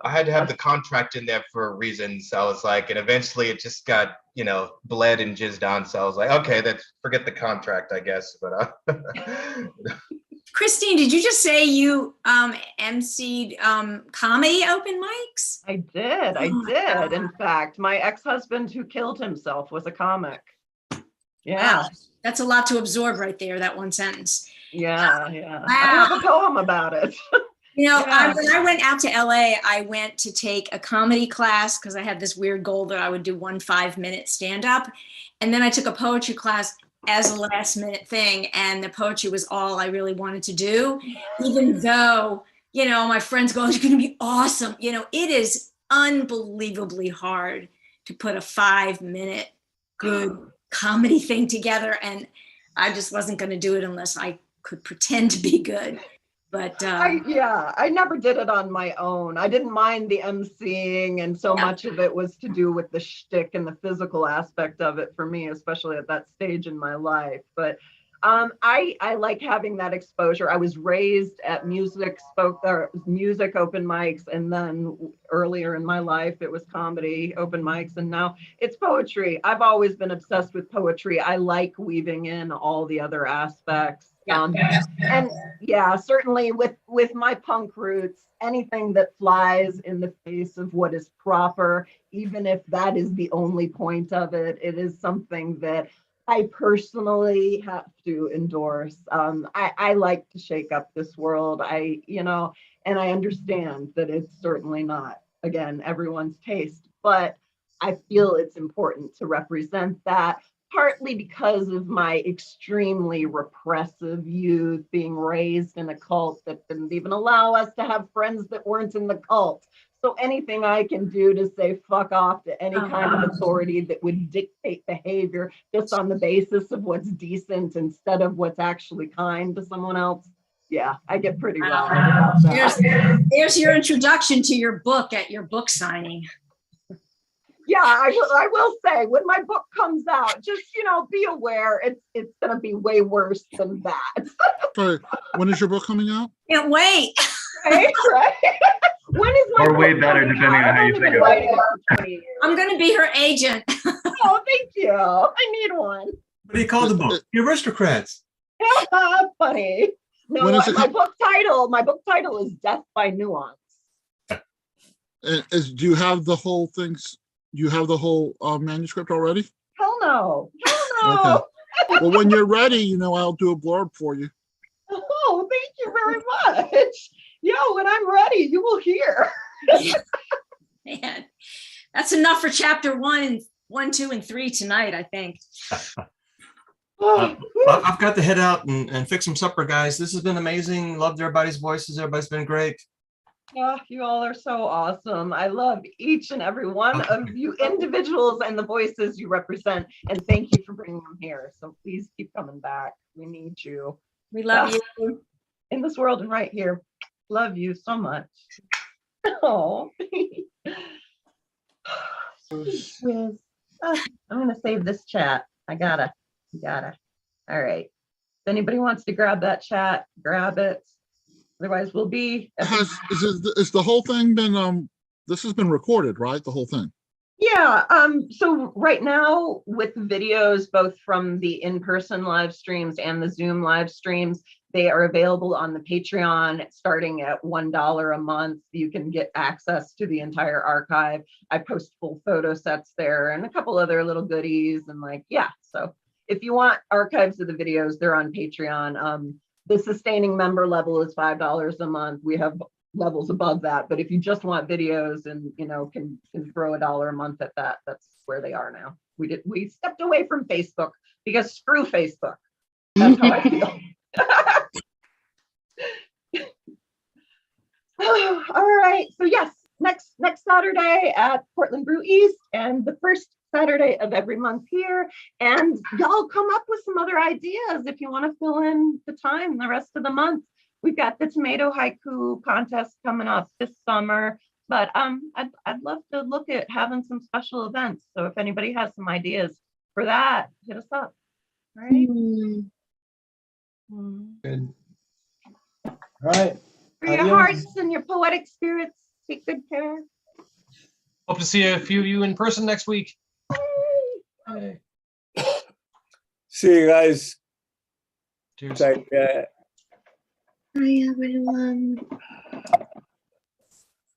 I had to have the contract in there for a reason. So I was like, and eventually it just got, bled and jizzed on. So I was like, okay, forget the contract, I guess. But Christine, did you just say you emceed comedy open mics? I did. In fact, my ex-husband who killed himself was a comic. Yeah. Wow. That's a lot to absorb right there, that one sentence. Yeah. Wow. I have a poem about it. When I went out to LA, I went to take a comedy class because I had this weird goal that I would do 1 5-minute stand-up. And then I took a poetry class as a last-minute thing, and the poetry was all I really wanted to do, even though, my friends go, "It's going to be awesome." It is unbelievably hard to put a 5-minute good comedy thing together, and I just wasn't going to do it unless I could pretend to be good. But I never did it on my own. I didn't mind the emceeing, and so much of it was to do with the shtick and the physical aspect of it for me, especially at that stage in my life. But I like having that exposure. I was raised at music open mics, and then earlier in my life it was comedy open mics, and now it's poetry. I've always been obsessed with poetry. I like weaving in all the other aspects. And yeah, certainly with my punk roots, anything that flies in the face of what is proper, even if that is the only point of it, it is something that I personally have to endorse. I like to shake up this world. And I understand that it's certainly not, again, everyone's taste, but I feel it's important to represent that, partly because of my extremely repressive youth, being raised in a cult that didn't even allow us to have friends that weren't in the cult. So anything I can do to say fuck off to any kind of authority that would dictate behavior just on the basis of what's decent instead of what's actually kind to someone else. Yeah, I get pretty riled about that. There's your introduction to your book at your book signing. Yeah, I will say when my book comes out, just, be aware it's going to be way worse than that. Sorry, when is your book coming out? Can't wait. Right? When is my Or book way better, coming depending out? on how I've you only think been of writing it. it for 20 years. I'm going to be her agent. Oh, thank you. I need one. What do you call the book? The Aristocrats. Funny. No, When is it my book title is Death by Nuance. Do you have the whole things? You have the whole manuscript already? Hell no. Hell Okay. no. Well, when you're ready, I'll do a blurb for you. Oh, thank you very much. Yeah, when I'm ready, you will hear. Man, that's enough for chapter 1, 2, and 3 tonight, I think. I've got to head out and fix some supper, guys. This has been amazing. Loved everybody's voices. Everybody's been great. Oh, you all are so awesome. I love each and every one of you individuals and the voices you represent. And thank you for bringing them here. So please keep coming back. We need you. We love you. In this world and right here. Love you so much. Oh. Whiz. I'm going to save this chat. I gotta. All right. If anybody wants to grab that chat, grab it. Otherwise, we'll be. Is the whole thing been? This has been recorded, right? The whole thing. Yeah. So right now, with videos, both from the in-person live streams and the Zoom live streams, they are available on the Patreon, starting at $1 a month. You can get access to the entire archive. I post full photo sets there and a couple other little goodies and so if you want archives of the videos, they're on Patreon. The sustaining member level is $5 a month. We have levels above that, but if you just want videos and can throw $1 a month at that, that's where they are now. We stepped away from Facebook because screw Facebook. That's how I feel. All right. So yes, next Saturday at Portland Brew East, and the first Saturday of every month here. And y'all come up with some other ideas if you want to fill in the time the rest of the month. We've got the tomato haiku contest coming up this summer, but I'd love to look at having some special events. So if anybody has some ideas for that, hit us up. All right. Good. All right. For your hearts and your poetic spirits, take good care. Hope to see a few of you in person next week. Hey. See you guys. Cheers. Take care. Hi, everyone.